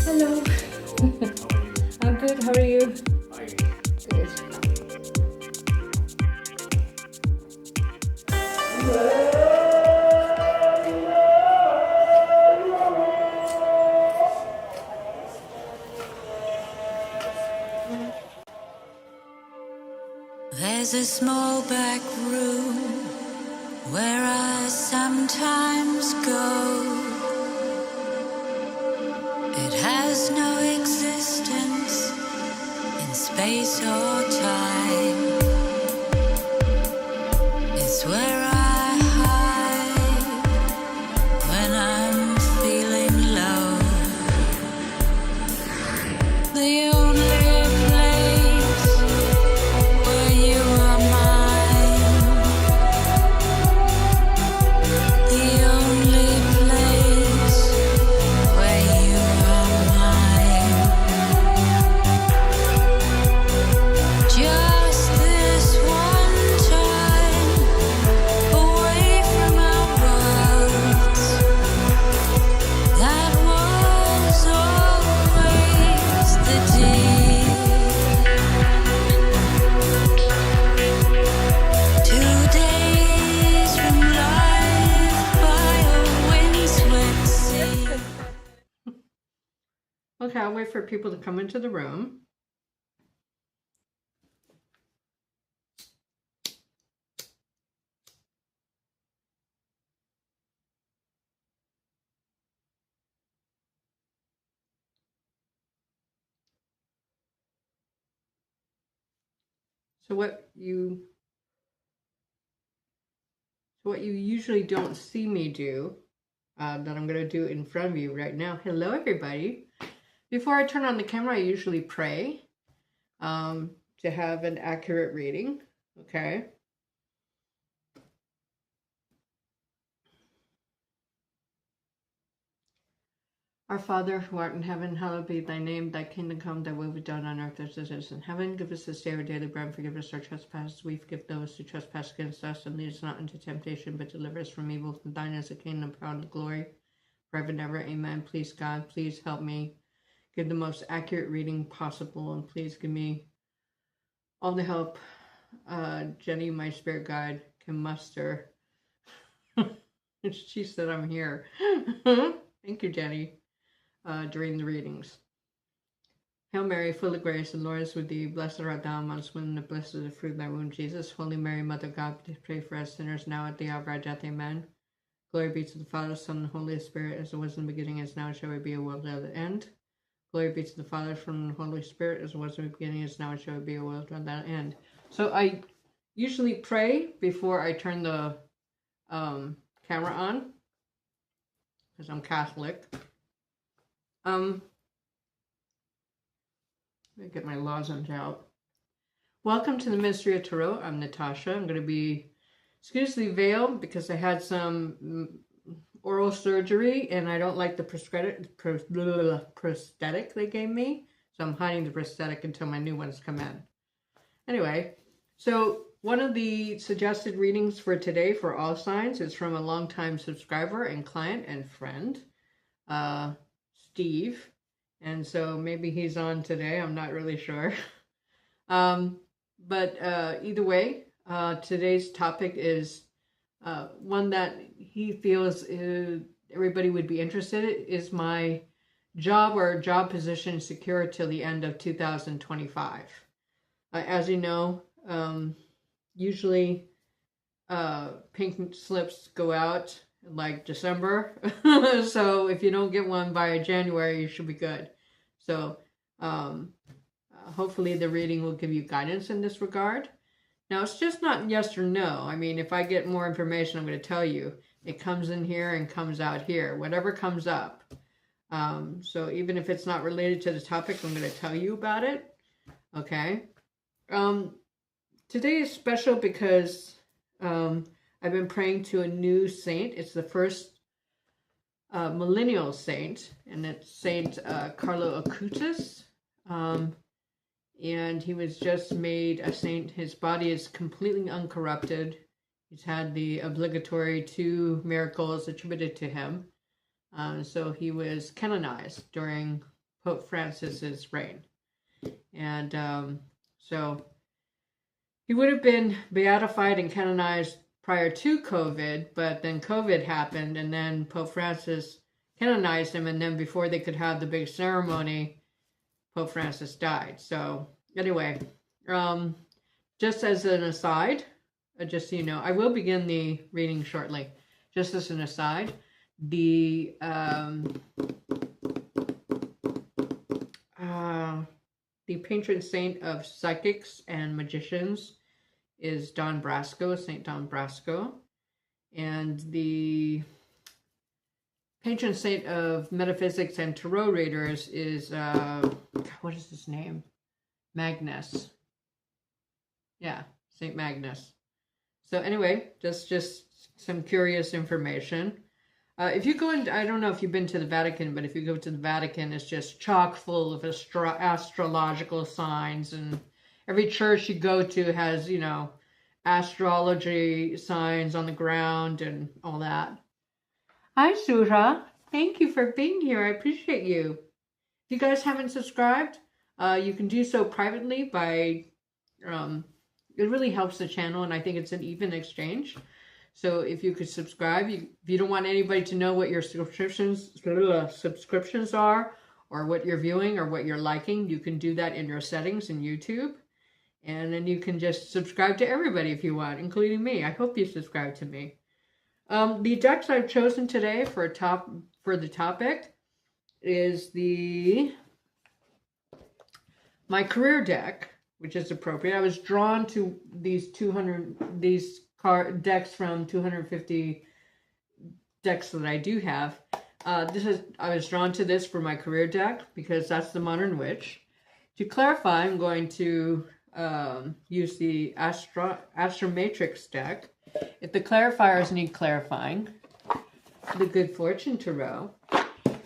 Hello. I'm good. How are you? Good. There's a small back room where I sometimes go. It has no existence in space or time. It's where I hide when I'm feeling low. The only place where you are mine. The only place where you are mine. Just this one time away from our worlds. That was always the deal. 2 days from life by a windswept sea. Okay, I'll wait for people to come into the room. So what you usually don't see me do, that I'm going to do in front of you right now. Hello, everybody. Before I turn on the camera, I usually pray to have an accurate reading. Okay. Our Father, who art in heaven, hallowed be thy name. Thy kingdom come, thy will be done on earth as it is in heaven. Give us this day our daily bread, and forgive us our trespasses. We forgive those who trespass against us, and lead us not into temptation, but deliver us from evil. For thine is the kingdom, power, and the glory, forever and ever. Amen. Please, God, please help me give the most accurate reading possible, and please give me all the help Jenny, my spirit guide, can muster. She said I'm here. Thank you, Jenny. During the readings. Hail Mary, full of grace, the Lord is with thee. Blessed art thou amongst women, and blessed is the fruit of thy womb, Jesus. Holy Mary, Mother of God, pray for us sinners now at the hour of our death. Amen. Glory be to the Father, Son, and Holy Spirit, as it was in the beginning, as now, shall be a world without end. Glory be to the Father, Son, and Holy Spirit, as it was in the beginning, as now, shall be a world without end. So I usually pray before I turn the camera on, because I'm Catholic. Let me get my lozenge out. Welcome to the Mystery of Tarot. I'm Natasha. I'm going to be, excuse the veil, because I had some oral surgery and I don't like the prosthetic they gave me. So I'm hiding the prosthetic until my new ones come in. Anyway, so one of the suggested readings for today for all signs is from a longtime subscriber and client and friend, Steve, and so maybe he's on today. I'm not really sure. But either way, today's topic is one that he feels everybody would be interested in. Is my job or job position secure till the end of 2025? As you know, usually pink slips go out like December. So if you don't get one by January, you should be good. So hopefully the reading will give you guidance in this regard. Now, it's just not yes or no. I mean, if I get more information, I'm going to tell you. It comes in here and comes out here, whatever comes up. So even if it's not related to the topic, I'm going to tell you about it. Okay. Today is special because I've been praying to a new saint. It's the first millennial saint, and it's Saint Carlo Acutis. And he was just made a saint. His body is completely uncorrupted. He's had the obligatory 2 miracles attributed to him. So he was canonized during Pope Francis's reign. And so he would have been beatified and canonized prior to COVID, but then COVID happened, and then Pope Francis canonized him, and then before they could have the big ceremony, Pope Francis died. So anyway, just as an aside, just so you know, I will begin the reading shortly. Just as an aside, the patron saint of psychics and magicians is Don Brasco, Saint Don Brasco, and the patron saint of metaphysics and tarot readers is what is his name? Magnus. Yeah, Saint Magnus. So anyway, just some curious information. If you go in, I don't know if you've been to the Vatican, but if you go to the Vatican, it's just chock full of astrological signs, and every church you go to has, you know, astrology signs on the ground and all that. Hi, Sura. Thank you for being here. I appreciate you. If you guys haven't subscribed, you can do so privately by, it really helps the channel, and I think it's an even exchange. So if you could subscribe, if you don't want anybody to know what your subscriptions are, or what you're viewing, or what you're liking, you can do that in your settings in YouTube. And then you can just subscribe to everybody if you want, including me. I hope you subscribe to me. The decks I've chosen today for the topic is my career deck, which is appropriate. I was drawn to these decks from 250 decks that I do have. I was drawn to this for my career deck because that's the Modern Witch. To clarify, I'm going to use the Astro Matrix deck. If the clarifiers need clarifying, the Good Fortune Tarot.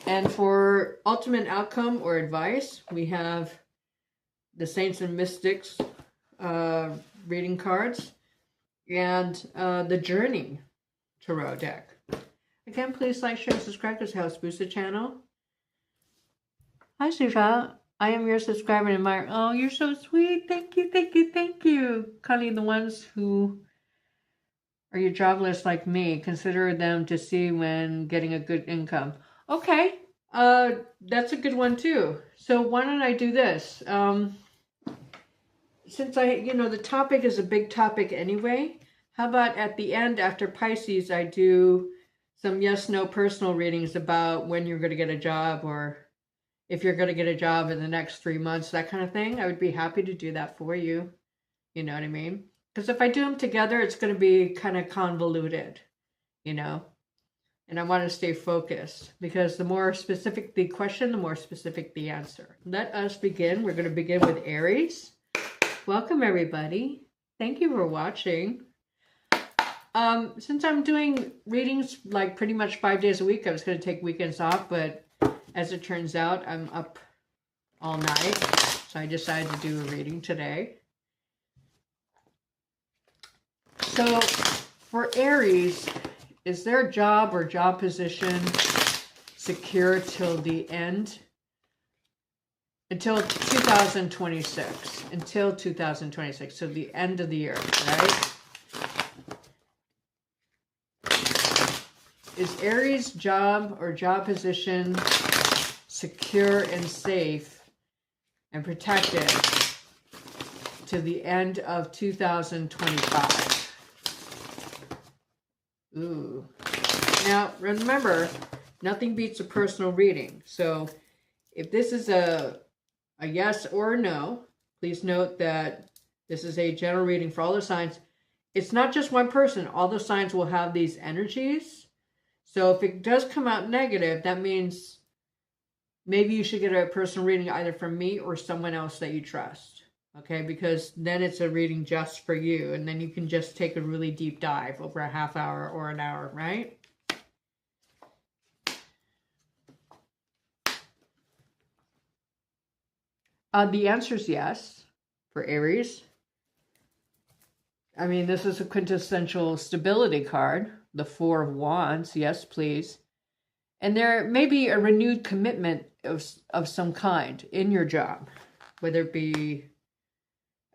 And for ultimate outcome or advice, we have the Saints and Mystics reading cards and the Journey Tarot deck. Again, please like, share, and subscribe because it helps boost the channel. Hi, Suja. I am your subscriber and admirer. Oh, you're so sweet. Thank you, thank you, thank you. Connie, the ones who are you jobless like me, consider them to see when getting a good income. Okay, that's a good one too. So why don't I do this? Since the topic is a big topic anyway, how about at the end after Pisces, I do some yes/no personal readings about when you're going to get a job, or if you're going to get a job in the next 3 months, that kind of thing. I would be happy to do that for you. You know what I mean? Because if I do them together, it's going to be kind of convoluted, you know? And I want to stay focused because the more specific the question, the more specific the answer. Let us begin. We're going to begin with Aries. Welcome, everybody. Thank you for watching. Since I'm doing readings like pretty much 5 days a week, I was going to take weekends off, but as it turns out, I'm up all night, so I decided to do a reading today. So, for Aries, is their job or job position secure till the end? Until 2026. Until 2026, so the end of the year, right? Is Aries' job or job position secure and safe and protected to the end of 2025? Ooh. Now, remember, nothing beats a personal reading. So, if this is a yes or a no, please note that this is a general reading for all the signs. It's not just one person. All the signs will have these energies. So, if it does come out negative, that means maybe you should get a personal reading either from me or someone else that you trust. Okay, because then it's a reading just for you, and then you can just take a really deep dive over a half hour or an hour, right? The answer is yes for Aries. I mean, this is a quintessential stability card, the Four of Wands. Yes, please. And there may be a renewed commitment of some kind in your job, whether it be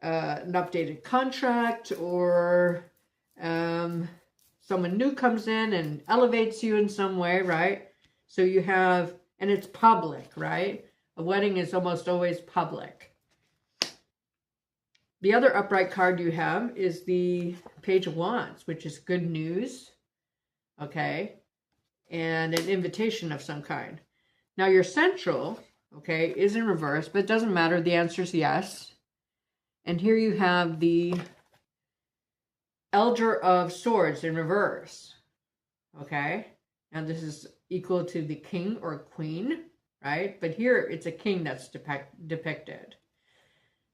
an updated contract or someone new comes in and elevates you in some way, right? So you have, and it's public, right? A wedding is almost always public. The other upright card you have is the Page of Wands, which is good news, okay? And an invitation of some kind. Now your central, okay, is in reverse, but it doesn't matter. The answer is yes. And here you have the Elder of Swords in reverse, okay? Now this is equal to the king or queen, right? But here it's a king that's depicted.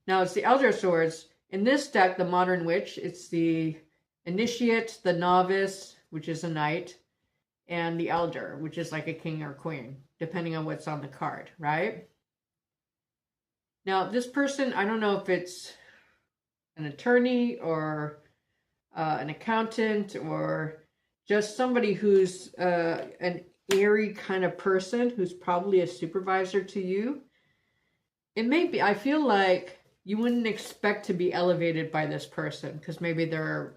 Now it's the Elder of Swords. In this deck, the Modern Witch, it's the Initiate, the Novice, which is a knight, and the Elder, which is like a king or queen, depending on what's on the card, right? Now, this person, I don't know if it's an attorney or an accountant or just somebody who's an airy kind of person who's probably a supervisor to you. It may be, I feel like you wouldn't expect to be elevated by this person because maybe they're,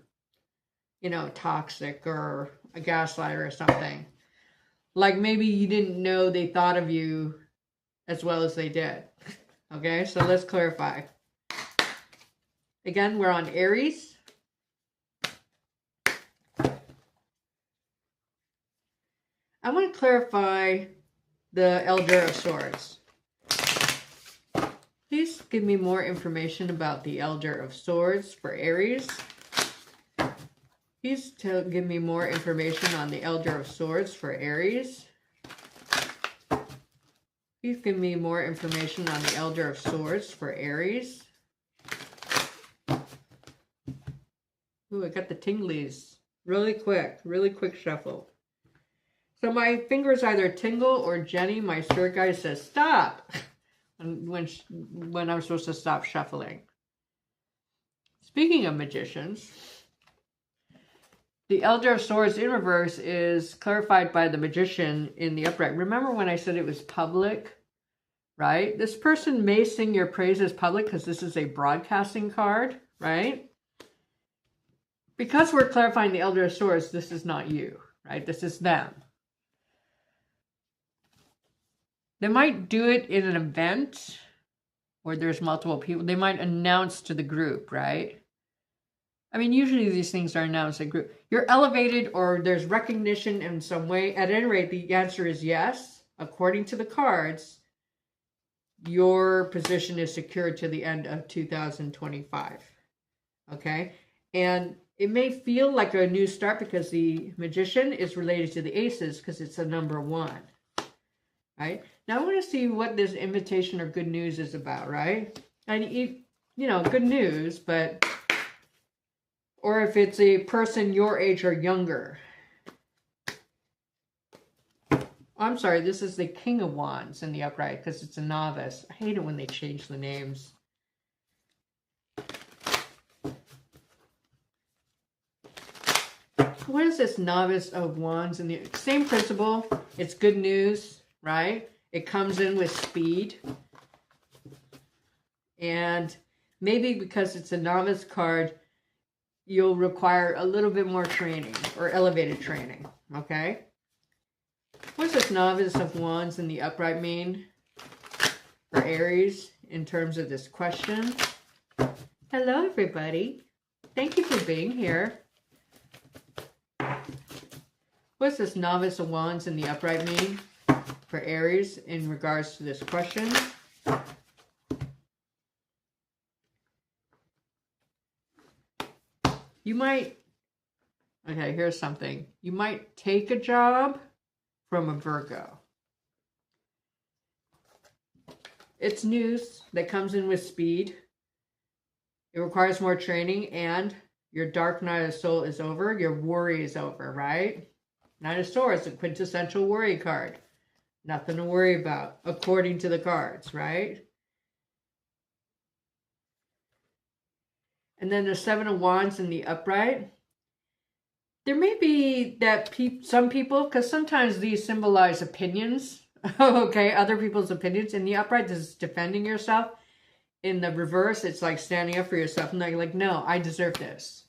you know, toxic or a gaslighter or something. Like maybe you didn't know they thought of you as well as they did. Okay, so let's clarify. Again, we're on Aries. I want to clarify the Elder of Swords. Please give me more information about the Elder of Swords for Aries. Please give me more information on the Elder of Swords for Aries. Please give me more information on the Elder of Swords for Aries. Ooh, I got the tinglies. Really quick shuffle. So my fingers either tingle or Jenny, my spirit guide, says stop when I'm supposed to stop shuffling. Speaking of magicians, the Elder of Swords in reverse is clarified by the Magician in the upright. Remember when I said it was public, right? This person may sing your praises public because this is a broadcasting card, right? Because we're clarifying the Elder of Swords, this is not you, right? This is them. They might do it in an event where there's multiple people. They might announce to the group, right? I mean, usually these things are announced in group. You're elevated or there's recognition in some way. At any rate, the answer is yes. According to the cards, your position is secured to the end of 2025. Okay? And it may feel like a new start because the Magician is related to the Aces because it's a number 1. Right? Now I want to see what this invitation or good news is about, right? And you know, good news, but or if it's a person your age or younger. I'm sorry, this is the King of Wands in the upright because it's a novice. I hate it when they change the names. What is this Novice of Wands in the same principle? It's good news, right? It comes in with speed. And maybe because it's a novice card, you'll require a little bit more training or elevated training, okay? What does this Novice of Wands in the upright mean for Aries in terms of this question? Hello, everybody. Thank you for being here. What does this Novice of Wands in the upright mean for Aries in regards to this question? You might, okay, here's something. You might take a job from a Virgo. It's news that comes in with speed. It requires more training and your dark night of soul is over. Your worry is over, right? Knight of Swords, a quintessential worry card. Nothing to worry about, according to the cards, right? And then the Seven of Wands in the upright. There may be that some people, because sometimes these symbolize opinions, okay, other people's opinions. In the upright, this is defending yourself. In the reverse, it's like standing up for yourself and like, no, I deserve this.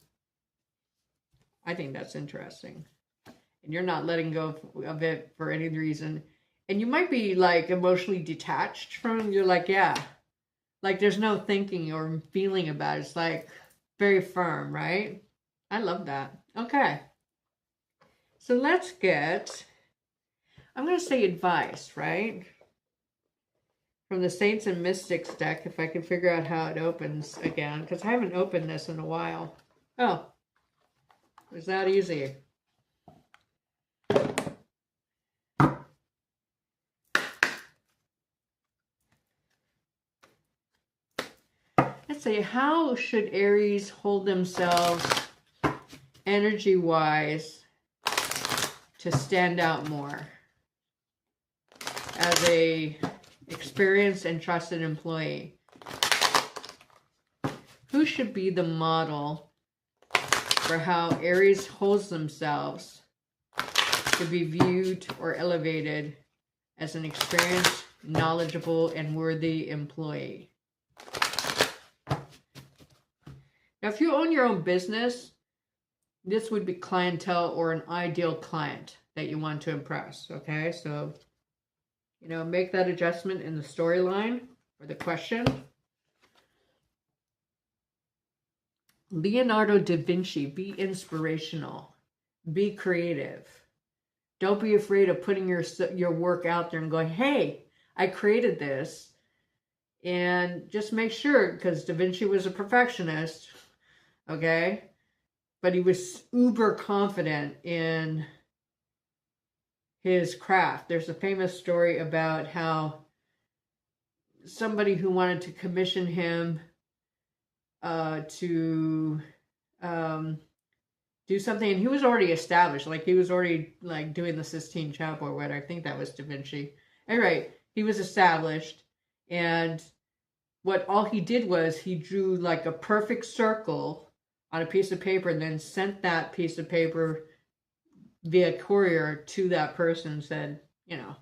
I think that's interesting. And you're not letting go of it for any reason. And you might be like emotionally detached from, you're like, yeah, like there's no thinking or feeling about it. It's like very firm, right? I love that. Okay. So let's get, I'm going to say advice, right? From the Saints and Mystics deck, if I can figure out how it opens again, because I haven't opened this in a while. Oh, it was that easy. Let's see, how should Aries hold themselves energy-wise to stand out more as a experienced and trusted employee? Who should be the model for how Aries holds themselves to be viewed or elevated as an experienced, knowledgeable, and worthy employee? Now, if you own your own business, this would be clientele or an ideal client that you want to impress, okay? So, you know, make that adjustment in the storyline or the question. Leonardo da Vinci, be inspirational, be creative. Don't be afraid of putting your work out there and going, hey, I created this. And just make sure, because Da Vinci was a perfectionist, okay? But he was uber confident in his craft. There's a famous story about how somebody who wanted to commission him to do something, and he was already established, like he was already like doing the Sistine Chapel or what. I think that was Da Vinci. Anyway, he was established, and what all he did was he drew like a perfect circle on a piece of paper and then sent that piece of paper via courier to that person and said, you know,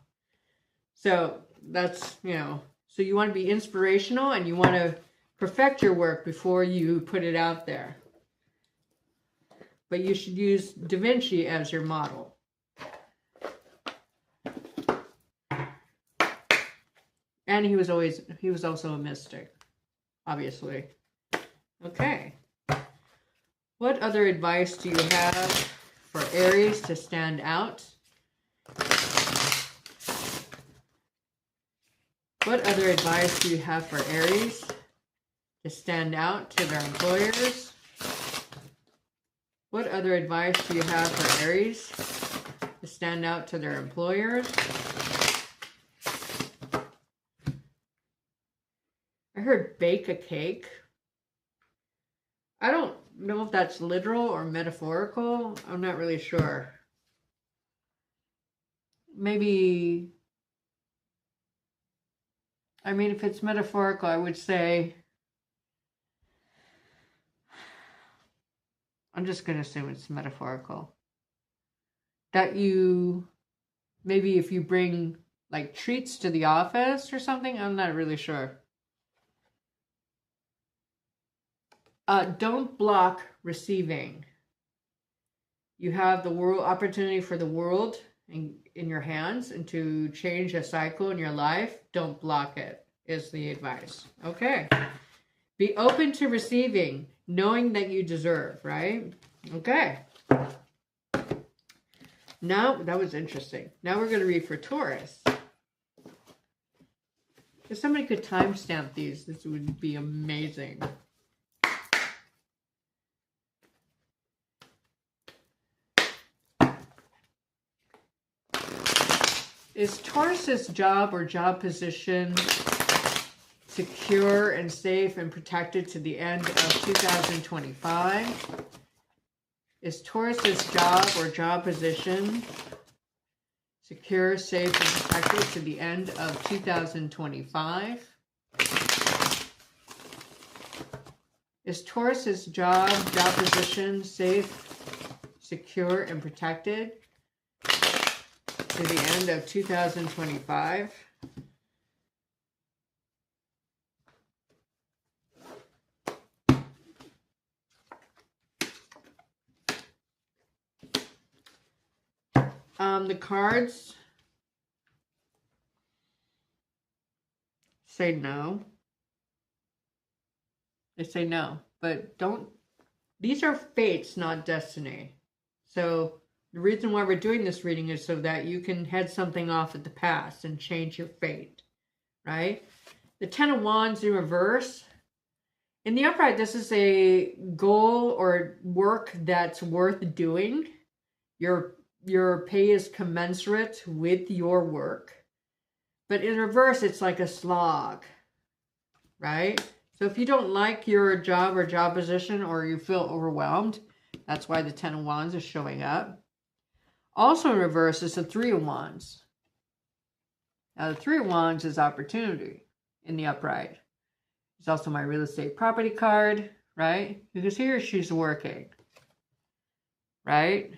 so that's, you know, so you want to be inspirational and you want to perfect your work before you put it out there. But you should use Da Vinci as your model. And he was also a mystic, obviously. Okay. What other advice do you have for Aries to stand out? What other advice do you have for Aries to stand out to their employers? What other advice do you have for Aries to stand out to their employers? I heard bake a cake. I don't know if that's literal or metaphorical. I'm not really sure. Maybe, I mean, if it's metaphorical, I would say, I'm just going to assume it's metaphorical. That you, maybe if you bring like treats to the office or something, I'm not really sure. Don't block receiving. You have the world opportunity for the world in your hands and to change a cycle in your life. Don't block it, is the advice. Okay. Be open to receiving, knowing that you deserve, right? Okay. Now, that was interesting. Now we're going to read for Taurus. If somebody could timestamp these, this would be amazing. Is Taurus's job or job position secure and safe and protected to the end of 2025? Is Taurus's job or job position secure, safe, and protected to the end of 2025? Is Taurus's job position safe, secure, and protected to the end of 2025. The cards say no. They say no, but don't. These are fates, not destiny. So the reason why we're doing this reading is so that you can head something off at the past and change your fate, right? The Ten of Wands in reverse. In the upright, this is a goal or work that's worth doing. Your pay is commensurate with your work. But in reverse, it's like a slog, right? So if you don't like your job or job position, or you feel overwhelmed, that's why the Ten of Wands is showing up. Also in reverse is the Three of Wands. Now the Three of Wands is opportunity in the upright. It's also my real estate property card, right? Because here she's working, right?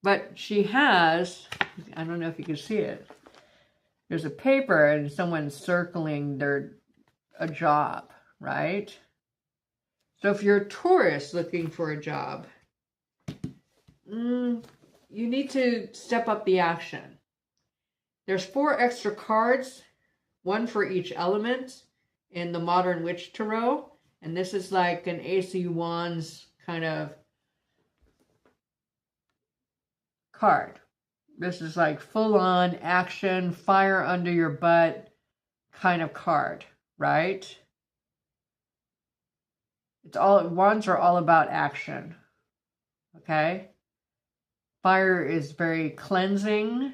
But she has, I don't know if you can see it, there's a paper and someone's circling a job, right? So if you're a Taurus looking for a job, you need to step up the action. There's 4 extra cards, 1 for each element in the Modern Witch Tarot. And this is like an Ace of Wands kind of card. This is like full-on action, fire under your butt kind of card, right? Wands are all about action, okay? Fire is very cleansing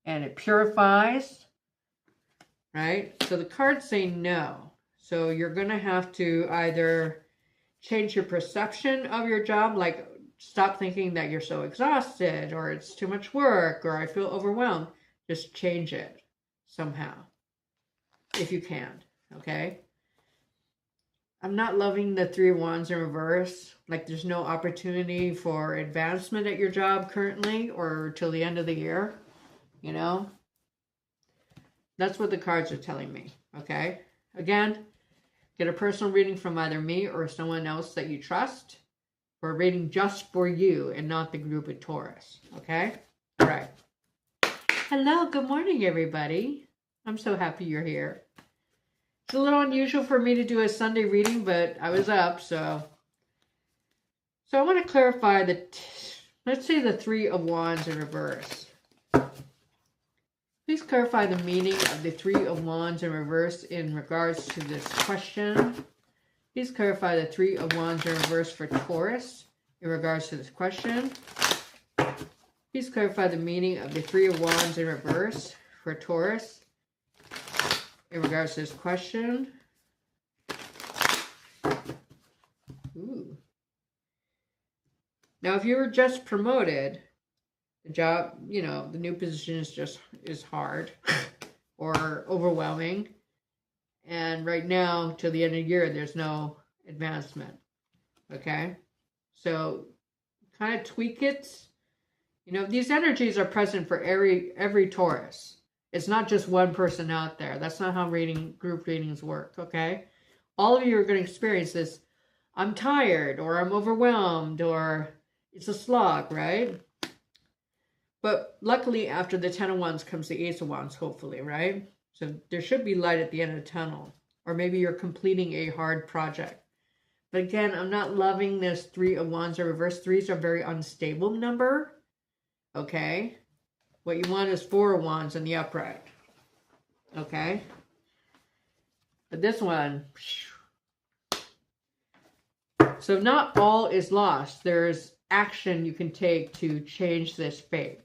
and it purifies, right? So the cards say no. So you're going to have to either change your perception of your job, like stop thinking that you're so exhausted or it's too much work or I feel overwhelmed. Just change it somehow if you can, okay? I'm not loving the Three of Wands in reverse. Like there's no opportunity for advancement at your job currently or till the end of the year, you know? That's what the cards are telling me, okay? Again, get a personal reading from either me or someone else that you trust. For a reading just for you and not the group of Taurus, okay? All right. Hello, good morning, everybody. I'm so happy you're here. It's a little unusual for me to do a Sunday reading, but I was up, so I want to clarify let's say the Three of Wands in reverse. Please clarify the meaning of the Three of Wands in reverse in regards to this question. Please clarify the Three of Wands in reverse for Taurus in regards to this question. Please clarify the meaning of the Three of Wands in reverse for Taurus in regards to this question. Ooh. Now, if you were just promoted, the job, the new position is hard or overwhelming. And right now, till the end of the year, there's no advancement, okay? So kind of tweak it. These energies are present for every Taurus. It's not just one person out there. That's not how group readings work, okay? All of you are going to experience this. I'm tired, or I'm overwhelmed, or it's a slog, right? But luckily, after the Ten of Wands comes the Ace of Wands, hopefully, right? So there should be light at the end of the tunnel. Or maybe you're completing a hard project. But again, I'm not loving this Three of Wands in reverse. Threes are a very unstable number. Okay? What you want is Four of Wands in the upright. Okay? But this one... So not all is lost. There's action you can take to change this fate.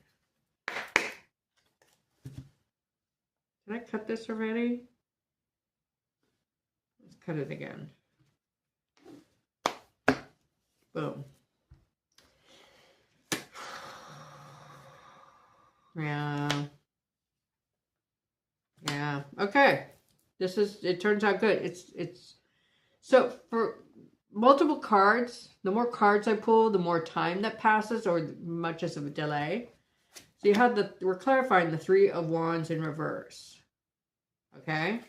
Did I cut this already? Let's cut it again. Boom. Yeah. Okay. It turns out good. So multiple cards. The more cards I pull, the more time that passes, or much of a delay. So you have we're clarifying the Three of Wands in reverse. Okay?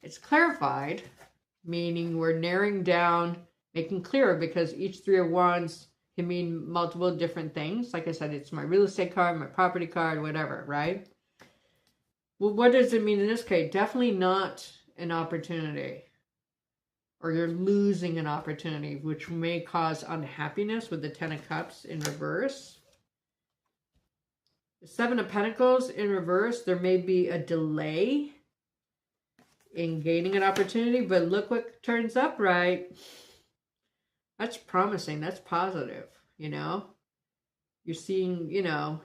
It's clarified, meaning we're narrowing down, making clearer, because each Three of Wands can mean multiple different things. Like I said, it's my real estate card, my property card, whatever, right? Well, what does it mean in this case? Definitely not an opportunity, or you're losing an opportunity, which may cause unhappiness with the Ten of Cups in reverse. The Seven of Pentacles in reverse, there may be a delay in gaining an opportunity, but look what turns up, right? That's promising. That's positive, you know? You're seeing, you know,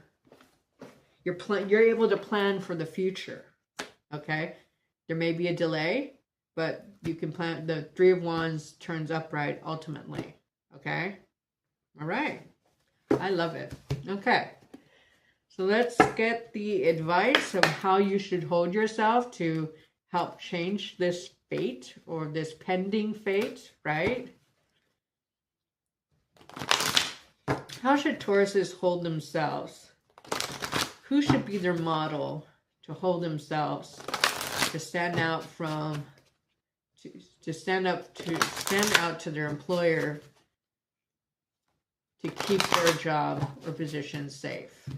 you're able to plan for the future, okay? There may be a delay, but you can plan. The Three of Wands turns upright ultimately, okay? All right. I love it. Okay. So let's get the advice of how you should hold yourself to help change this fate, or this pending fate, right? How should Tauruses hold themselves? Who should be their model to hold themselves, to stand out from, to stand out to their employer, to keep their job or position safe?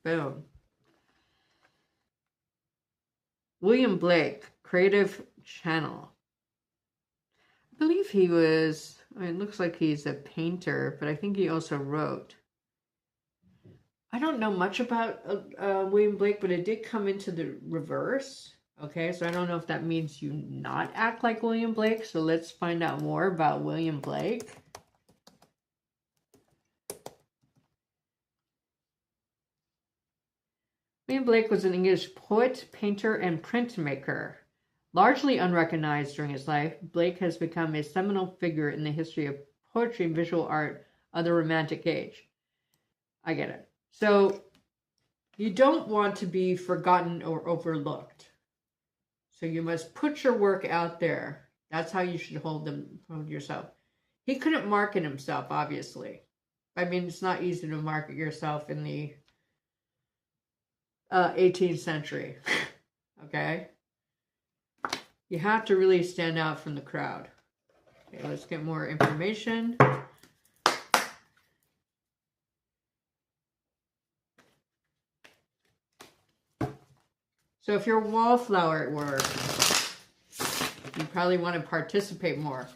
Boom. William Blake, Creative Channel. I believe he was, it looks like he's a painter, but I think he also wrote. I don't know much about William Blake, but it did come into the reverse. Okay, so I don't know if that means you not act like William Blake. So let's find out more about William Blake. William Blake was an English poet, painter, and printmaker. Largely unrecognized during his life, Blake has become a seminal figure in the history of poetry and visual art of the Romantic Age. I get it. So you don't want to be forgotten or overlooked. So you must put your work out there. That's how you should hold yourself. He couldn't market himself, obviously. I mean, it's not easy to market yourself in the 18th century. Okay? You have to really stand out from the crowd. Okay, let's get more information. So if you're a wallflower at work, you probably want to participate more.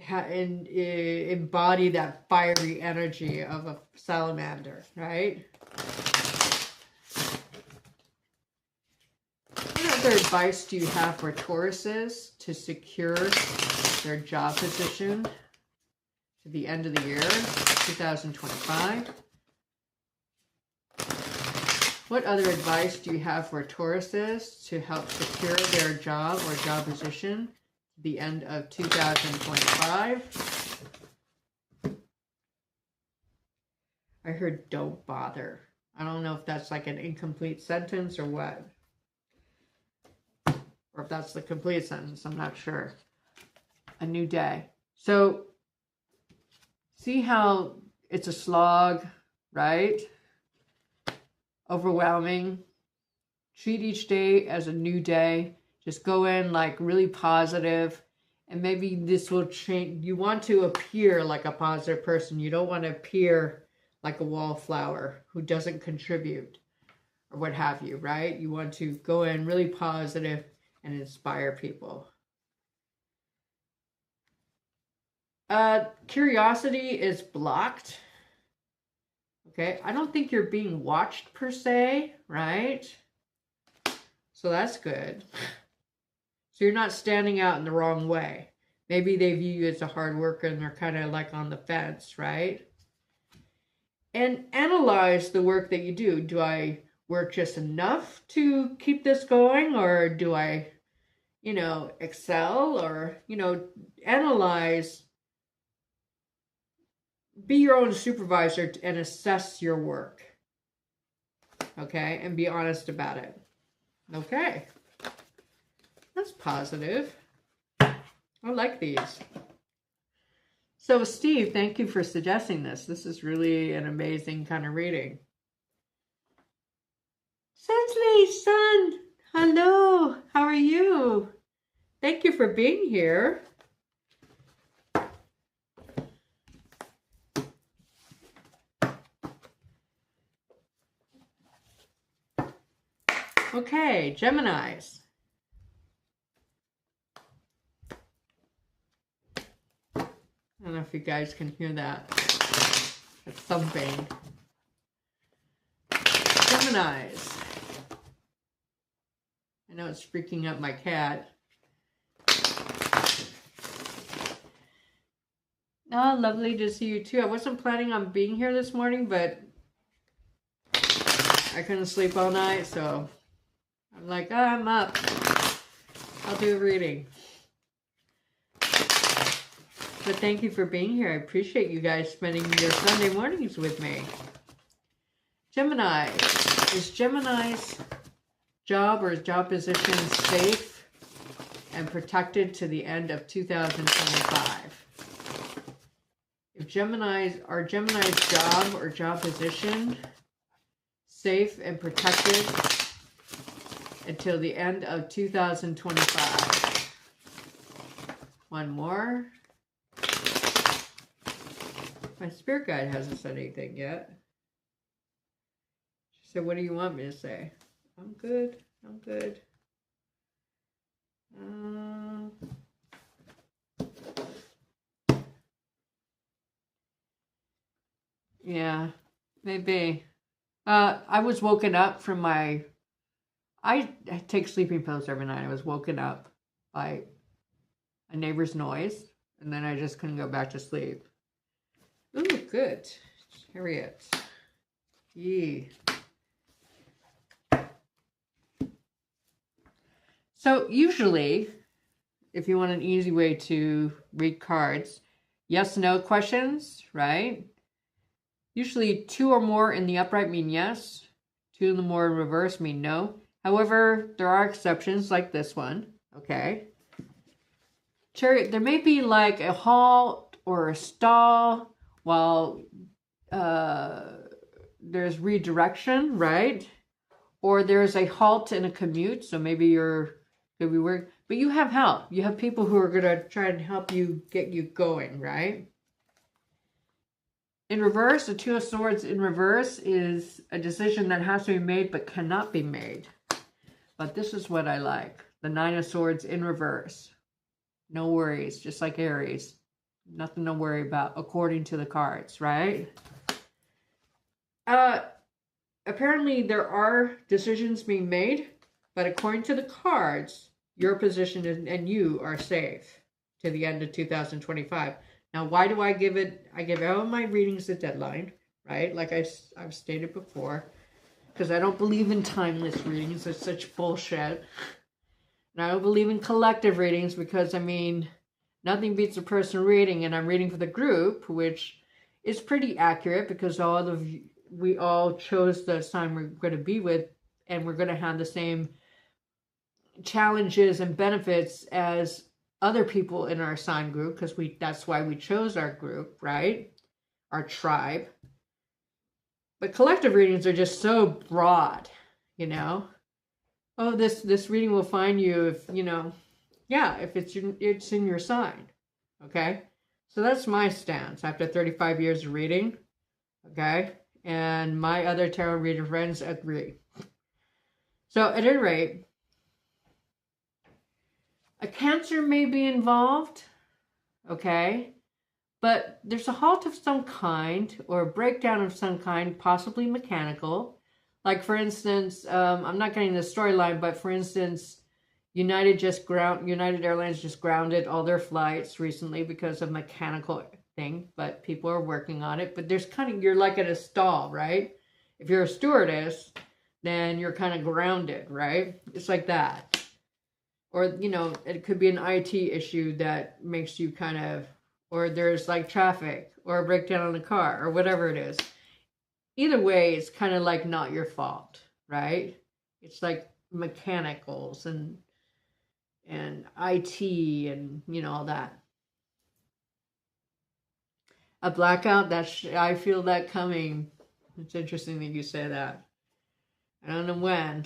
And embody that fiery energy of a salamander, right? What other advice do you have for Tauruses to secure their job position to the end of the year, 2025? What other advice do you have for Tauruses to help secure their job or job position to the end of 2025? I heard don't bother. I don't know if that's like an incomplete sentence or what. Or if that's the complete sentence, I'm not sure. A new day. So, see how it's a slog, right? Overwhelming. Treat each day as a new day. Just go in like really positive, and maybe this will change. You want to appear like a positive person. You don't want to appear like a wallflower who doesn't contribute or what have you, right? You want to go in really positive and inspire people. Curiosity is blocked. Okay, I don't think you're being watched per se, right? So that's good. So you're not standing out in the wrong way. Maybe they view you as a hard worker and they're kind of like on the fence, right? And analyze the work that you do. Do I work just enough to keep this going? Or do I, excel? Or, analyze. Be your own supervisor and assess your work. okay? And be honest about it. Okay. That's positive. I like these. So Steve, thank you for suggesting this. This is really an amazing kind of reading. Sensley's son, hello, how are you? Thank you for being here. Okay, Geminis. I don't know if you guys can hear that. It's thumping. Geminis. I know it's freaking out my cat. Oh, lovely to see you too. I wasn't planning on being here this morning, but I couldn't sleep all night, so I'm like, oh, I'm up. I'll do a reading. But thank you for being here. I appreciate you guys spending your Sunday mornings with me. Gemini. Is Gemini's job or job position safe and protected to the end of 2025? If Gemini's job or job position safe and protected until the end of 2025? One more. My spirit guide hasn't said anything yet. She said, what do you want me to say? I'm good. I'm good. Yeah, maybe. I was woken up from my... I take sleeping pills every night. I was woken up by a neighbor's noise, and then I just couldn't go back to sleep. Ooh, good. Chariot. Yee. So usually, if you want an easy way to read cards, yes/no questions, right? Usually 2 or more in the upright mean yes. 2 or more in reverse mean no. However, there are exceptions like this one, okay? Chariot, there may be like a halt or a stall while there's redirection, right? Or there's a halt in a commute, so maybe you're going to be working. But you have help. You have people who are going to try and help you get you going, right? In reverse, the 2 of Swords in reverse is a decision that has to be made but cannot be made. But this is what I like. The 9 of Swords in reverse. No worries, just like Aries. Nothing to worry about according to the cards, right? Apparently there are decisions being made, but according to the cards, your position and you are safe to the end of 2025. Now, why do I give it? I give all my readings a deadline, right? Like I've stated before, because I don't believe in timeless readings. It's such bullshit. And I don't believe in collective readings because, I mean, nothing beats a person reading, and I'm reading for the group, which is pretty accurate because we all chose the sign we're going to be with, and we're going to have the same challenges and benefits as other people in our sign group, because that's why we chose our group, right? Our tribe. But collective readings are just so broad, you know? Oh, this reading will find you if, you know, yeah, if it's in your sign, okay? So that's my stance after 35 years of reading, okay? And my other tarot reader friends agree. So at any rate, a Cancer may be involved, okay? But there's a halt of some kind or a breakdown of some kind, possibly mechanical. Like, for instance, I'm not getting the storyline, but for instance, United Airlines just grounded all their flights recently because of mechanical thing, but people are working on it. But there's you're like at a stall, right? If you're a stewardess, then you're kind of grounded, right? It's like that. Or, you know, it could be an IT issue that makes you or there's like traffic or a breakdown on a car or whatever it is. Either way, it's kind of like not your fault, right? It's like mechanicals and IT and, you know, all that. A blackout, I feel that coming. It's interesting that you say that. I don't know when.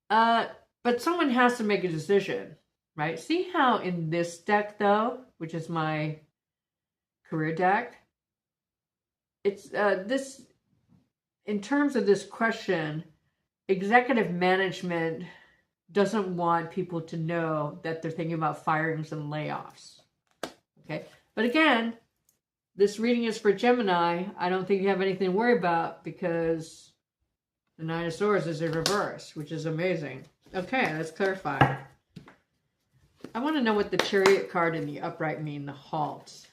But someone has to make a decision, right? See how in this deck, though, which is my career deck, it's this, in terms of this question, executive management doesn't want people to know that they're thinking about firings and layoffs. Okay, but again, this reading is for Gemini. I don't think you have anything to worry about because the Nine of Swords is in reverse, which is amazing. Okay, let's clarify. I want to know what the Chariot card and the upright mean, the halt.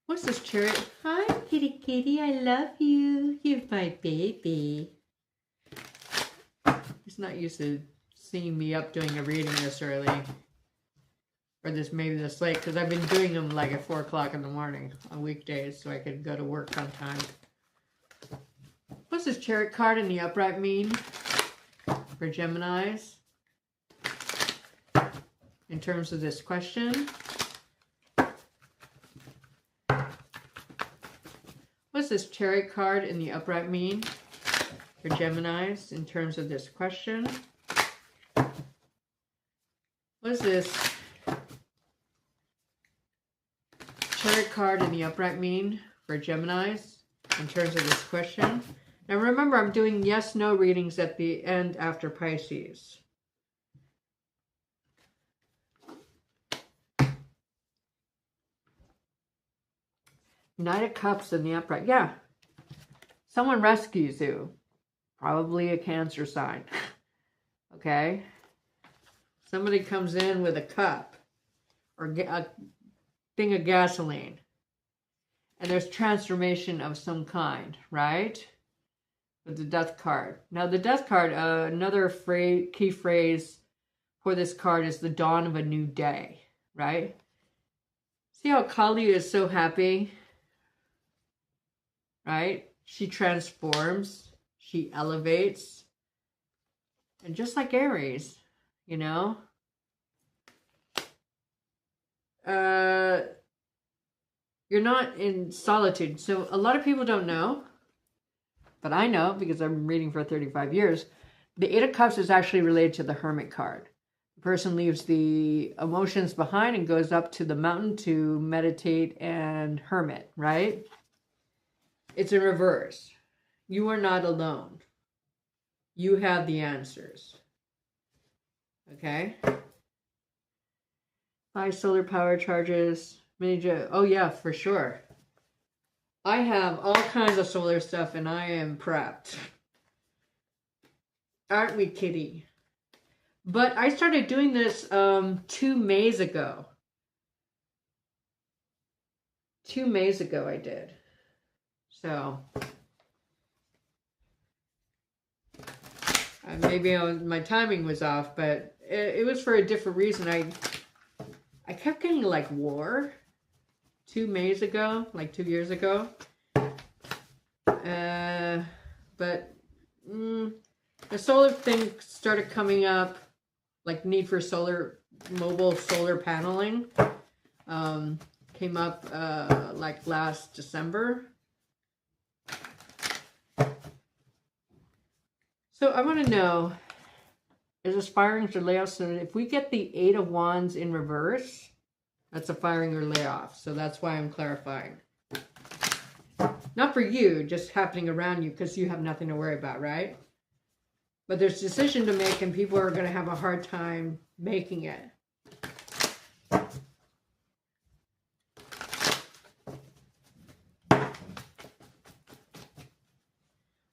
What's this Chariot? Hi, kitty kitty, I love you. You're my baby. He's not used to seeing me up doing a reading this early. Or maybe this late, because I've been doing them like at 4 o'clock in the morning on weekdays so I could go to work on time. What's this Chariot card and the upright mean for Geminis in terms of this question? What's this Chariot card and the upright mean for Geminis in terms of this question? What is this Chariot card and the upright mean for Geminis in terms of this question? Now remember, I'm doing yes/no readings at the end after Pisces. Knight of Cups in the upright. Yeah. Someone rescues you. Probably a Cancer sign. Okay. Somebody comes in with a cup or a thing of gasoline. And there's transformation of some kind, right? With the Death card. Now the Death card, another key phrase for this card is the dawn of a new day, right? See how Kali is so happy? Right? She transforms, she elevates. And just like Aries, you know, you're not in solitude. So a lot of people don't know, but I know because I've been reading for 35 years. The Eight of Cups is actually related to the Hermit card. The person leaves the emotions behind and goes up to the mountain to meditate and hermit, right? It's in reverse. You are not alone. You have the answers. Okay? 5 solar power charges. Oh yeah, for sure. I have all kinds of solar stuff and I am prepped. Aren't we, kitty? But I started doing this 2 Mays ago. 2 Mays ago I did. So maybe my timing was off, but it was for a different reason. I kept getting like war 2 Mays ago, like 2 years ago. But the solar thing started coming up, like need for mobile solar paneling. Came up like last December. So I want to know, is this firings or layoffs? So if we get the 8 of Wands in reverse, that's a firing or layoff. So that's why I'm clarifying. Not for you, just happening around you because you have nothing to worry about, right? But there's a decision to make and people are going to have a hard time making it.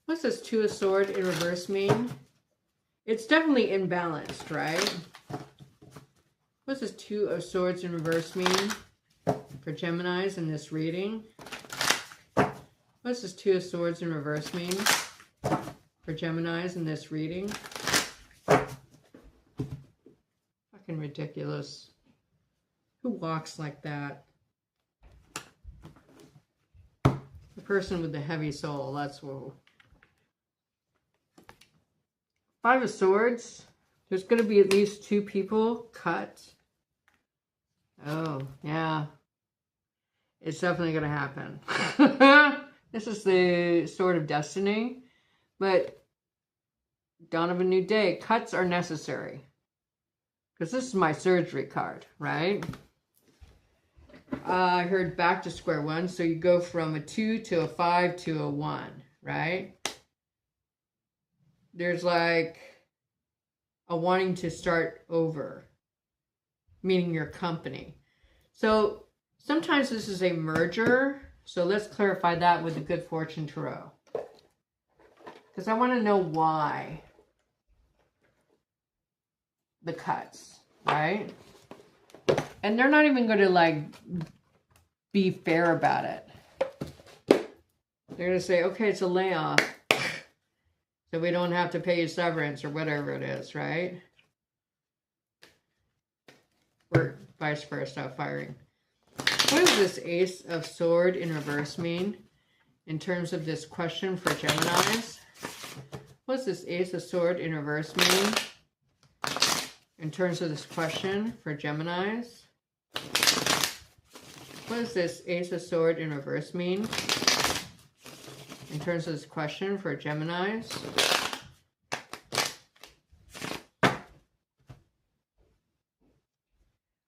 What's this 2 of Swords in reverse mean? It's definitely imbalanced, right? What's this 2 of Swords in reverse mean for Geminis in this reading? What's this 2 of Swords in reverse mean for Geminis in this reading? Fucking ridiculous. Who walks like that? person with the heavy soul. That's what. Five of Swords. There's going to be at least 2 people cut. Oh, yeah. It's definitely going to happen. This is the Sword of Destiny. But dawn of a new day. Cuts are necessary. Because this is my surgery card, right? I heard back to square one. So you go from a 2 to a 5 to a 1, right? There's like a wanting to start over, meaning your company. So sometimes this is a merger. So let's clarify that with the Good Fortune Tarot. Because I want to know why the cuts, right? And they're not even going to like be fair about it. They're going to say, okay, it's a layoff. So we don't have to pay you severance or whatever it is, right? Or vice versa, firing. What does this Ace of Sword in reverse mean in terms of this question for Geminis? What does this Ace of Sword in reverse mean in terms of this question for Geminis? What does this Ace of Sword in reverse mean in terms of this question for Geminis?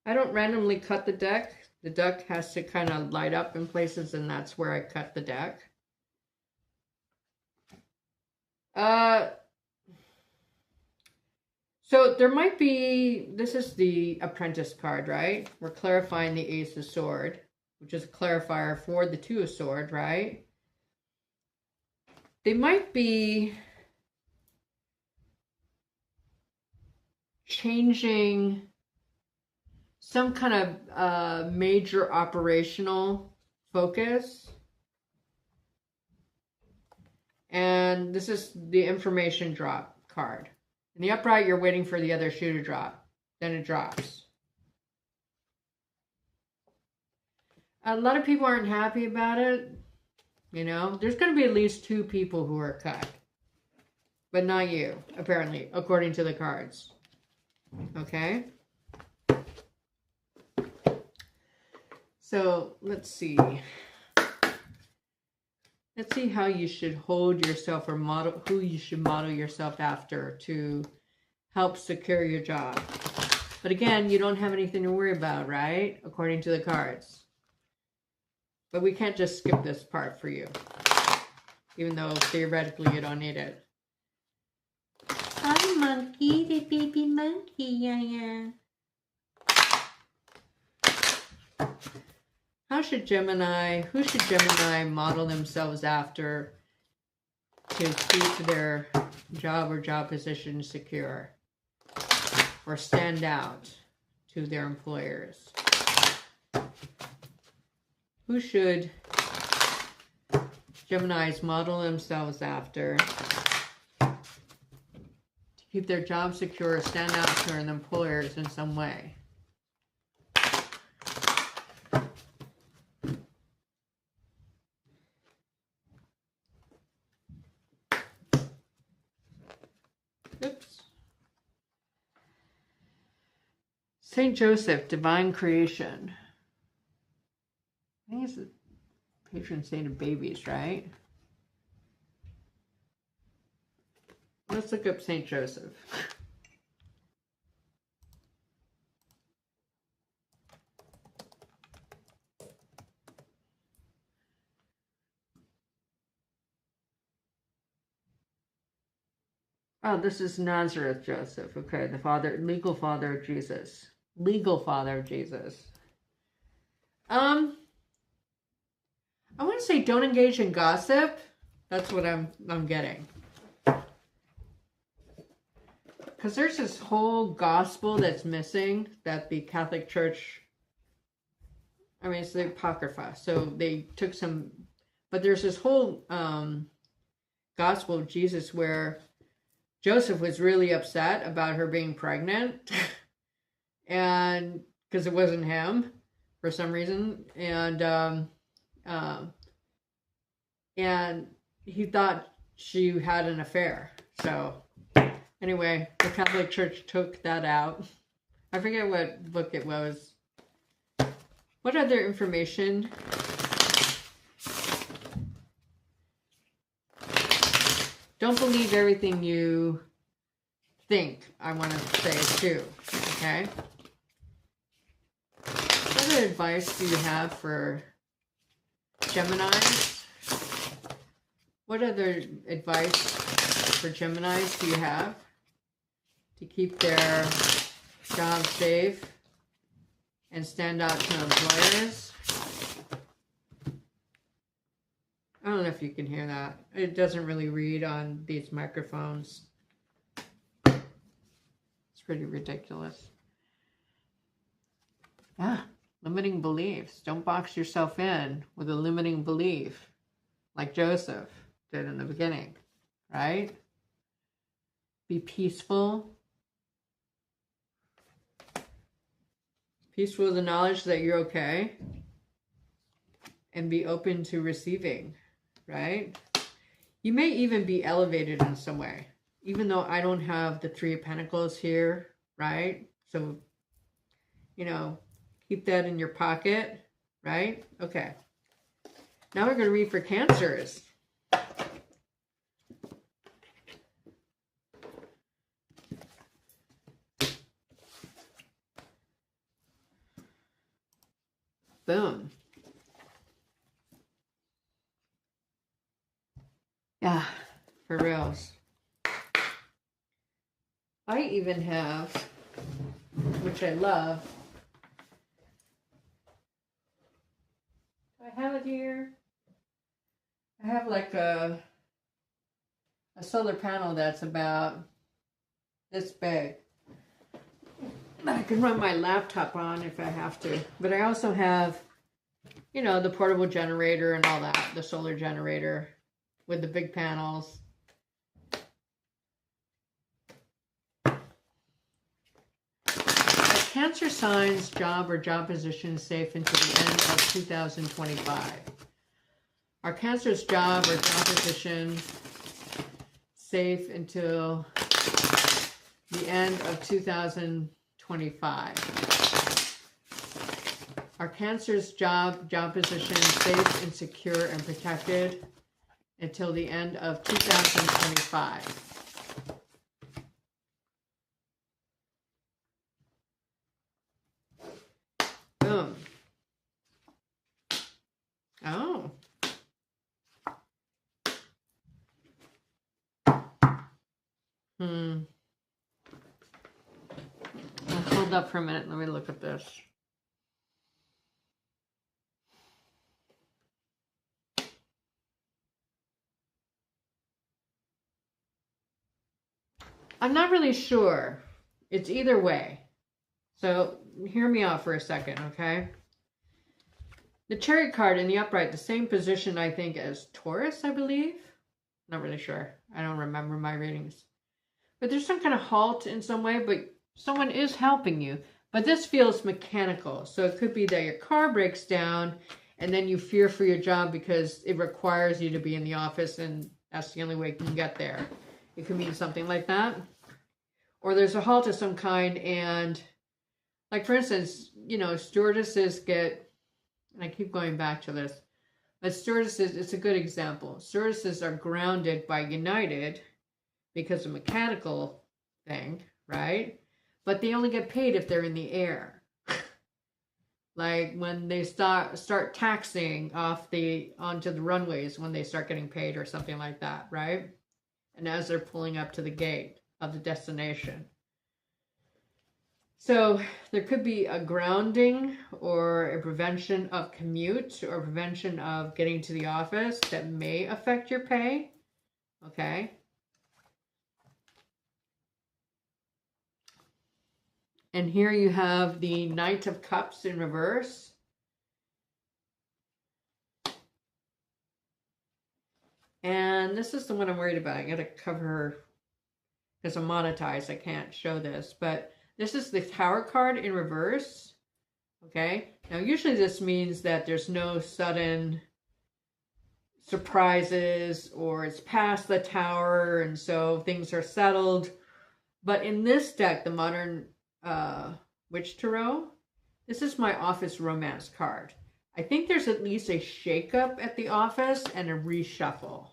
I don't randomly cut the deck. The deck has to kind of light up in places, and that's where I cut the deck. So there might be, this is the Apprentice card, right? We're clarifying the Ace of Sword, which is a clarifier for the Two of Sword, right? They might be changing some kind of major operational focus. And this is the information drop card. In the upright, you're waiting for the other shoe to drop. Then it drops. A lot of people aren't happy about it. You know, there's going to be at least 2 people who are cut. But not you, apparently, according to the cards. Okay? So, let's see. Let's see how you should hold yourself or model, who you should model yourself after to help secure your job. But again, you don't have anything to worry about, right? According to the cards. But we can't just skip this part for you. Even though theoretically you don't need it. Hi, monkey, the baby monkey, yeah. Who should Gemini model themselves after to keep their job or job position secure or stand out to their employers? Who should Geminis model themselves after to keep their job secure or stand out to their employers in some way? Oops. Saint Joseph, divine creation. I think it's the patron saint of babies, right? Let's look up Saint Joseph. Oh, this is Nazareth Joseph. Okay, the father, legal father of Jesus. Legal father of Jesus. I want to say don't engage in gossip. That's what I'm getting. Because there's this whole gospel that's missing that the Catholic Church, I mean, it's the Apocrypha. So they took some, but there's this whole gospel of Jesus where Joseph was really upset about her being pregnant. And because it wasn't him for some reason. And and he thought she had an affair. So anyway, the Catholic Church took that out. I forget what book it was. What other information? Don't believe everything you think, I want to say too, okay? What other advice do you have for Geminis? What other advice for Geminis do you have to keep their job safe and stand out to employers? I don't know if you can hear that. It doesn't really read on these microphones. It's pretty ridiculous. Ah, limiting beliefs. Don't box yourself in with a limiting belief like Joseph did in the beginning, right? Be peaceful. Peaceful with the knowledge that you're okay. And be open to receiving, right? You may even be elevated in some way, even though I don't have the Three of Pentacles here, right? So, you know, keep that in your pocket, right? Okay. Now we're going to read for Cancers. Boom. Yeah, for reals. I even have, which I love. Do I have it here? I have like a solar panel that's about this big that I can run my laptop on if I have to. But I also have, you know, the portable generator and all that, the solar generator with the big panels. Cancer signs, job or job position safe until the end of 2025. Are Cancer's job or job position safe until the end of 2025? Are Cancer's job position safe and secure and protected until the end of 2025? Boom. Oh. Hold up for a minute. Let me look at this. I'm not really sure. It's either way. So hear me out for a second, okay? The Chariot card in the upright, the same position, I think, as Taurus, I believe. Not really sure. I don't remember my readings. But there's some kind of halt in some way, but someone is helping you. But this feels mechanical. So it could be that your car breaks down and then you fear for your job because it requires you to be in the office and that's the only way you can get there. It could mean something like that. Or there's a halt of some kind and, like for instance, you know, stewardesses get, and I keep going back to this, but stewardesses, it's a good example. Stewardesses are grounded by United because of mechanical thing, right? But they only get paid if they're in the air. Like when they start taxiing onto the runways, when they start getting paid or something like that, right? And as they're pulling up to the gate of the destination. So there could be a grounding or a prevention of commute or prevention of getting to the office that may affect your pay. Okay. And here you have the Knight of Cups in reverse. And this is the one I'm worried about. I got to cover because I'm monetized. I can't show this, but this is the Tower card in reverse. Okay. Now, usually this means that there's no sudden surprises, or it's past the tower and so things are settled. But in this deck, the Modern Witch Tarot, this is my office romance card. I think there's at least a shakeup at the office and a reshuffle.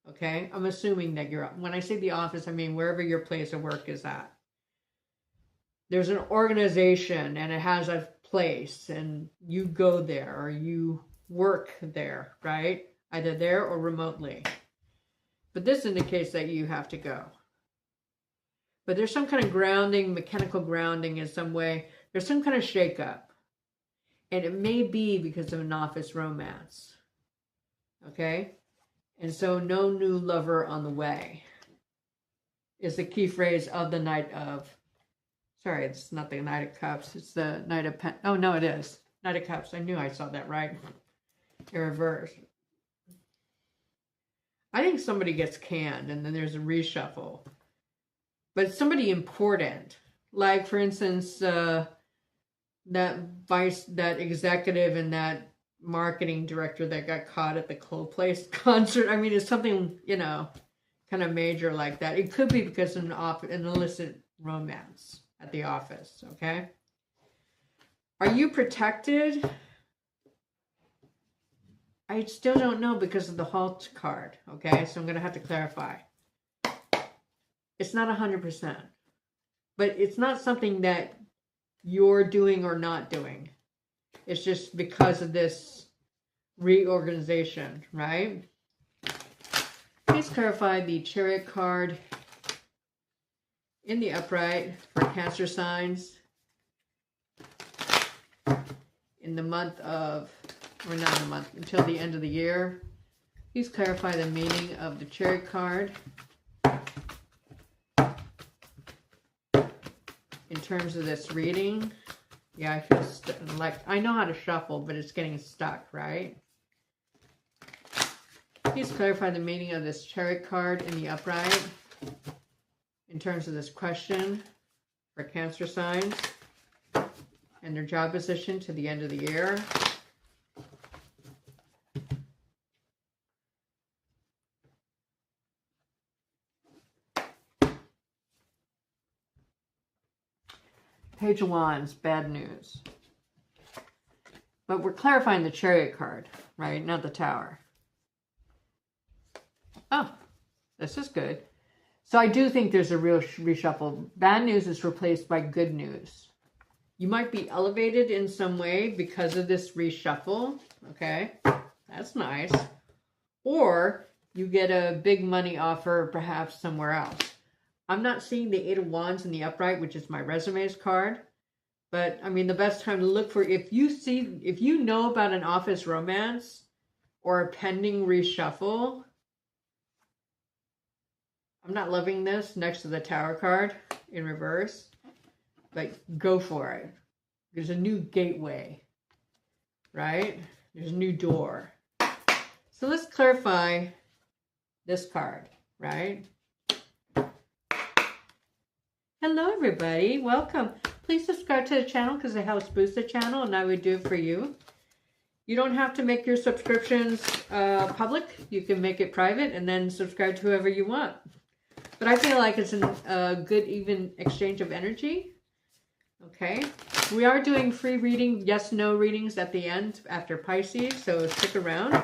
Okay, I'm assuming that you're, when I say the office, I mean wherever your place of work is at. There's an organization and it has a place and you go there or you work there, right? Either there or remotely. But this indicates that you have to go. But there's some kind of grounding, mechanical grounding in some way. There's some kind of shakeup. And it may be because of an office romance. Okay? And so no new lover on the way is the key phrase of the Knight of... Sorry, it's not the Knight of Cups. It's the Knight of Pentacles. Oh, no, it is. Knight of Cups. I knew I saw that right. In reverse. I think somebody gets canned and then there's a reshuffle. But it's somebody important. Like, for instance, that executive and that marketing director that got caught at the Coldplay concert. I mean, it's something, you know, kind of major like that. It could be because of an illicit romance at the office, okay? Are you protected? I still don't know because of the halt card, okay? So I'm going to have to clarify. It's not 100%. But it's not something that you're doing or not doing. It's just because of this reorganization, right? Please clarify the Chariot card in the upright for Cancer signs in the month of, or not in the month, until the end of the year. Please clarify the meaning of the Chariot card in terms of this reading. Yeah, I feel like I know how to shuffle, but it's getting stuck, right? Please clarify the meaning of this Chariot card in the upright in terms of this question for Cancer signs and their job position to the end of the year. Page of Wands, bad news. But we're clarifying the Chariot card, right? Not the Tower. Oh, this is good. So I do think there's a real reshuffle. Bad news is replaced by good news. You might be elevated in some way because of this reshuffle. Okay, that's nice. Or you get a big money offer perhaps somewhere else. I'm not seeing the Eight of Wands in the upright, which is my resumes card. But, I mean, the best time to look for, if you know about an office romance or a pending reshuffle, I'm not loving this next to the Tower card in reverse, but go for it. There's a new gateway, right? There's a new door. So let's clarify this card, right? Hello, everybody. Welcome. Please subscribe to the channel because it helps boost the channel, and I would do it for you. You don't have to make your subscriptions public. You can make it private and then subscribe to whoever you want. But I feel like it's a good, even exchange of energy. Okay. We are doing free reading, yes-no readings at the end after Pisces, so stick around.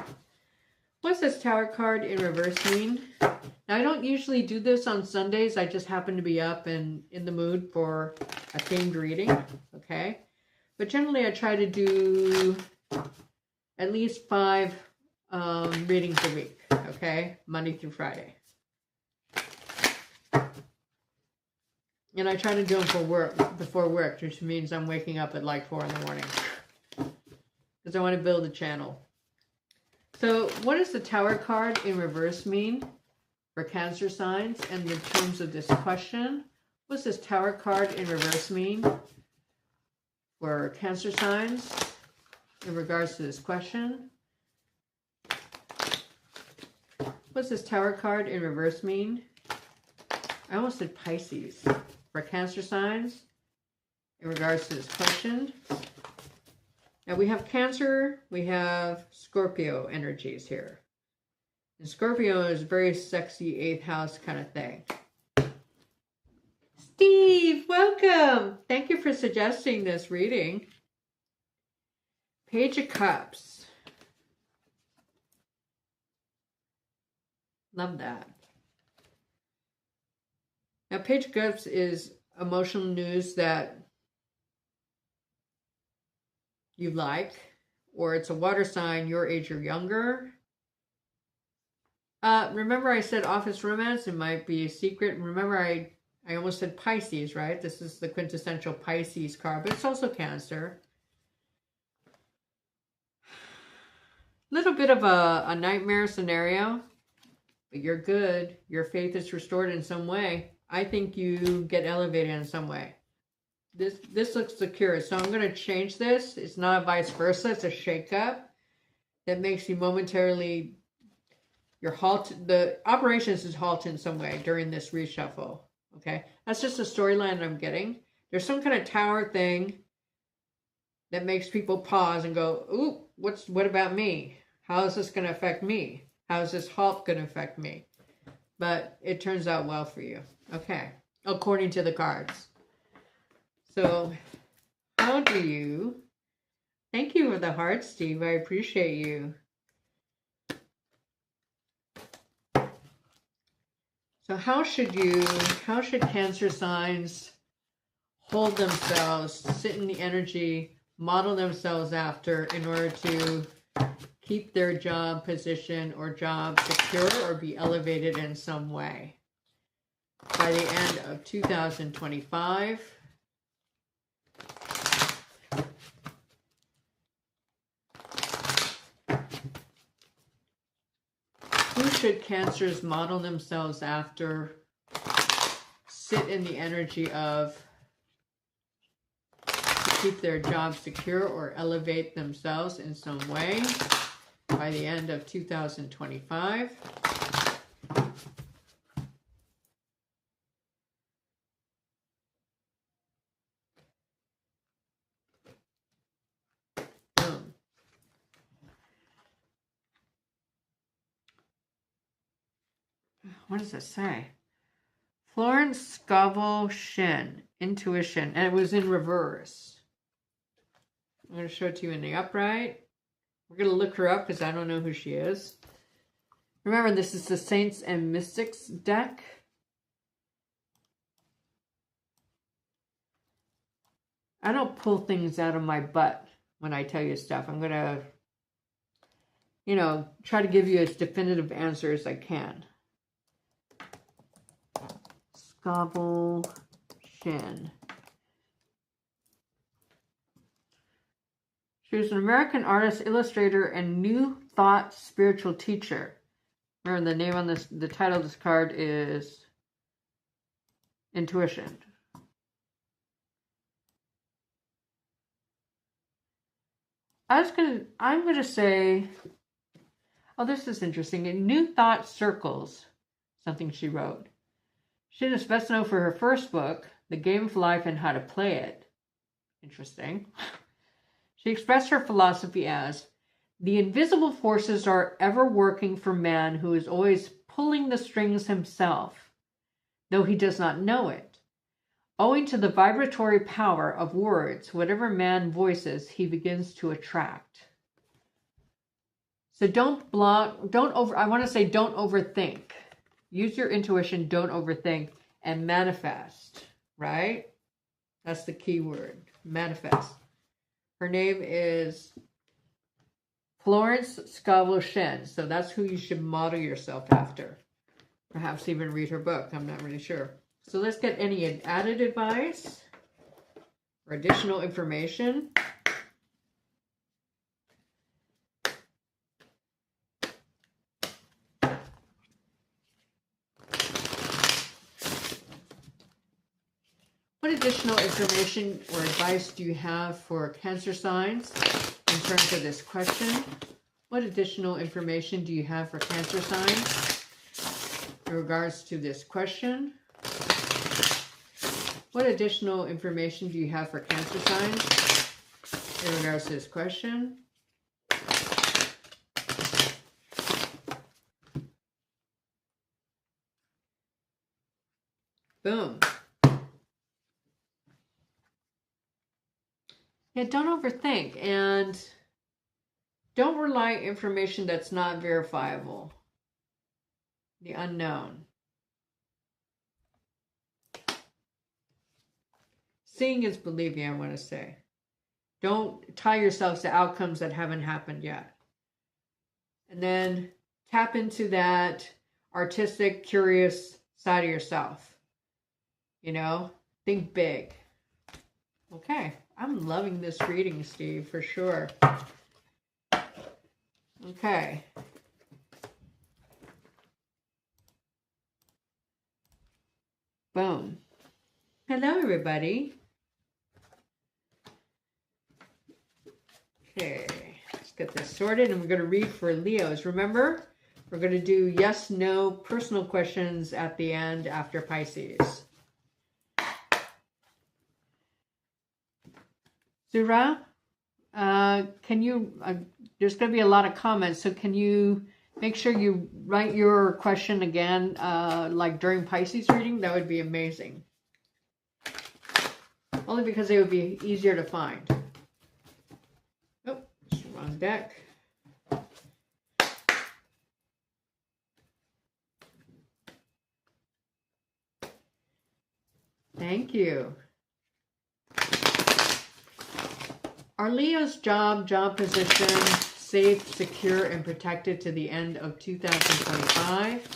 What's this Tower card in reverse mean? Now, I don't usually do this on Sundays. I just happen to be up and in the mood for a themed reading, okay? But generally, I try to do at least 5 readings a week, okay? Monday through Friday. And I try to do them for work, before work, which means I'm waking up at like 4 in the morning. Because I want to build a channel. So, what does the Tower card in reverse mean for Cancer signs? And in terms of this question, what does this Tower card in reverse mean for Cancer signs in regards to this question? What's this Tower card in reverse mean? I almost said Pisces. For Cancer signs in regards to this question. Now we have Cancer, we have Scorpio energies here. And Scorpio is very sexy 8th house kind of thing. Steve, welcome. Thank you for suggesting this reading. Page of Cups. Love that. Now, Page of Cups is emotional news that you like, or it's a water sign, your age or younger. Remember I said office romance? It might be a secret. Remember I almost said Pisces, right? This is the quintessential Pisces card, but it's also Cancer. Little bit of a nightmare scenario, but you're good. Your faith is restored in some way. I think you get elevated in some way. This looks secure, so I'm going to change this. It's not a vice versa. It's a shake-up that makes you momentarily, the operations is halted in some way during this reshuffle. Okay, that's just a storyline I'm getting. There's some kind of tower thing that makes people pause and go, ooh, what about me? How is this going to affect me? How is this halt going to affect me? But it turns out well for you. Okay, according to the cards. So, how do you... Thank you for the heart, Steve. I appreciate you. So how should Cancer signs hold themselves, sit in the energy, model themselves after in order to keep their job position or job secure or be elevated in some way? By the end of 2025, who should Cancers model themselves after, sit in the energy of, to keep their job secure or elevate themselves in some way by the end of 2025? What does it say? Florence Scovel Shin, intuition, and it was in reverse. I'm going to show it to you in the upright. We're going to look her up because I don't know who she is. Remember, this is the Saints and Mystics deck. I don't pull things out of my butt when I tell you stuff. I'm going to, try to give you as definitive answer as I can. Scovel Shin. She was an American artist, illustrator, and New Thought spiritual teacher. Remember, the name on this, the title of this card is Intuition. I'm gonna say, oh, this is interesting. In New Thought Circles, something she wrote. She is best known for her first book, The Game of Life and How to Play It. Interesting. She expressed her philosophy as, the invisible forces are ever working for man who is always pulling the strings himself, though he does not know it. Owing to the vibratory power of words, whatever man voices, he begins to attract. So don't overthink. Use your intuition, don't overthink, and manifest, right? That's the key word, manifest. Her name is Florence Scovel Shin, so that's who you should model yourself after. Perhaps even read her book, I'm not really sure. So let's get any added advice or additional information. What additional information or advice do you have for Cancer signs in terms of this question? What additional information do you have for Cancer signs in regards to this question? What additional information do you have for Cancer signs in regards to this question? Boom. Yeah, don't overthink and don't rely on information that's not verifiable. The unknown. Seeing is believing, I want to say. Don't tie yourselves to outcomes that haven't happened yet. And then tap into that artistic, curious side of yourself. You know, think big. Okay, I'm loving this reading, Steve, for sure. Okay. Boom. Hello, everybody. Okay, let's get this sorted, and we're going to read for Leos. Remember, we're going to do yes, no personal questions at the end after Pisces. Zura, can you, there's going to be a lot of comments, so can you make sure you write your question again, like during Pisces reading? That would be amazing. Only because it would be easier to find. Oh, it's the wrong deck. Thank you. Are Leo's job position safe, secure, and protected to the end of 2025?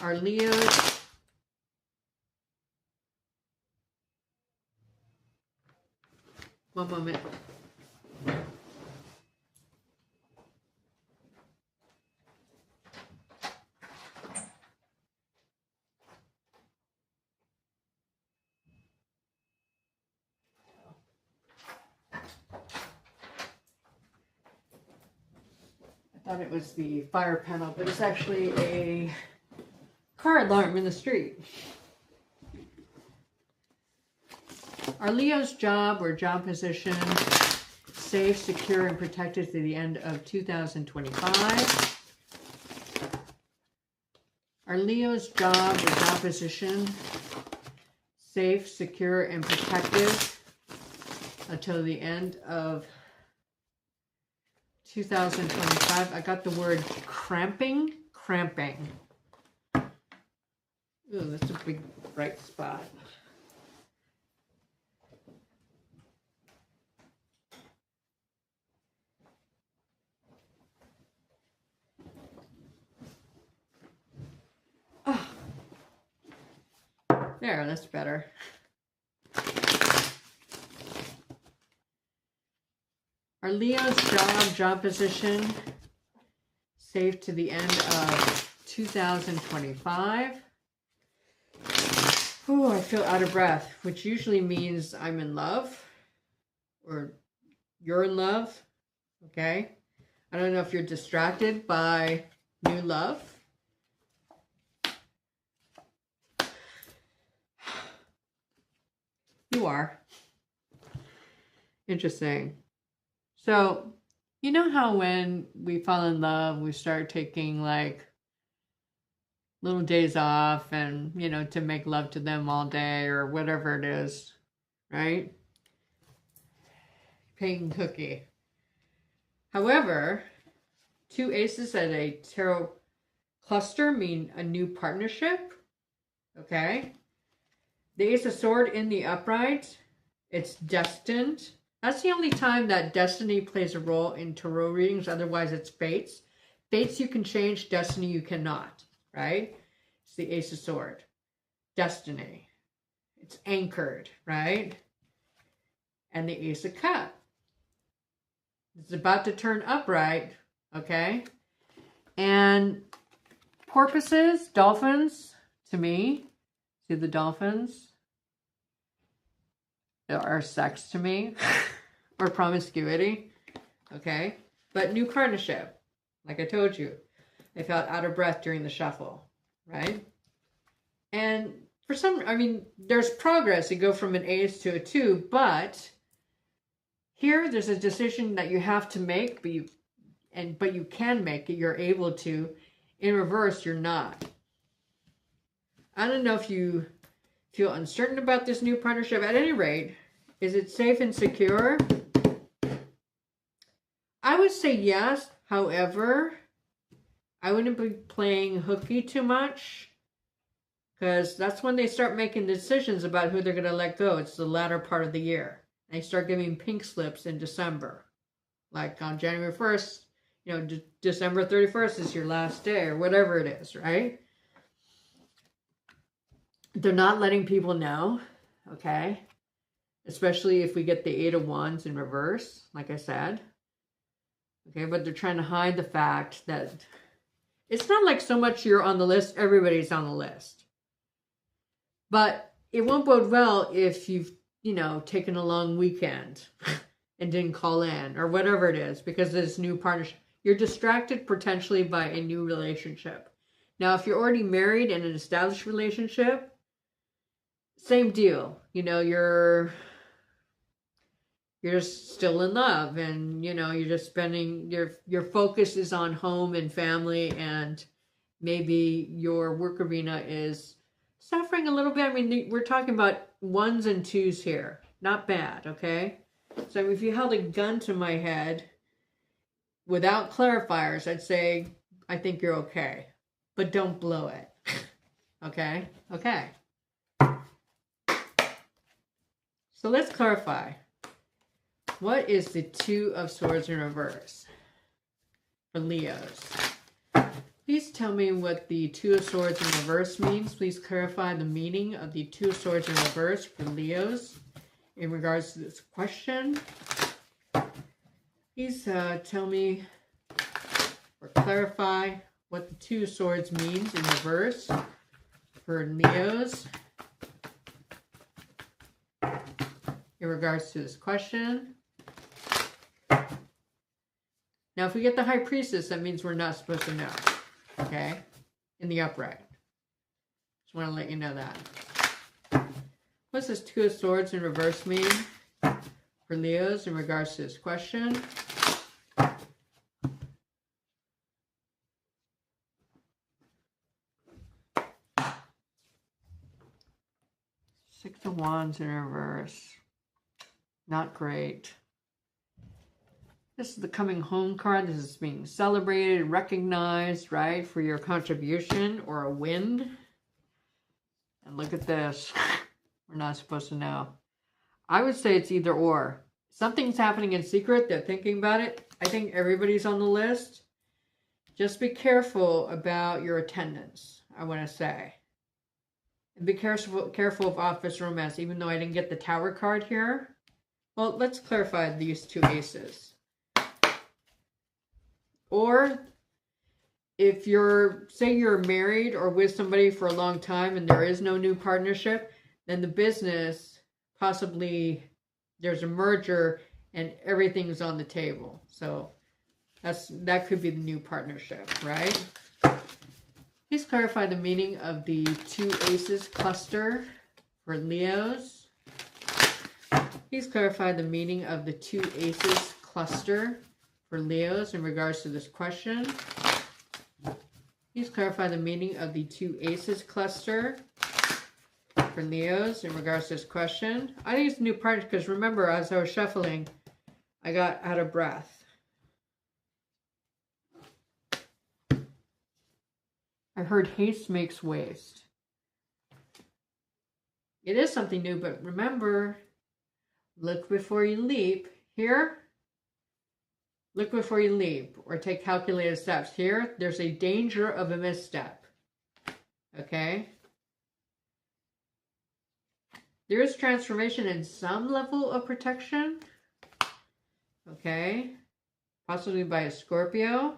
Are Leo's one moment. I thought it was the fire panel, but it's actually a car alarm in the street. Are Leo's job or job position safe, secure, and protected to the end of 2025? Are Leo's job or job position safe, secure, and protected until the end of 2025? I got the word cramping. Ooh, that's a big bright spot. Oh. There, that's better. Are Leo's job position safe to the end of 2025? Oh, I feel out of breath, which usually means I'm in love or you're in love. Okay. I don't know if you're distracted by new love. You are. Interesting. So, you know how when we fall in love, we start taking like little days off and, you know, to make love to them all day or whatever it is, right? Paying cookie. However, two aces at a tarot cluster mean a new partnership, okay? The Ace of Swords in the upright, it's destined. That's the only time that destiny plays a role in tarot readings. Otherwise, it's fates. Fates you can change, destiny you cannot, right? It's the Ace of Swords. Destiny. It's anchored, right? And the Ace of Cups. It's about to turn upright, okay? And porpoises, dolphins, to me, see the dolphins? Are sex to me or promiscuity, okay? But new partnership, like I told you, I felt out of breath during the shuffle, right? And for some, I mean, there's progress. You go from an ace to a 2, but here there's a decision that you have to make, but you can make it. You're able to. In reverse, you're not. I don't know if you feel uncertain about this new partnership. At any rate, is it safe and secure? I would say yes. However, I wouldn't be playing hooky too much, because that's when they start making decisions about who they're going to let go. It's the latter part of the year. They start giving pink slips in December. Like on January 1st, you know, December 31st is your last day or whatever it is, right? They're not letting people know, okay? Especially if we get the 8 of Wands in reverse, like I said. Okay, but they're trying to hide the fact that it's not like so much you're on the list, everybody's on the list. But it won't bode well if you've, you know, taken a long weekend and didn't call in or whatever it is because of this new partnership. You're distracted potentially by a new relationship. Now, if you're already married in an established relationship, same deal. You know, you're still in love, and you know, you're just spending your focus is on home and family, and maybe your work arena is suffering a little bit. I mean, we're talking about 1s and 2s here. Not bad, okay? So if you held a gun to my head without clarifiers, I'd say I think you're okay, but don't blow it. Okay? Okay. So let's clarify. What is the 2 of Swords in reverse for Leos? Please tell me what the 2 of Swords in reverse means. Please clarify the meaning of the 2 of Swords in reverse for Leos in regards to this question. Please tell me or clarify what the 2 of Swords means in reverse for Leos in regards to this question. Now, if we get the High Priestess, that means we're not supposed to know, okay? In the upright. Just want to let you know that. What's this 2 of Swords in reverse mean for Leos in regards to this question? Six of Wands in reverse. Not great. This is the coming home card. This is being celebrated, recognized, right, for your contribution or a win. And look at this. We're not supposed to know. I would say it's either or. Something's happening in secret. They're thinking about it. I think everybody's on the list. Just be careful about your attendance, I want to say. And be careful of office romance, even though I didn't get the Tower card here. Well, let's clarify these 2 aces. Or if say you're married or with somebody for a long time and there is no new partnership, then the business, possibly there's a merger and everything's on the table. So that could be the new partnership, right? Please clarify the meaning of the 2 aces cluster for Leos. Please clarify the meaning of the 2 aces cluster for Leos in regards to this question. Please clarify the meaning of the 2 aces cluster for Leos in regards to this question. I think it's a new partnership because remember, as I was shuffling, I got out of breath. I heard haste makes waste. It is something new, but remember, look before you leap. Here, look before you leap or take calculated steps. Here, there's a danger of a misstep. Okay? There is transformation and some level of protection. Okay? Possibly by a Scorpio.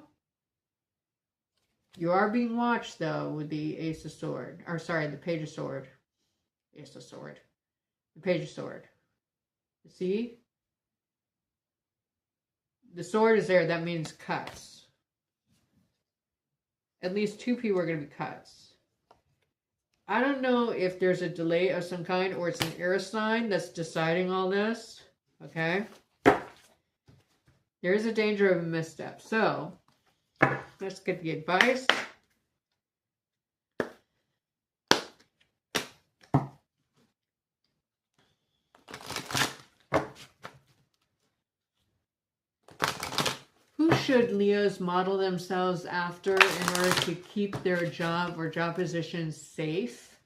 You are being watched, though, with the Ace of Sword. Or, sorry, the Page of Sword. Ace of Sword. The Page of Sword. See? The sword is there. That means cuts. At least 2 people are going to be cuts. I don't know if there's a delay of some kind or it's an air sign that's deciding all this. Okay? There is a danger of a misstep. So, let's get the advice. should Leos model themselves after in order to keep their job or job position safe?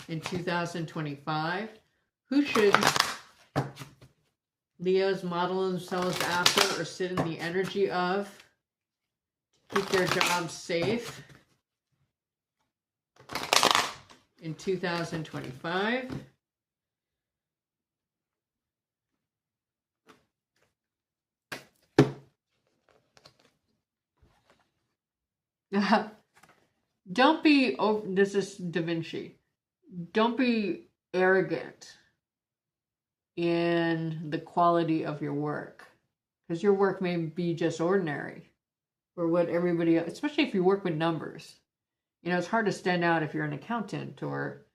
In 2025, who should Leos model themselves after or sit in the energy of to keep their jobs safe in 2025? Don't be, oh, this is Da Vinci. Don't be arrogant in the quality of your work, because your work may be just ordinary or what everybody else, especially if you work with numbers. You know, it's hard to stand out if you're an accountant or,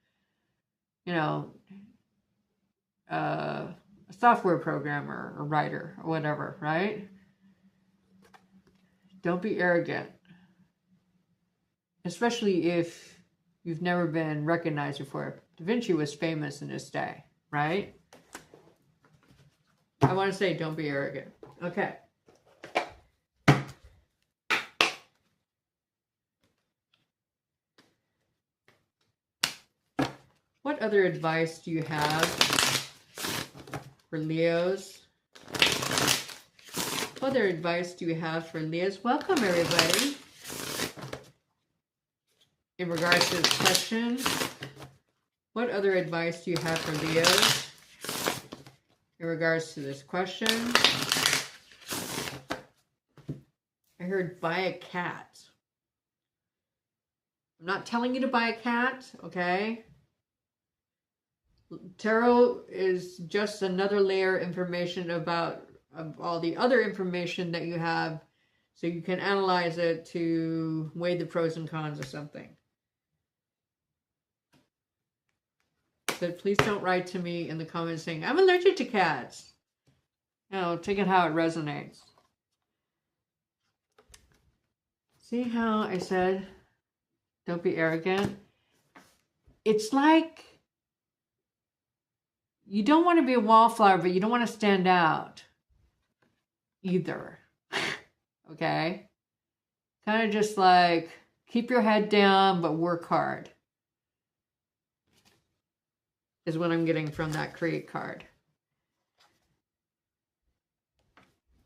you know, a software programmer or writer or whatever, right? Don't be arrogant, especially if you've never been recognized before. Da Vinci was famous in his day, right? I want to say don't be arrogant. Okay. What other advice do you have for Leos? What other advice do you have for Leos? Welcome, everybody. In regards to this question, what other advice do you have for Leos in regards to this question? I heard buy a cat. I'm not telling you to buy a cat, okay? Tarot is just another layer of information about all the other information that you have, so you can analyze it to weigh the pros and cons of something. But please don't write to me in the comments saying, I'm allergic to cats. No, take it how it resonates. See how I said, don't be arrogant? It's like, you don't want to be a wallflower, but you don't want to stand out either. Okay? Kind of just like, keep your head down, but work hard. Is what I'm getting from that create card.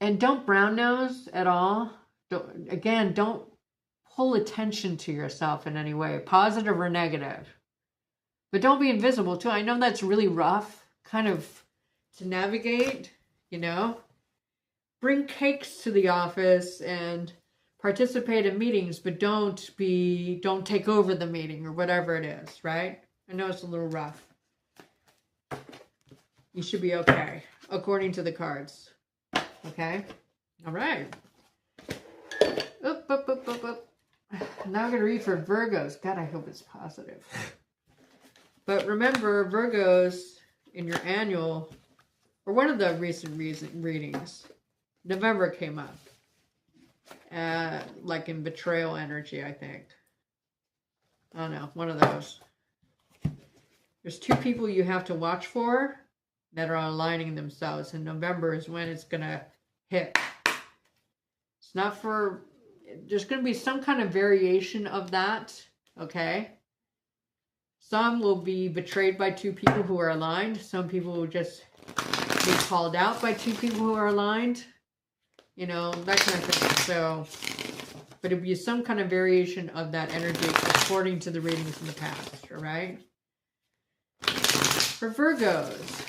And don't brown nose at all. Don't pull attention to yourself in any way, positive or negative. But don't be invisible too. I know that's really rough, kind of to navigate, you know. Bring cakes to the office and participate in meetings, but don't take over the meeting or whatever it is, right? I know it's a little rough. You should be okay, according to the cards. Okay? All right. Oop. Now I'm going to read for Virgos. God, I hope it's positive. But remember, Virgos, in your annual, or one of the recent readings, November came up. Like in betrayal energy, I think. I don't know, one of those. There's two people you have to watch for that are aligning themselves, and November is when it's going to hit. It's not for, there's going to be some kind of variation of that, okay? Some will be betrayed by two people who are aligned. Some people will just be called out by two people who are aligned. You know, that kind of thing. So, but it'll be some kind of variation of that energy according to the readings in the past, all right? For Virgos,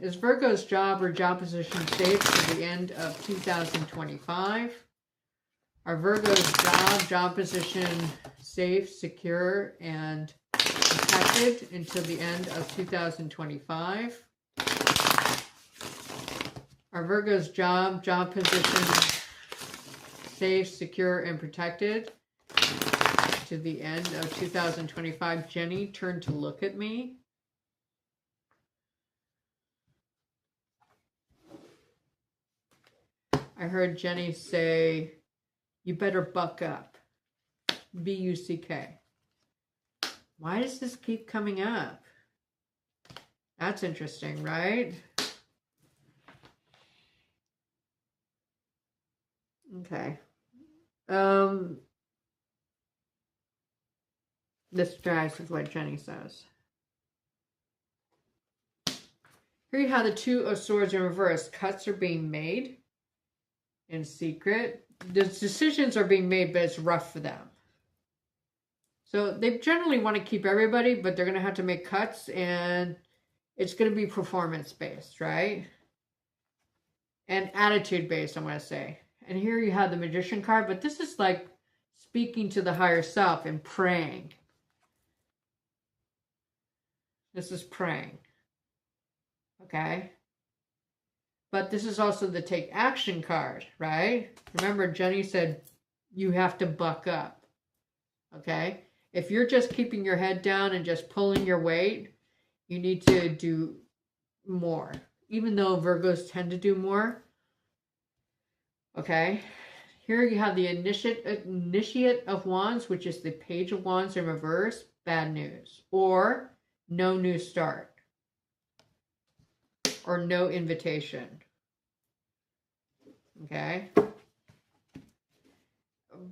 is Virgo's job or job position safe to the end of 2025? Are Virgo's job position safe, secure, and protected until the end of 2025? Are Virgo's job position safe, secure, and protected to the end of 2025? Jenny, turn to look at me. I heard Jenny say, you better buck up. B-U-C-K. Why does this keep coming up? That's interesting, right? Okay. This drives with what Jenny says. Here you have the Two of Swords in reverse. Cuts are being made in secret. The decisions are being made, but it's rough for them. So they generally want to keep everybody, but they're going to have to make cuts, and it's going to be performance-based, right? And attitude-based, I'm going to say. And here you have the Magician card, but this is like speaking to the higher self and praying. This is praying. Okay? But this is also the take action card, right? Remember, Jenny said you have to buck up. Okay? If you're just keeping your head down and just pulling your weight, you need to do more. Even though Virgos tend to do more. Okay? Here you have the Initiate of Wands, which is the Page of Wands in reverse. Bad news. Or no new start. Or no invitation. Okay?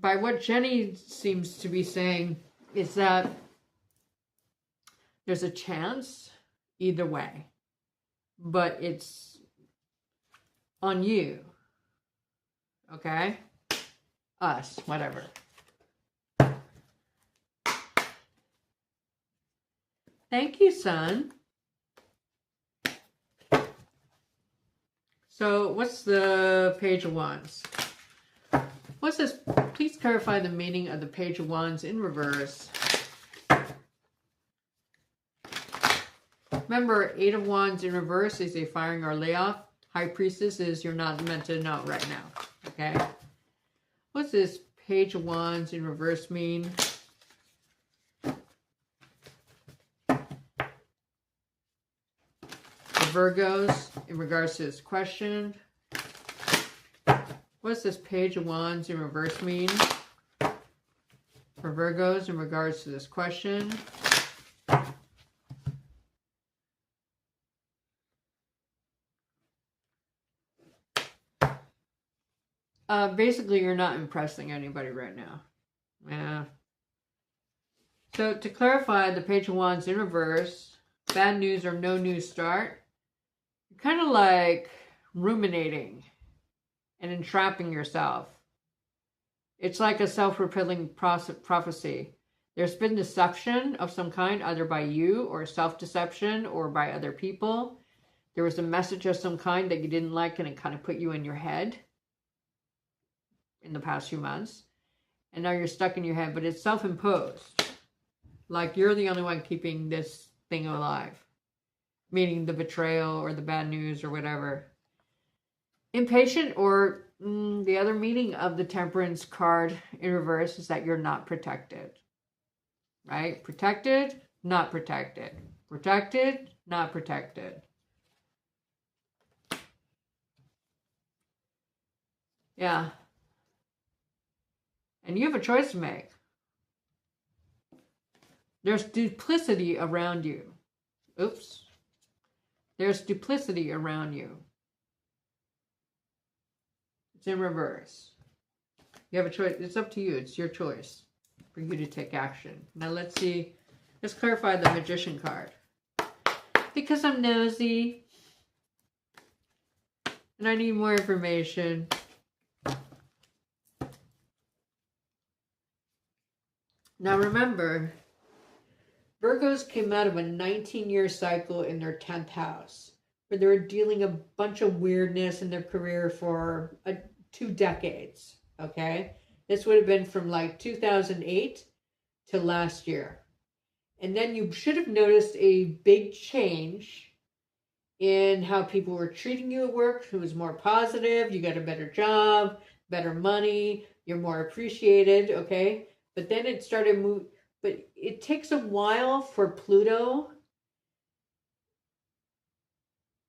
By what Jenny seems to be saying is that there's a chance either way. But it's on you. Okay? Us, whatever. Thank you, son. So, what's the Page of Wands? What's this? Please clarify the meaning of the Page of Wands in reverse. Remember, Eight of Wands in reverse is a firing or layoff. High Priestess is you're not meant to know right now. Okay? What's this Page of Wands in reverse mean? Virgos, in regards to this question. What does this Page of Wands in reverse mean for Virgos in regards to this question? Basically, you're not impressing anybody right now. Yeah. So, to clarify, the Page of Wands in reverse, bad news or no new start. Kind of like ruminating and entrapping yourself. It's like a self-fulfilling prophecy. There's been deception of some kind, either by you or self-deception or by other people. There was a message of some kind that you didn't like and it kind of put you in your head in the past few months. And now you're stuck in your head, but it's self-imposed. Like you're the only one keeping this thing alive. Meaning the betrayal or the bad news or whatever. Impatient, or the other meaning of the Temperance card in reverse is that you're not protected. Right? Protected, not protected. Protected, not protected. Yeah. And you have a choice to make. There's duplicity around you. Oops. There's duplicity around you. It's in reverse. You have a choice. It's up to you. It's your choice for you to take action. Now let's see. Let's clarify the Magician card. Because I'm nosy. And I need more information. Now remember, Virgos came out of a 19-year cycle in their 10th house, where they were dealing a bunch of weirdness in their career for 2 decades, okay? This would have been from like 2008 to last year. And then you should have noticed a big change in how people were treating you at work. It was more positive, you got a better job, better money, you're more appreciated, okay? But then it started moving. But it takes a while for Pluto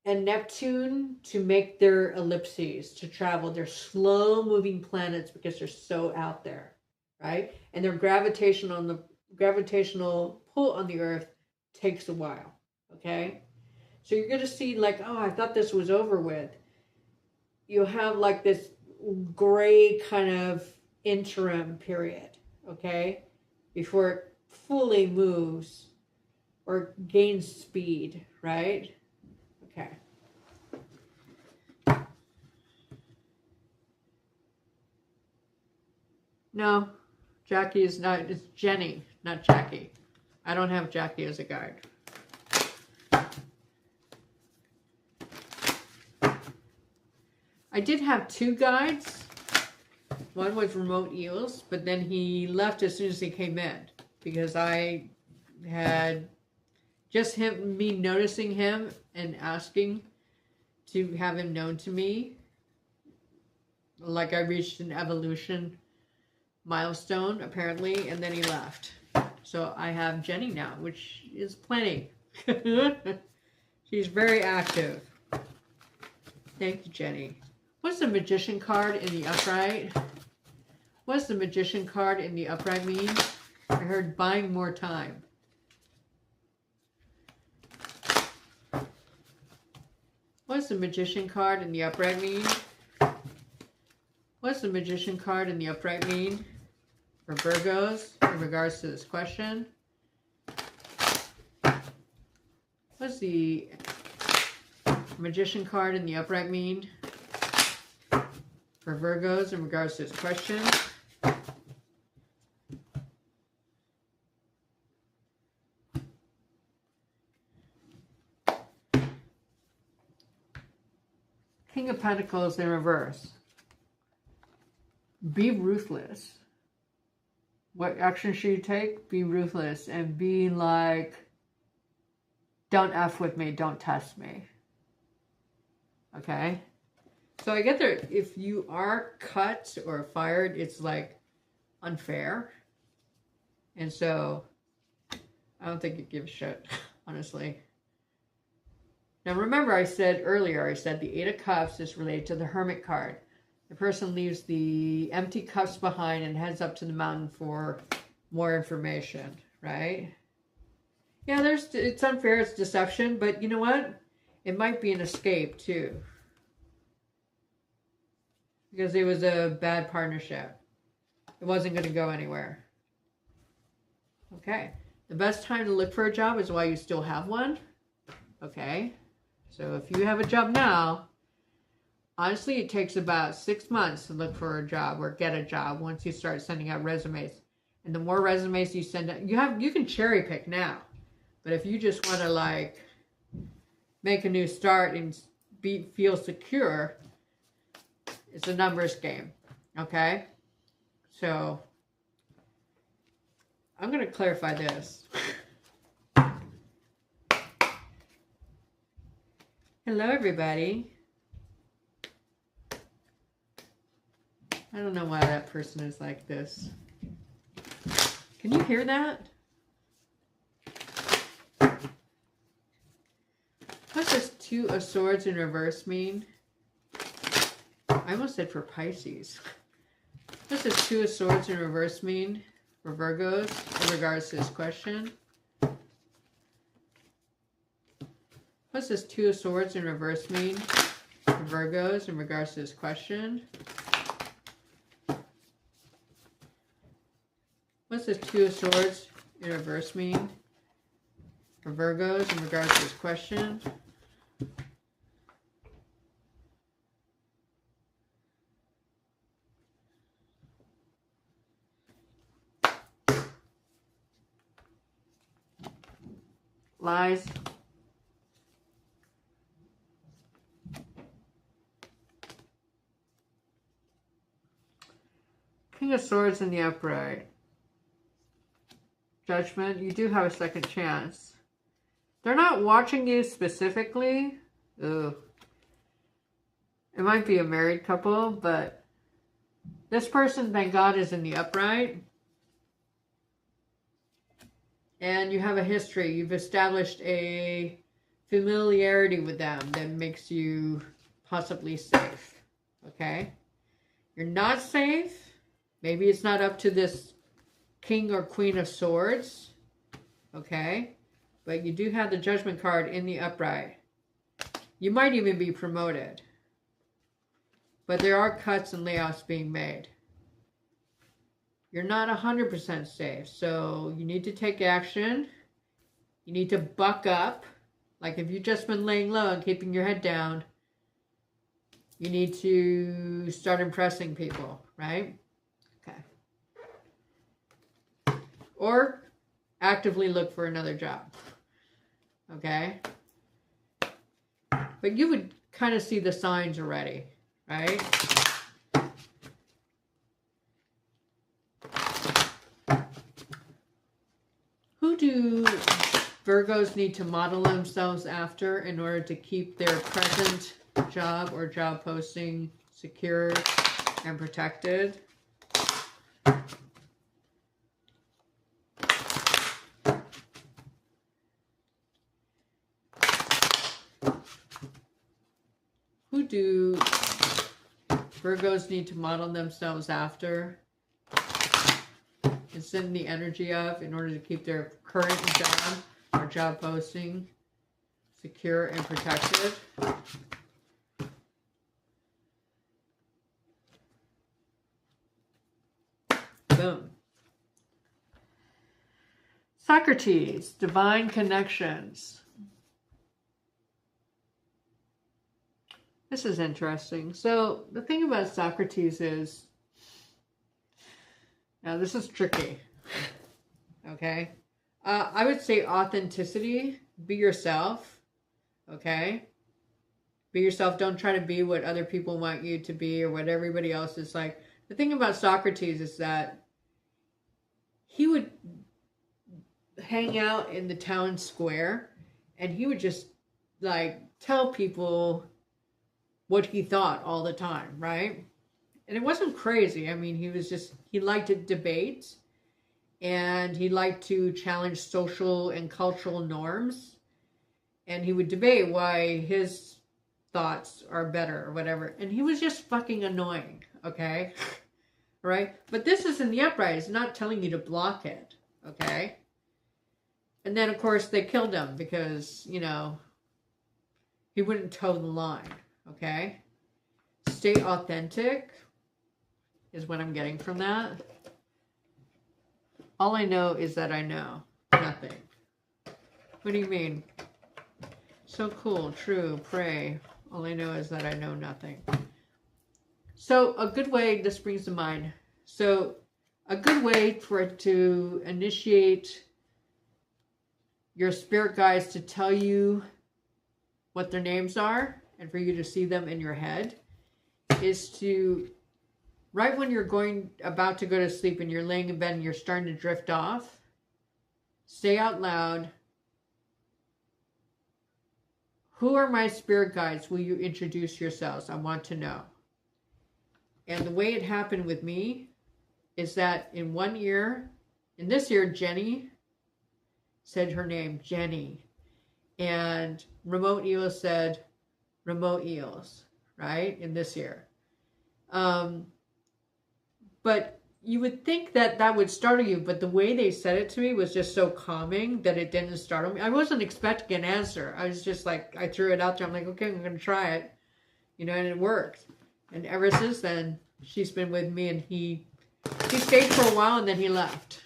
and Neptune to make their ellipses, to travel. They're slow-moving planets because they're so out there, right? And their gravitational pull on the Earth takes a while, okay? So you're going to see like, oh, I thought this was over with. You'll have like this gray kind of interim period, okay, before it fully moves or gains speed, right? Okay. No, Jackie is not, it's Jenny, not Jackie. I don't have Jackie as a guide. I did have 2 guides. One was remote eels, but then he left as soon as he came in because I had just me noticing him and asking to have him known to me. Like I reached an evolution milestone apparently, and then he left. So I have Jenny now, which is plenty. She's very active. Thank you, Jenny. What's the Magician card in the upright? What's the Magician card in the upright mean? I heard buying more time. What's the Magician card in the upright mean? What's the Magician card in the upright mean for Virgos in regards to this question? What's the Magician card in the upright mean for Virgos in regards to this question? King of Pentacles in reverse. Be ruthless. What action should you take? Be ruthless and be like, don't F with me, don't test me. Okay? So I get there, if you are cut or fired, it's like unfair. And so I don't think it gives a shit, honestly. Now remember I said earlier, I said the 8 of Cups is related to the Hermit card. The person leaves the empty cups behind and heads up to the mountain for more information, right? Yeah, it's unfair, it's deception, but you know what? It might be an escape too. Because it was a bad partnership. It wasn't going to go anywhere. Okay. The best time to look for a job is while you still have one. Okay. So if you have a job now, honestly, it takes about 6 months to look for a job or get a job once you start sending out resumes. And the more resumes you send out, you can cherry pick now. But if you just want to like make a new start and feel secure, it's a numbers game. Okay? So I'm going to clarify this. Hello, everybody. I don't know why that person is like this. Can you hear that? What's this 2 of Swords in reverse mean? I almost said for Pisces. What's this 2 of Swords in reverse mean for Virgos in regards to this question? What's this 2 of Swords in reverse mean for Virgos in regards to this question? What's this 2 of Swords in reverse mean for Virgos in regards to this question? Lies. King of Swords in the upright. Judgment. You do have a second chance. They're not watching you specifically. Ugh. It might be a married couple, but this person, thank God, is in the upright. And you have a history. You've established a familiarity with them that makes you possibly safe. Okay? You're not safe. Maybe it's not up to this King or Queen of Swords. Okay? But you do have the Judgment card in the upright. You might even be promoted. but there are cuts and layoffs being made. You're not 100% safe, so you need to take action. You need to buck up. Like if you've just been laying low and keeping your head down, you need to start impressing people, right? Okay. Or actively look for another job. Okay? But you would kind of see the signs already, right? Who do Virgos need to model themselves after in order to keep their present job or job posting secure and protected? Who do Virgos need to model themselves after and send the energy of in order to keep their current job or job posting secure and protected? Boom. Socrates, divine connections. This is interesting. So the thing about Socrates is, now this is tricky, okay? I would say authenticity, be yourself, okay? Be yourself, don't try to be what other people want you to be or what everybody else is like. The thing about Socrates is that he would hang out in the town square and he would just like tell people what he thought all the time, right? And it wasn't crazy. I mean, he liked to debate and he liked to challenge social and cultural norms. And he would debate why his thoughts are better or whatever. And he was just fucking annoying, okay? Right? But this is in the upright. It's not telling you to block it, okay? And then, of course, they killed him because, you know, he wouldn't toe the line. Okay, stay authentic is what I'm getting from that. All I know is that I know nothing. What do you mean? So cool, true, pray. All I know is that I know nothing. So a good way, this brings to mind. So a good way for it to initiate your spirit guides to tell you what their names are and for you to see them in your head is to, right when you're about to go to sleep and you're laying in bed and you're starting to drift off, say out loud, who are my spirit guides? Will you introduce yourselves? I want to know. And the way it happened with me is that in this year, Jenny said her name, Jenny. And Remote Eels said, Remote Eels, right? In this year. But you would think that that would startle you, but the way they said it to me was just so calming that it didn't startle me. I wasn't expecting an answer. I was just like, I threw it out there. I'm like, okay, I'm going to try it. You know, and it worked. And ever since then, she's been with me, and he stayed for a while and then he left.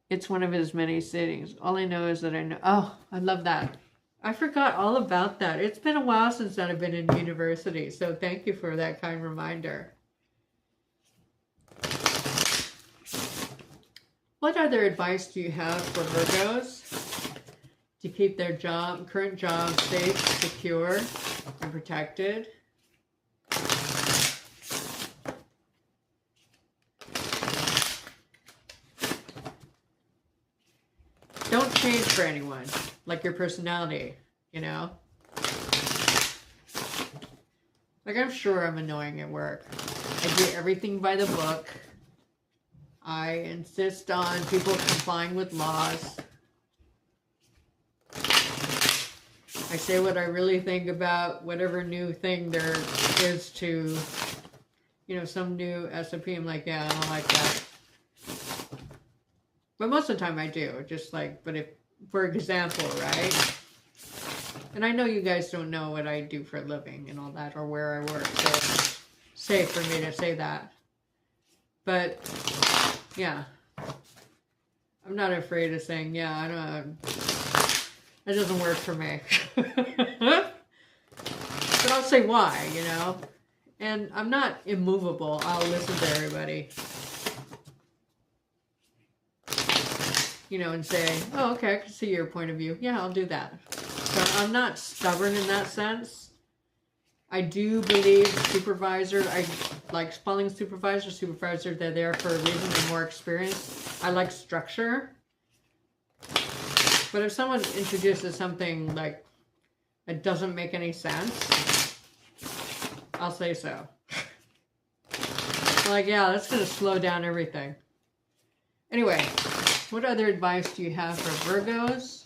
It's one of his many sittings. All I know is that I know. Oh, I love that. I forgot all about that. It's been a while since I've been in university, so thank you for that kind reminder. What other advice do you have for Virgos to keep their current job safe, secure, and protected? Don't change for anyone, like your personality, you know? Like, I'm sure I'm annoying at work. I do everything by the book. I insist on people complying with laws. I say what I really think about whatever new thing there is to, you know, some new SOP. I'm like, yeah, I don't like that. But most of the time I do, just like, but if, for example, right? And I know you guys don't know what I do for a living and all that, or where I work, so it's safe for me to say that. But, yeah. I'm not afraid of saying, yeah, I don't, it doesn't work for me. But I'll say why, you know. And I'm not immovable. I'll listen to everybody. You know, and say, oh, okay, I can see your point of view. Yeah, I'll do that. So I'm not stubborn in that sense. I do believe supervisor, I like spelling supervisor, they're there for a reason, they're more experienced. I like structure. But if someone introduces something like that doesn't make any sense, I'll say so. Like, yeah, that's going to slow down everything. Anyway, what other advice do you have for Virgos?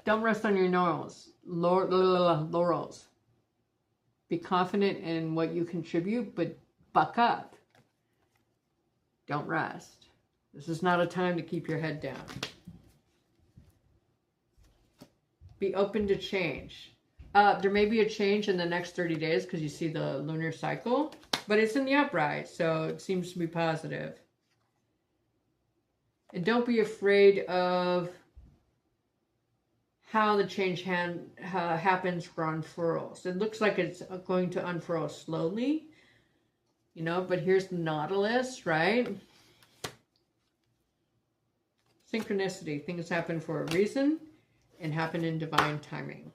Don't rest on your laurels. Be confident in what you contribute, but buck up. Don't rest. This is not a time to keep your head down. Be open to change. There may be a change in the next 30 days because you see the lunar cycle, but it's in the upright, so it seems to be positive. And don't be afraid of how the change happens or unfurls. It looks like it's going to unfurl slowly, you know, but here's the Nautilus, right? Synchronicity. Things happen for a reason and happen in divine timing.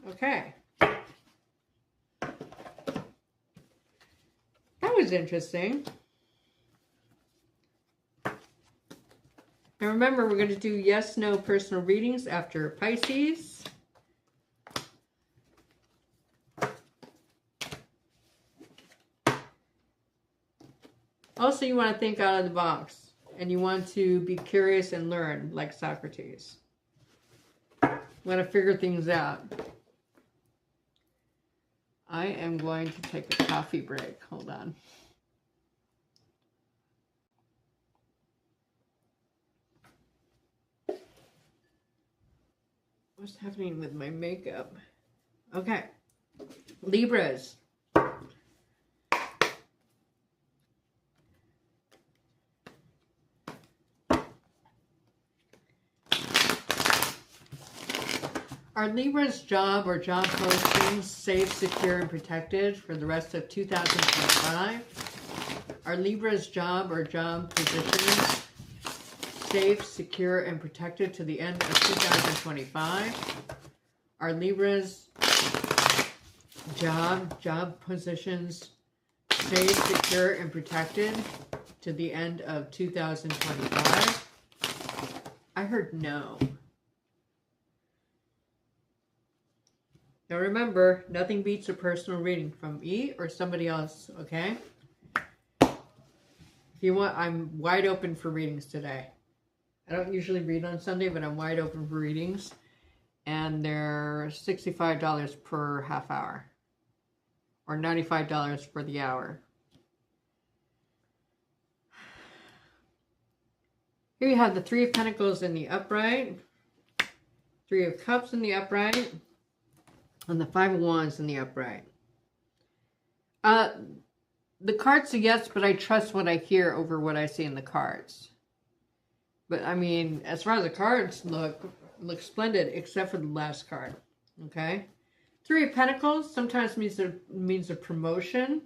Okay. That was interesting. And remember, we're going to do yes, no personal readings after Pisces. Also, you want to think out of the box. And you want to be curious and learn, like Socrates. You want to figure things out. I am going to take a coffee break. Hold on. What's happening with my makeup? Okay. Libras. Are Libra's job or job postings safe, secure, and protected for the rest of 2025? Are Libra's job or job positions safe, secure, and protected to the end of 2025? Are Libra's job positions safe, secure, and protected to the end of 2025? I heard no. Now remember, nothing beats a personal reading from me or somebody else, okay? If you want, I'm wide open for readings today. I don't usually read on Sunday, but I'm wide open for readings. And they're $65 per half hour. Or $95 for the hour. Here you have the Three of Pentacles in the upright. Three of Cups in the upright. And the Five of Wands in the upright. The cards are yes, but I trust what I hear over what I see in the cards. But I mean, as far as the cards look splendid, except for the last card. Okay? Three of Pentacles sometimes means a promotion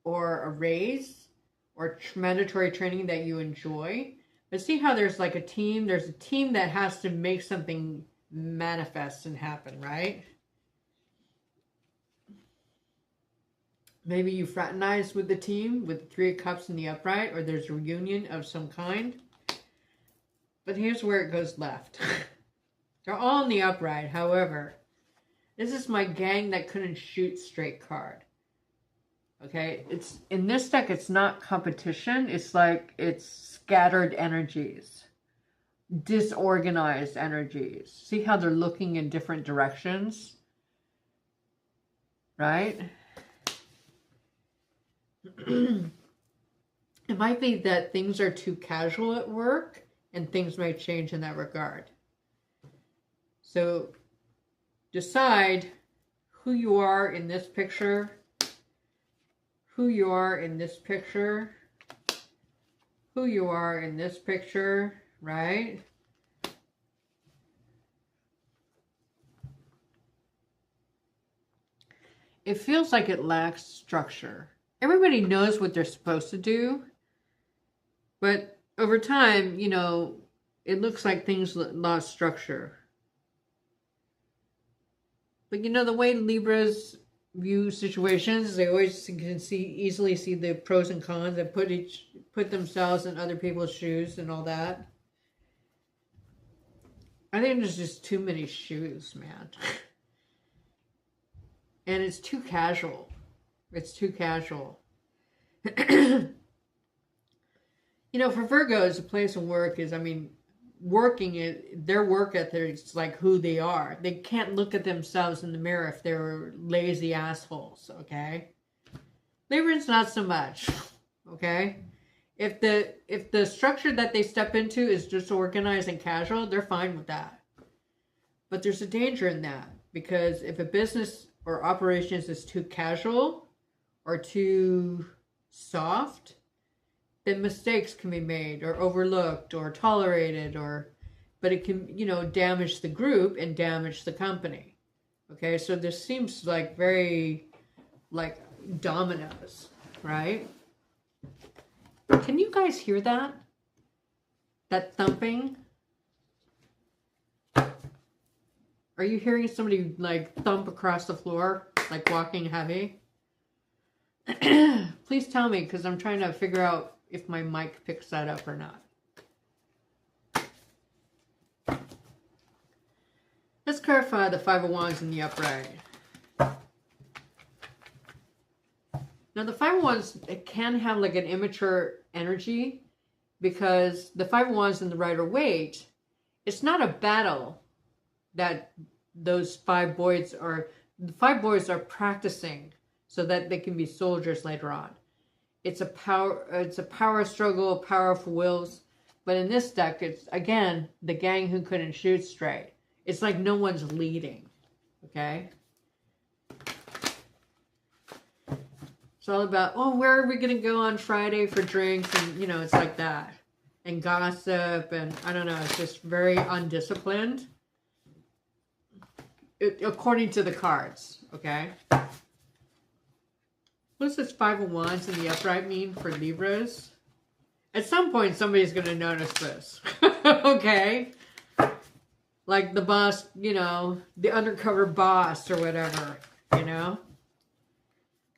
or a raise or mandatory training that you enjoy. But see how there's like a team? There's a team that has to make something manifest and happen, right? Maybe you fraternize with the team with the Three of Cups in the upright, or there's a reunion of some kind. But here's where it goes left. They're all in the upright. However, this is my gang that couldn't shoot straight card. Okay, it's in this deck, it's not competition. It's like it's scattered energies, disorganized energies. See how they're looking in different directions? right? It might be that things are too casual at work and things might change in that regard. So decide who you are in this picture, who you are in this picture, who you are in this picture, right? It feels like it lacks structure. Everybody knows what they're supposed to do, but over time, you know, it looks like things lost structure. But you know, the way Libras view situations, they always can easily see the pros and cons and put themselves in other people's shoes and all that. I think there's just too many shoes, man. And it's too casual. It's too casual. You know, for Virgos, a place of work is, I mean, their work ethic is like who they are. They can't look at themselves in the mirror if they're lazy assholes, okay? Librans, not so much, okay? If the structure that they step into is just organized and casual, they're fine with that. But there's a danger in that, because if a business or operations is too casual or too soft, then mistakes can be made or overlooked or tolerated, but it can, you know, damage the group and damage the company. Okay, so this seems like very like dominoes, right? Can you guys hear that? That thumping? Are you hearing somebody like thump across the floor, like walking heavy? Please tell me, because I'm trying to figure out if my mic picks that up or not. Let's clarify the Five of Wands in the upright. Now the Five of Wands, it can have like an immature energy, because the Five of Wands in the Rider Waite, it's not a battle that those five boys are practicing so that they can be soldiers later on. It's a power struggle, powerful wills. But in this deck, it's, again, the gang who couldn't shoot straight. It's like no one's leading, okay? It's all about, oh, where are we going to go on Friday for drinks? And, you know, it's like that. And gossip, and I don't know, it's just very undisciplined. According to the cards, okay? What does this Five of Wands in the upright mean for Libras? At some point, somebody's going to notice this, okay? Like the boss, you know, the undercover boss or whatever, you know?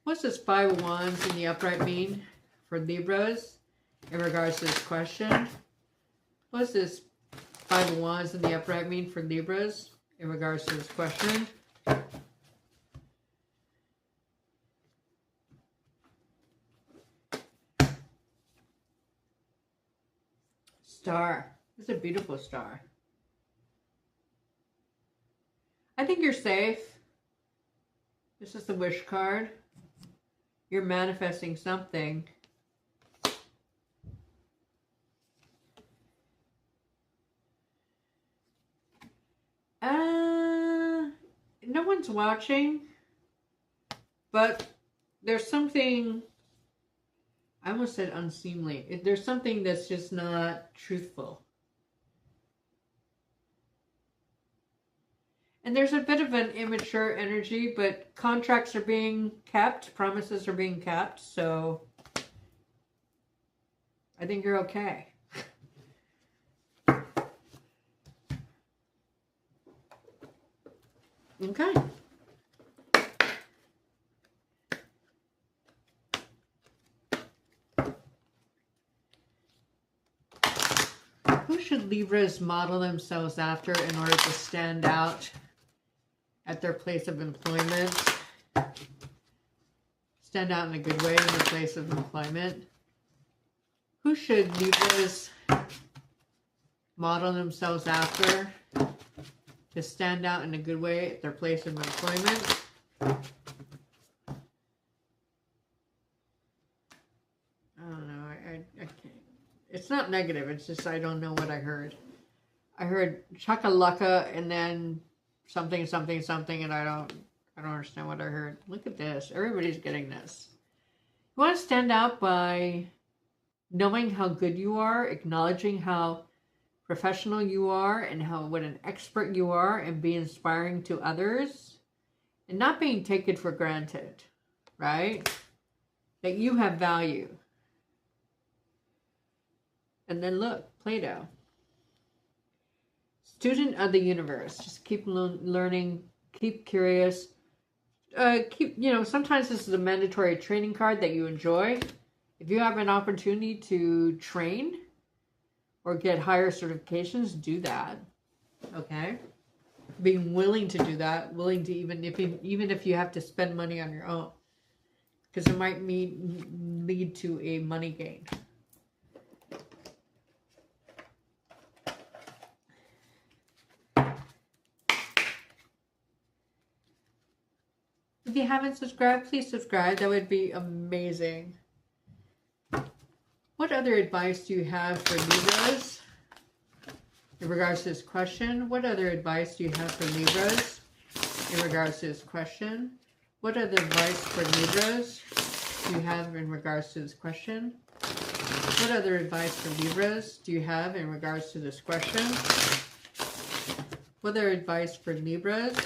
What's this Five of Wands in the upright mean for Libras in regards to this question? What's this Five of Wands in the upright mean for Libras in regards to this question? Star. It's a beautiful star. I think you're safe. This is the wish card. You're manifesting something. No one's watching, but there's something, I almost said unseemly. There's something that's just not truthful. And there's a bit of an immature energy, but contracts are being kept, promises are being kept, so I think you're okay. Okay. Who should Libras model themselves after in order to stand out at their place of employment? Stand out in a good way in their place of employment. Who should Libras model themselves after to stand out in a good way at their place of employment? It's not negative. It's just I don't know what I heard. I heard chakalaka and then something, something, something, and I don't understand what I heard. Look at this. Everybody's getting this. You want to stand out by knowing how good you are, acknowledging how professional you are, and what an expert you are, and be inspiring to others, and not being taken for granted, right? That you have value. And then look, Plato. Student of the universe. Just keep learning, keep curious. Sometimes this is a mandatory training card that you enjoy. If you have an opportunity to train or get higher certifications, do that. Okay? Being willing to do that, willing to even if you have to spend money on your own, because it might lead to a money gain. If you haven't subscribed, please subscribe. That would be amazing. What other advice do you have for Libras in regards to this question? What other advice do you have for Libras in regards to this question? What other advice for Libras do you have in regards to this question? What other advice for Libras do you have in regards to this question? What other advice for Libras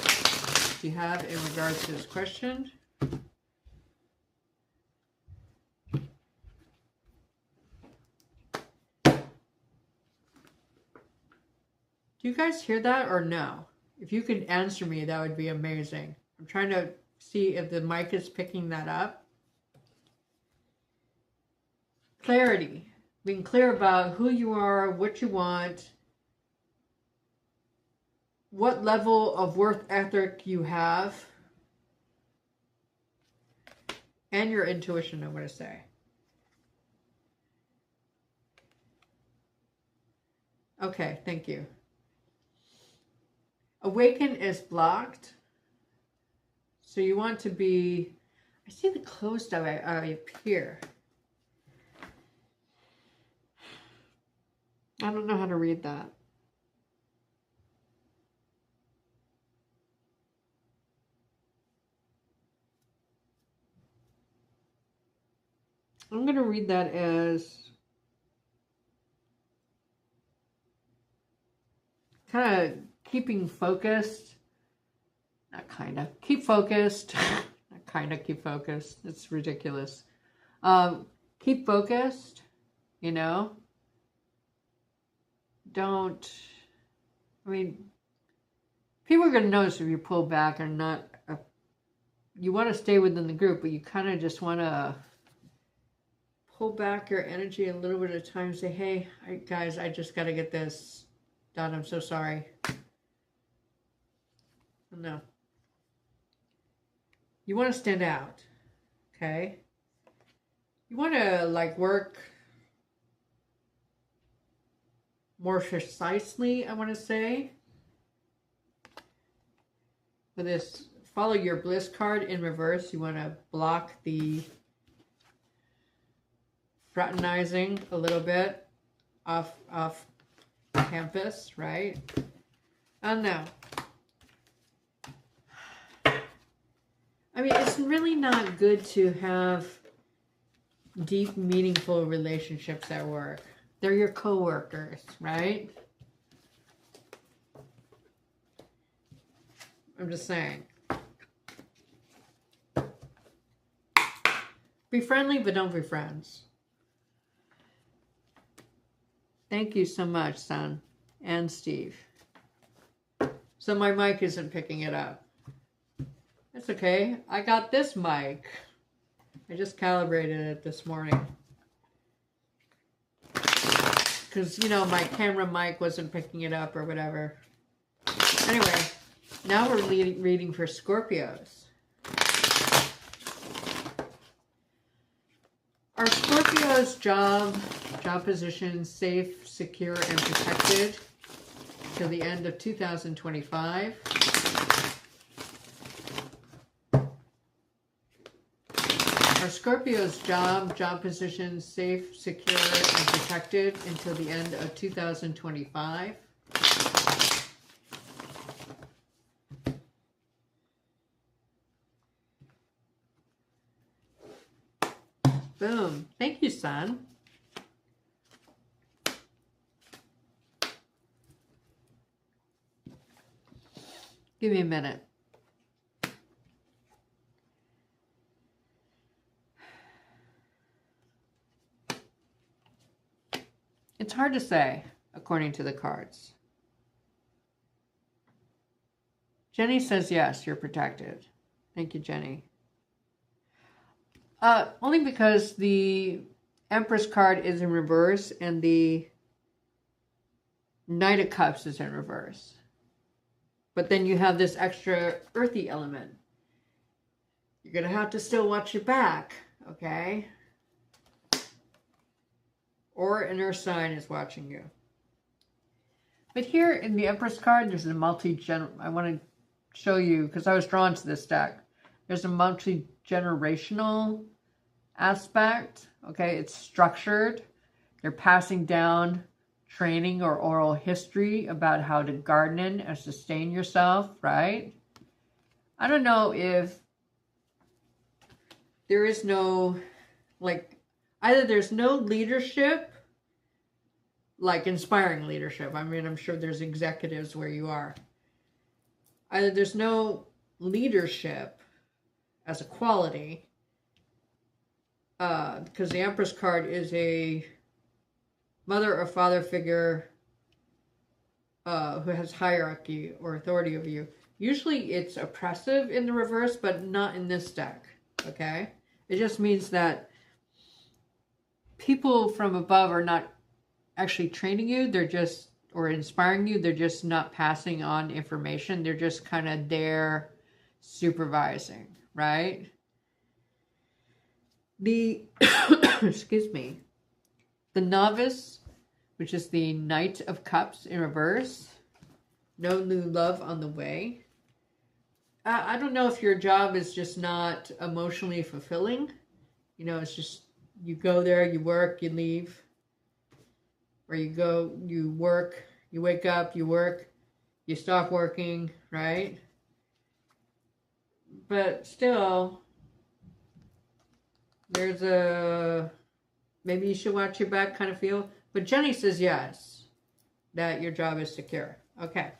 do you have in regards to this question? Do you guys hear that or no? If you could answer me, that would be amazing. I'm trying to see if the mic is picking that up. Clarity. Being clear about who you are, what you want, what level of work ethic you have, and your intuition, I'm going to say. Okay, thank you. Awaken is blocked. So you want to be, I see the closed eye up here. I don't know how to read that. I'm going to read that as kind of keeping focused. Not kind of. Keep focused. Not kind of keep focused. It's ridiculous. Keep focused, you know. Don't, I mean, people are going to notice if you pull back or not. You want to stay within the group, but you kind of just want to pull back your energy a little bit at a time. Say, hey, guys, I just got to get this done. I'm so sorry. No. You want to stand out, okay? You want to, like, work more precisely, I want to say. For this, follow your bliss card in reverse. You want to block the fraternizing a little bit off campus, right? And now, I mean, it's really not good to have deep, meaningful relationships at work. They're your coworkers, right? I'm just saying. Be friendly, but don't be friends. Thank you so much, son and Steve. So my mic isn't picking it up. That's okay. I got this mic. I just calibrated it this morning. Because, you know, my camera mic wasn't picking it up or whatever. Anyway, now we're reading for Scorpios. Are Scorpios' job position safe, secure, and protected till the end of 2025? Are Scorpio's job position, safe, secure, and protected until the end of 2025. Boom. Thank you, Sun. Give me a minute. It's hard to say, according to the cards. Jenny says yes, you're protected. Thank you, Jenny. Only because the Empress card is in reverse and the Knight of Cups is in reverse. But then you have this extra earthy element. You're going to have to still watch your back, okay? Or an earth sign is watching you. But here in the Empress card, there's a I want to show you, because I was drawn to this deck. There's a multi-generational aspect, okay? It's structured. They're passing down training or oral history about how to garden and sustain yourself, right? I don't know if there is no, like, either there's no leadership, like inspiring leadership. I mean, I'm sure there's executives where you are. Either there's no leadership as a quality, because the Empress card is a mother or father figure who has hierarchy or authority over you. Usually it's oppressive in the reverse, but not in this deck, okay? It just means that people from above are not actually training you, they're just, or inspiring you, they're just not passing on information. They're just kind of there supervising, right? The, excuse me, the Novice, which is the Knight of Cups in reverse. No new love on the way. I don't know if your job is just not emotionally fulfilling. You know, it's just, you go there, you work, you leave. Or you go, you work, you wake up, you work, you stop working, right? But still, there's a, maybe you should watch your back kind of feel. But Jenny says yes, that your job is secure. Okay.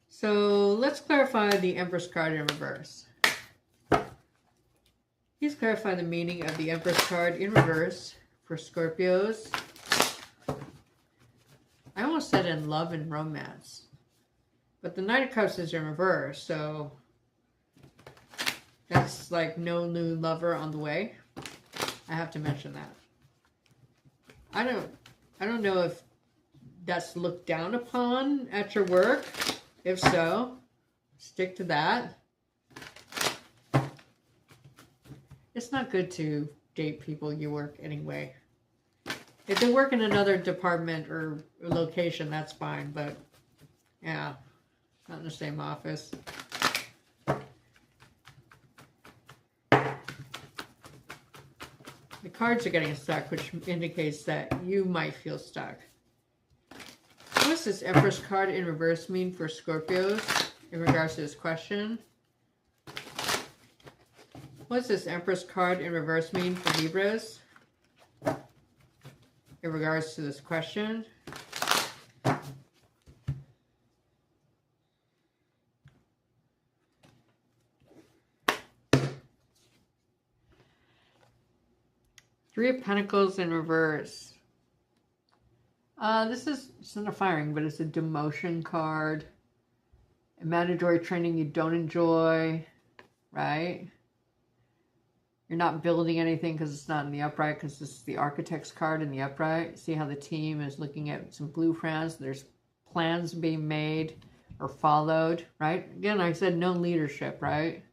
So let's clarify the Empress card in reverse. Please clarify the meaning of the Empress card in reverse for Scorpios. I almost said in love and romance. But the Knight of Cups is in reverse, so that's like no new lover on the way. I have to mention that. I don't know if that's looked down upon at your work. If so, stick to that. It's not good to date people you work anyway. If they work in another department or location, that's fine, but yeah, not in the same office. The cards are getting stuck, which indicates that you might feel stuck. What does this Empress card in reverse mean for Scorpios in regards to this question? What does this Empress card in reverse mean for Libras in regards to this question? Three of Pentacles in reverse. It's not a firing, but it's a demotion card. A mandatory training you don't enjoy, right? You're not building anything because it's not in the upright, because this is the Architect's card in the upright. See how the team is looking at some blueprints. There's plans being made or followed, right? Again, I said no leadership, right?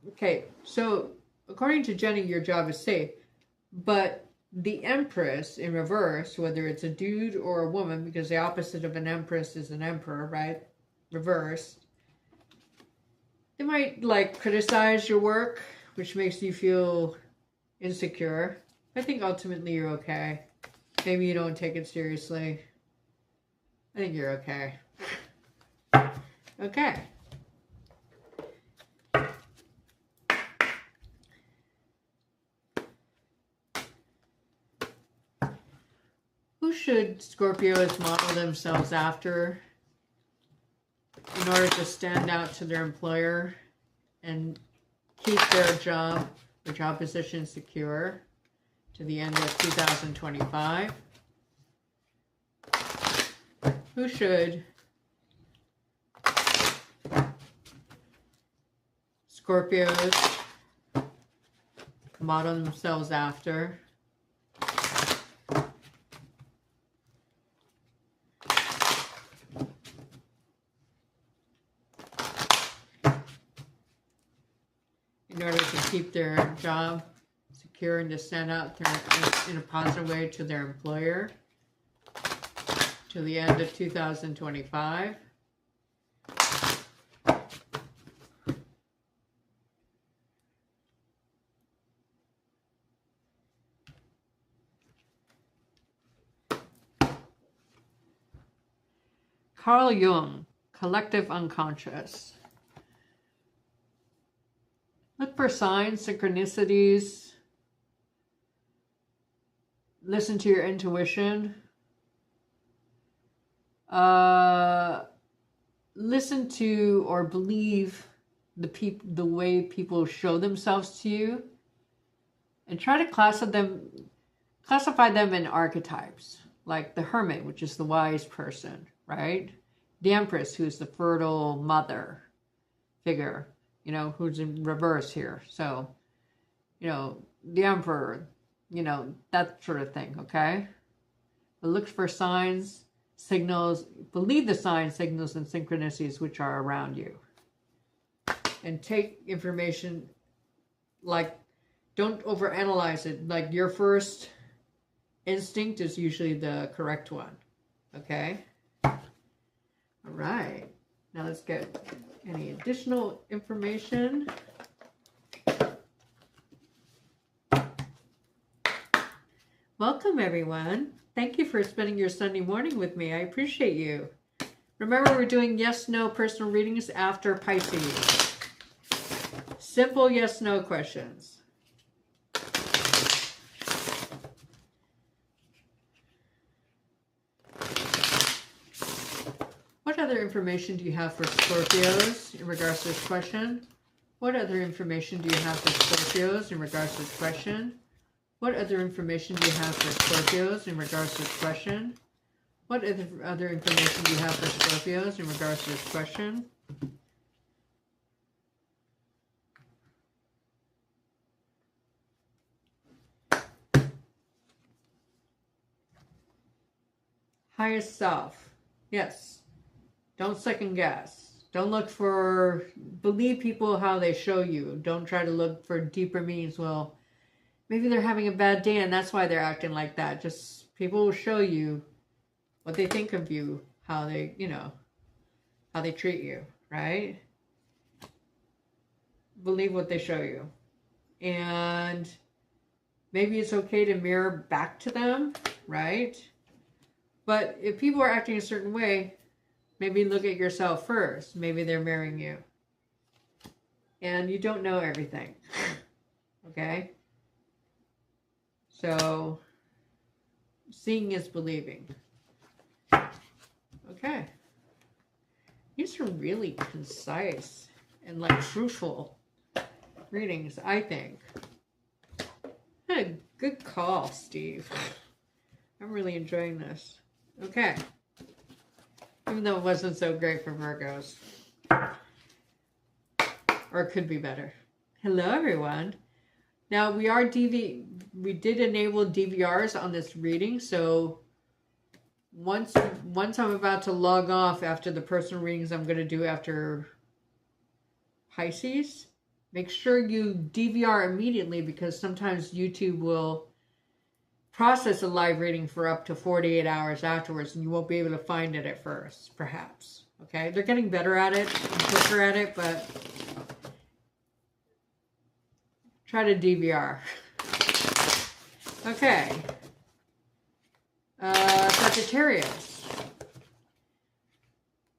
Okay, so according to Jenny, your job is safe, but the Empress in reverse, whether it's a dude or a woman, because the opposite of an Empress is an Emperor, right? Reverse. They might like criticize your work, which makes you feel insecure. I think ultimately you're okay. Maybe you don't take it seriously. I think you're okay. Okay. Who should Scorpios model themselves after in order to stand out to their employer and keep their job or job position secure to the end of 2025? Who should Scorpios model themselves after in order to keep their job secure and to stand out in a positive way to their employer to the end of 2025? Carl Jung, Collective Unconscious. Look for signs, synchronicities. Listen to your intuition. Listen to or believe the way people show themselves to you, and try to classify them in archetypes, like the Hermit, which is the wise person, right? The Empress, who's the fertile mother figure, you know, who's in reverse here. So, you know, the Emperor, you know, that sort of thing, okay? But look for signs, signals, believe the signs, signals, and synchronicities which are around you. And take information, like, don't overanalyze it. Like, your first instinct is usually the correct one, okay? All right. Now let's get any additional information. Welcome, everyone. Thank you for spending your Sunday morning with me. I appreciate you. Remember, we're doing yes/no personal readings after Pisces. Simple yes/no questions. What other information do you have for Scorpios in regards to this question? What other information do you have for Scorpios in regards to this question? What other information do you have for Scorpios in regards to this question? What other information do you have for Scorpios in regards to this question? Highest self. Yes. Don't second guess. Don't look for, believe people how they show you. Don't try to look for deeper meanings. Well, maybe they're having a bad day and that's why they're acting like that. Just, people will show you what they think of you, how they, you know, how they treat you, right? Believe what they show you. And maybe it's okay to mirror back to them, right? But if people are acting a certain way, maybe look at yourself first. Maybe they're mirroring you. And you don't know everything. Okay? So, seeing is believing. Okay. These are really concise and like truthful readings, I think. Hey, good call, Steve. I'm really enjoying this. Okay. Even though it wasn't so great for Virgos. Or it could be better. Hello, everyone. Now, we did enable DVRs on this reading, so once I'm about to log off after the personal readings I'm going to do after Pisces, make sure you DVR immediately, because sometimes YouTube will process a live reading for up to 48 hours afterwards, and you won't be able to find it at first, perhaps. Okay, they're getting better at it, and quicker at it, but try to DVR. Okay. Sagittarius.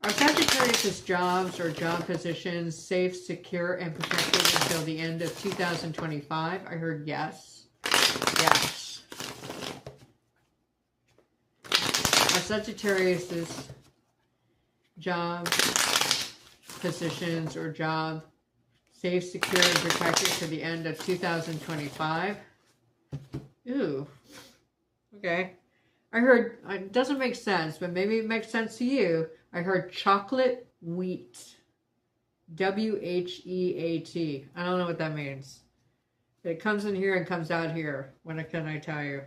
Are Sagittarius' jobs or job positions safe, secure, and protected until the end of 2025? I heard yes. Yes. Are Sagittarius' job positions or job safe, secure, and protected to the end of 2025? Ooh. Okay. I heard, it doesn't make sense, but maybe it makes sense to you. I heard chocolate wheat. W-H-E-A-T. I don't know what that means. It comes in here and comes out here. What can I tell you?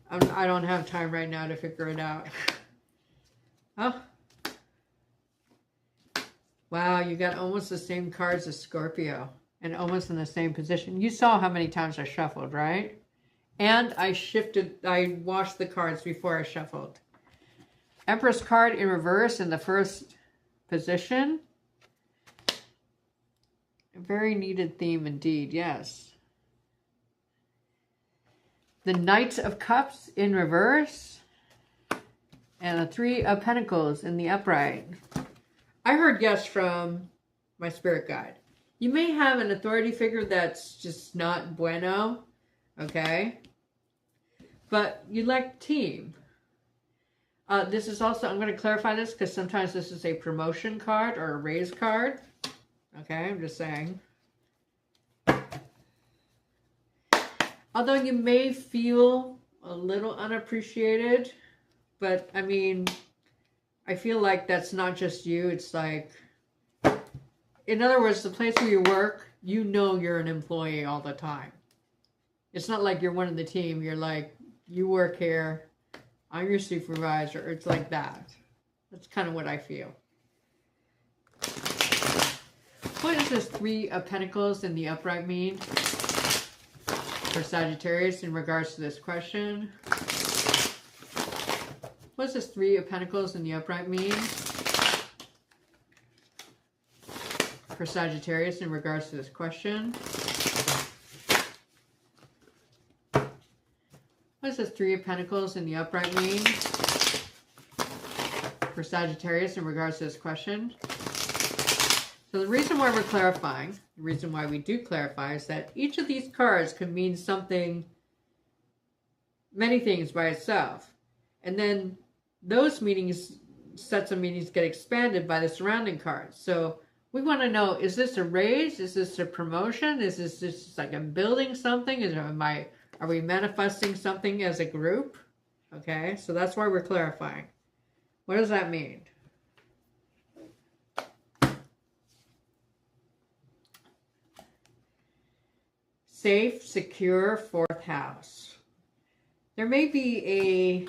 I don't have time right now to figure it out. Oh. Wow, you got almost the same cards as Scorpio. And almost in the same position. You saw how many times I shuffled, right? And I washed the cards before I shuffled. Empress card in reverse in the first position. A very needed theme indeed, yes. The Knight of Cups in reverse. And the Three of Pentacles in the upright. I heard yes from my spirit guide. You may have an authority figure that's just not bueno, okay? But you like team. This is also, I'm going to clarify this because sometimes this is a promotion card or a raise card. Okay, I'm just saying. Although you may feel a little unappreciated, but I mean, I feel like that's not just you. It's like, in other words, the place where you work, you know you're an employee all the time. It's not like you're one of the team. You're like, you work here, I'm your supervisor. It's like that. That's kind of what I feel. What does this Three of Pentacles in the upright mean for Sagittarius in regards to this question? What does this Three of Pentacles in the upright mean for Sagittarius in regards to this question? What does this Three of Pentacles in the upright mean for Sagittarius in regards to this question? So the reason why we're clarifying, the reason why we do clarify is that each of these cards can mean something, many things by itself. And then those meanings, sets of meanings get expanded by the surrounding cards. So we want to know, is this a raise? Is this a promotion? Is this just like I'm building something? Are we manifesting something as a group? Okay, so that's why we're clarifying. What does that mean? Safe, secure, fourth house. There may be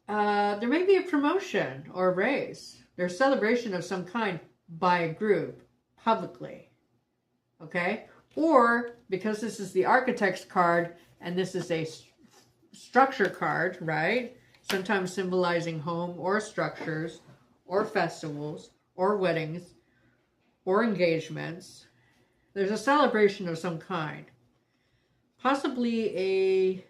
a promotion or a raise. There's a celebration of some kind by a group publicly. Okay? Or, because this is the Architect's card, and this is a structure card, right? Sometimes symbolizing home or structures, or festivals, or weddings, or engagements. There's a celebration of some kind. Possibly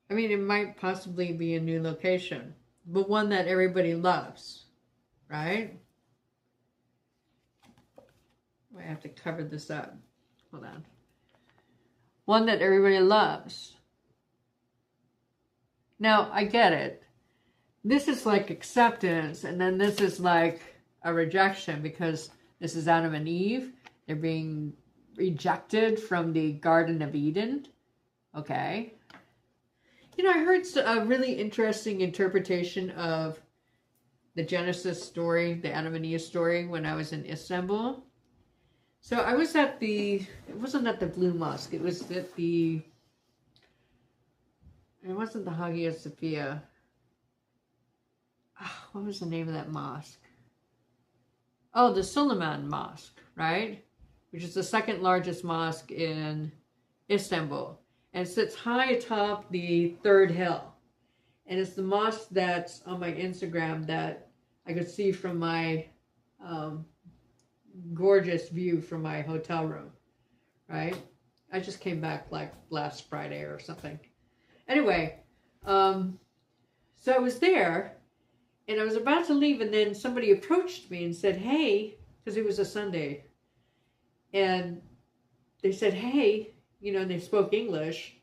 it might possibly be a new location, but one that everybody loves, right? I have to cover this up. Hold on. One that everybody loves. Now, I get it. This is like acceptance, and then this is like a rejection because this is Adam and Eve. They're being rejected from the Garden of Eden. Okay. You know, I heard a really interesting interpretation of the Genesis story, the Adam and Eve story, when I was in Istanbul. So I was at it wasn't at the Blue Mosque, it was at it wasn't the Hagia Sophia. What was the name of that mosque? Oh, the Suleiman Mosque, right? Which is the second largest mosque in Istanbul. And it sits high atop the third hill. And it's the mosque that's on my Instagram that I could see from my gorgeous view from my hotel room, right? I just came back like last Friday or something. Anyway, so I was there and I was about to leave, and then somebody approached me and said, hey, because it was a Sunday. And they said, hey, you know, and they spoke English,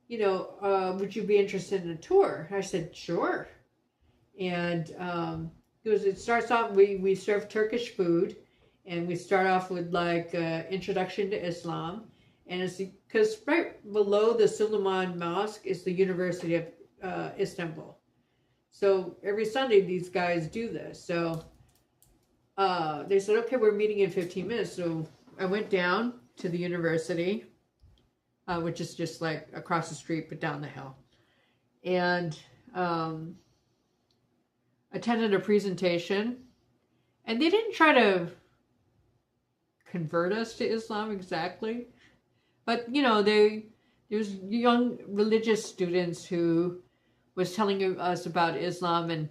you know, would you be interested in a tour? I said, sure. And it starts off, we serve Turkish food, and we start off with like introduction to Islam. And it's because right below the Suleiman Mosque is the University of Istanbul. So every Sunday these guys do this. So they said, okay, we're meeting in 15 minutes. So I went down to the university, which is just like across the street, but down the hill. And attended a presentation. And they didn't try to convert us to Islam exactly. But, you know, there's young religious students who was telling us about Islam and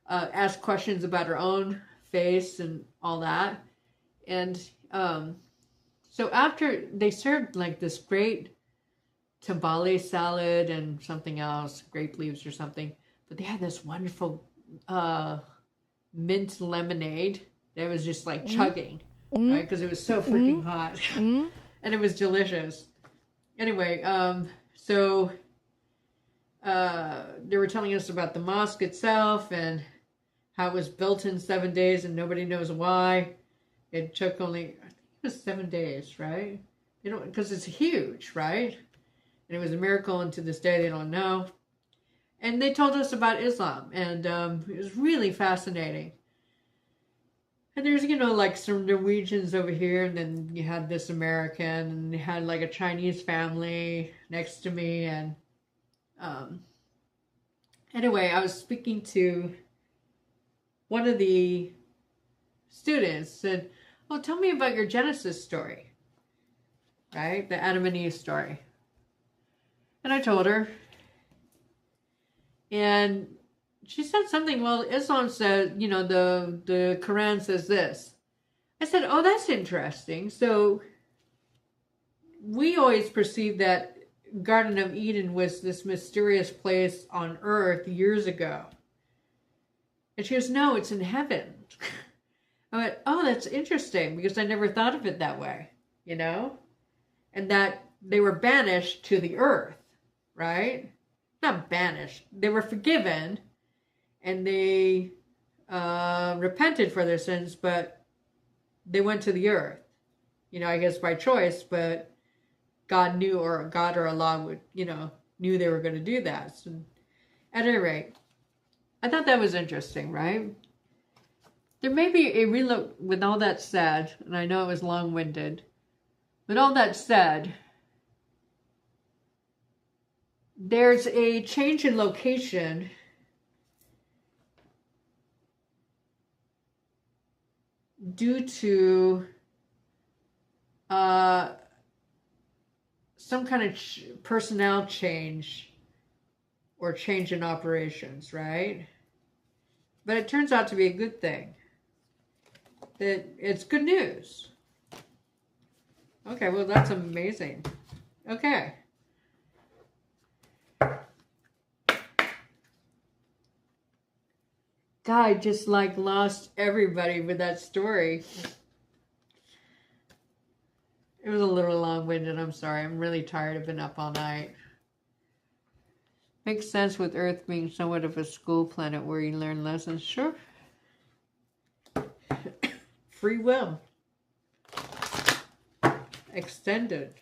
asked questions about our own faith and all that. And so after they served like this great tambale salad and something else, grape leaves or something, but they had this wonderful mint lemonade that was just like chugging, right? Because it was so freaking hot. And it was delicious. Anyway, so they were telling us about the mosque itself and how it was built in 7 days and nobody knows why. It took only, I think it was 7 days, right? You know, because it's huge, right? And it was a miracle, and to this day they don't know. And they told us about Islam, and it was really fascinating. And there's, you know, like some Norwegians over here, and then you had this American, and you had like a Chinese family next to me. And anyway, I was speaking to one of the students, said, oh, tell me about your Genesis story, right? The Adam and Eve story. And I told her, and she said something, well, Islam says, you know, the Quran says this. I said, oh, that's interesting. So we always perceived that Garden of Eden was this mysterious place on earth years ago. And she goes, no, it's in heaven. I went, oh, that's interesting, because I never thought of it that way, you know? And that they were banished to the earth, right? Not banished. They were forgiven. And they repented for their sins, but they went to the earth. You know, I guess by choice, but God knew, or God or Allah would, you know, knew they were going to do that. So, at any rate, I thought that was interesting, right? There may be a relook, with all that said, and I know it was long-winded, with all that said, there's a change in location due to some kind of personnel change or change in operations, right? But it turns out to be a good thing. That it's good news. Okay, well, that's amazing. Okay. Guy just like lost everybody with that story. It was a little long-winded, I'm sorry. I'm really tired. I've been up all night. Makes sense with Earth being somewhat of a school planet where you learn lessons. Sure. Free will. Extended.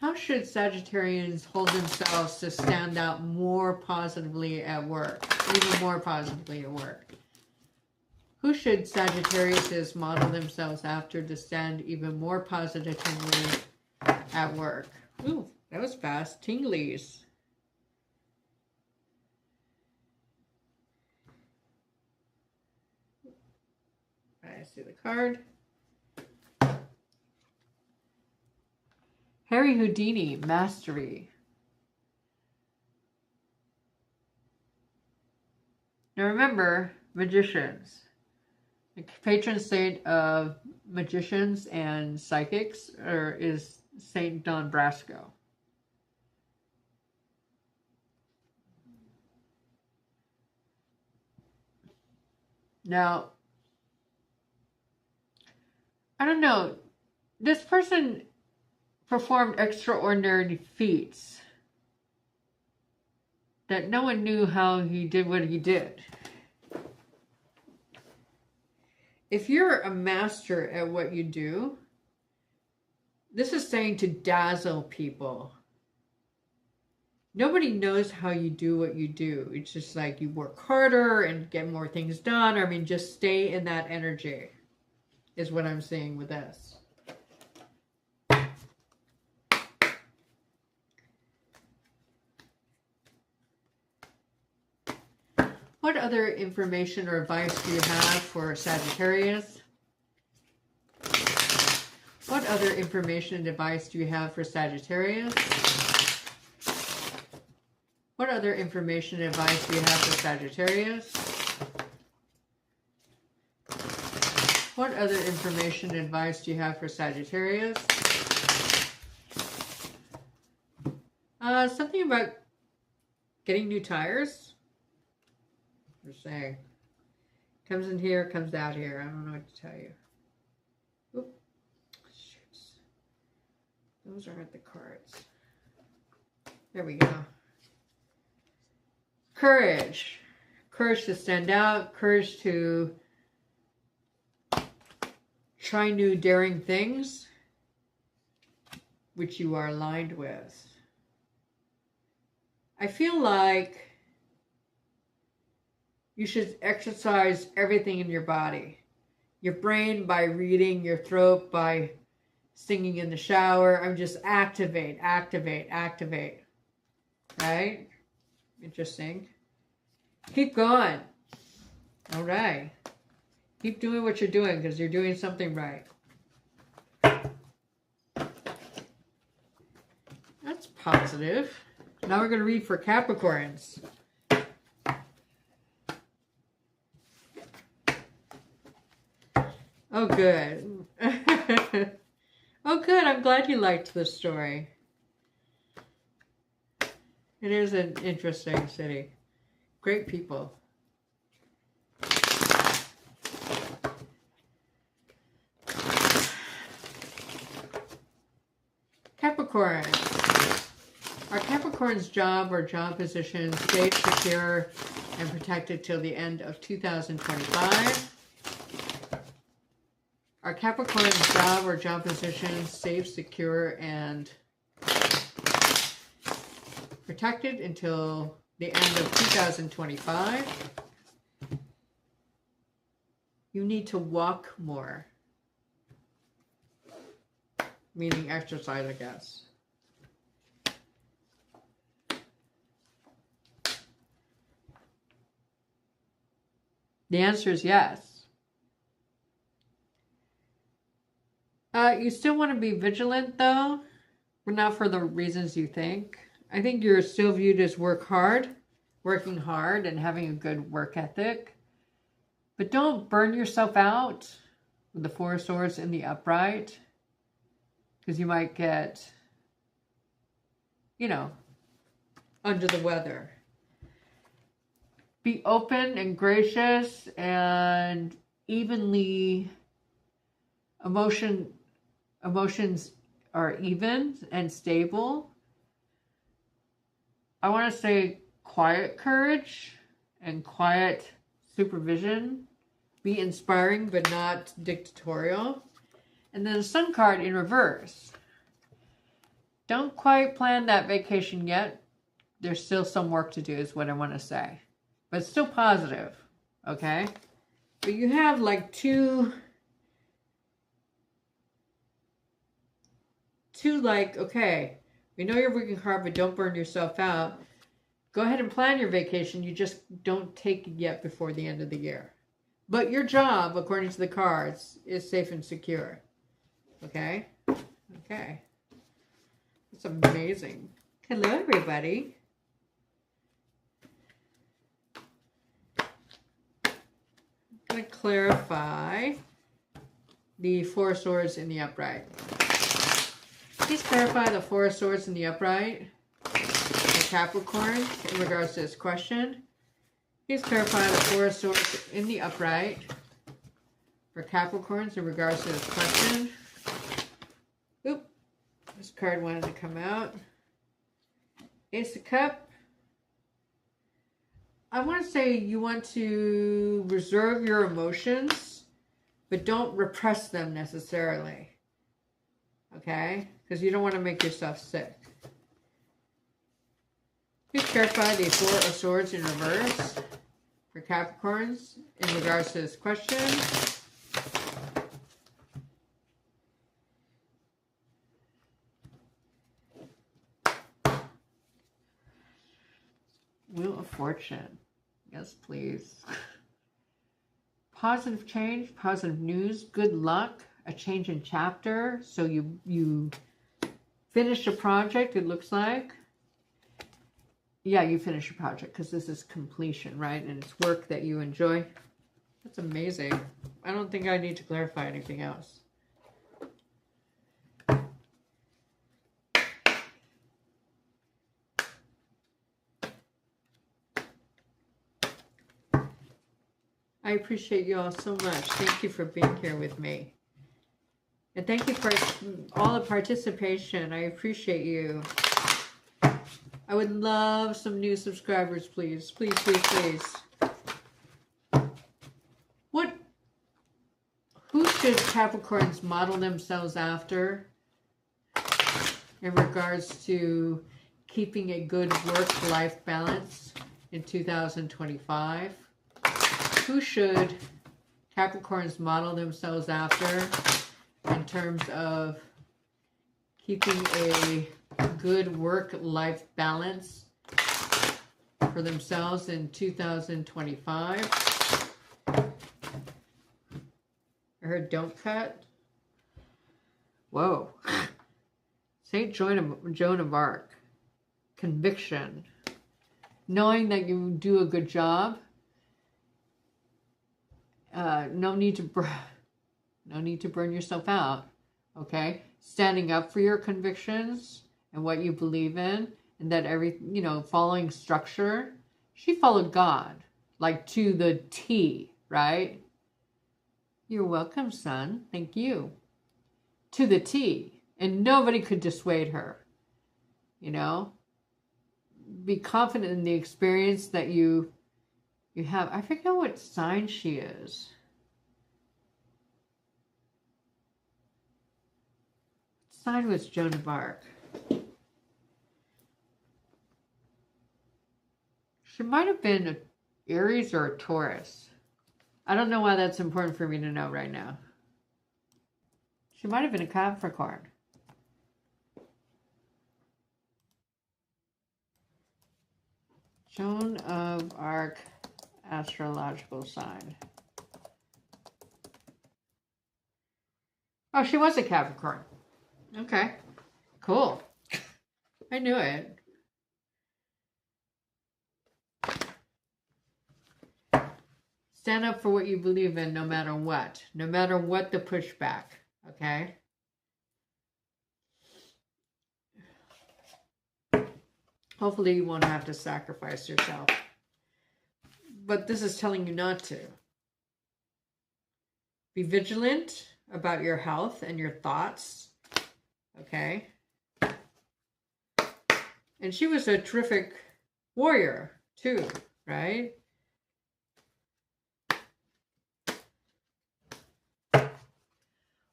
How should Sagittarians hold themselves to stand out more positively at work? Even more positively at work. Who should Sagittariuses model themselves after to stand even more positively at work? Ooh, that was fast. Tinglies. I see the card. Harry Houdini, Mastery. Now remember, magicians. The patron saint of magicians and psychics is Saint Don Brasco. Now, I don't know, this person performed extraordinary feats that no one knew how he did what he did. If you're a master at what you do, this is saying to dazzle people. Nobody knows how you do what you do. It's just like you work harder and get more things done. I mean, just stay in that energy is what I'm seeing with this. What other information or advice do you have for Sagittarius? What other information and advice do you have for Sagittarius? What other information and advice do you have for Sagittarius? What other information and advice do you have for Sagittarius? Something about getting new tires. Just saying. Comes in here, comes out here. I don't know what to tell you. Oop. Shoots. Those aren't the cards. There we go. Courage. Courage to stand out. Courage to try new daring things, which you are aligned with. I feel like you should exercise everything in your body. Your brain by reading, your throat by singing in the shower. I'm just activate, activate, activate. Right? Interesting. Keep going. All right. Keep doing what you're doing because you're doing something right. That's positive. Now we're going to read for Capricorns. Oh, good. Oh, good. I'm glad you liked this story. It is an interesting city. Great people. Capricorn. Are Capricorn's job or job position stayed secure and protected till the end of 2025? Are Capricorn's job or job position safe, secure, and protected until the end of 2025? You need to walk more. Meaning exercise, I guess. The answer is yes. You still want to be vigilant, though, but not for the reasons you think. I think you're still viewed as working hard and having a good work ethic. But don't burn yourself out with the Four of Swords in the upright, because you might get, under the weather. Be open and gracious and evenly emotions are even and stable. I want to say quiet courage and quiet supervision. Be inspiring but not dictatorial. And then the Sun card in reverse. Don't quite plan that vacation yet. There's still some work to do is what I want to say. But it's still positive, okay? But you have like two okay, we know you're working hard, but don't burn yourself out. Go ahead and plan your vacation. You just don't take it yet before the end of the year. But your job, according to the cards, is safe and secure. Okay? Okay. It's amazing. Hello, everybody. I'm going to clarify the Four of Swords in the upright. Please clarify the Four of Swords in the upright for Capricorn in regards to this question. Please clarify the Four of Swords in the upright for Capricorns in regards to this question. Oop, this card wanted to come out. Ace of Cups. I want to say you want to reserve your emotions, but don't repress them necessarily. Okay? Because you don't want to make yourself sick. Please clarify the Four of Swords in reverse for Capricorns in regards to this question. Wheel of Fortune. Yes, please. Positive change, positive news, good luck, a change in chapter. So you finished a project, it looks like. Yeah, you finished your project because this is completion, right? And it's work that you enjoy. That's amazing. I don't think I need to clarify anything else. I appreciate you all so much. Thank you for being here with me. And thank you for all the participation. I appreciate you. I would love some new subscribers, please. Please, please, please. Who should Capricorns model themselves after in regards to keeping a good work-life balance in 2025? Who should Capricorns model themselves after in terms of keeping a good work-life balance for themselves in 2025? I heard don't cut. Whoa. Saint Joan of Arc. Conviction. Knowing that you do a good job. No need to burn yourself out. Okay? Standing up for your convictions and what you believe in, and that following structure. She followed God, like to the T, right? You're welcome, son. Thank you. To the T. And nobody could dissuade her. Be confident in the experience that you have. I forget what sign she is. What sign was Joan of Arc? She might have been an Aries or a Taurus. I don't know why that's important for me to know right now. She might have been a Capricorn. Joan of Arc astrological sign. Oh, she was a Capricorn. Okay, cool. I knew it. Stand up for what you believe in no matter what. No matter what the pushback, okay? Hopefully you won't have to sacrifice yourself. But this is telling you not to. Be vigilant about your health and your thoughts, okay? And she was a terrific warrior too, right?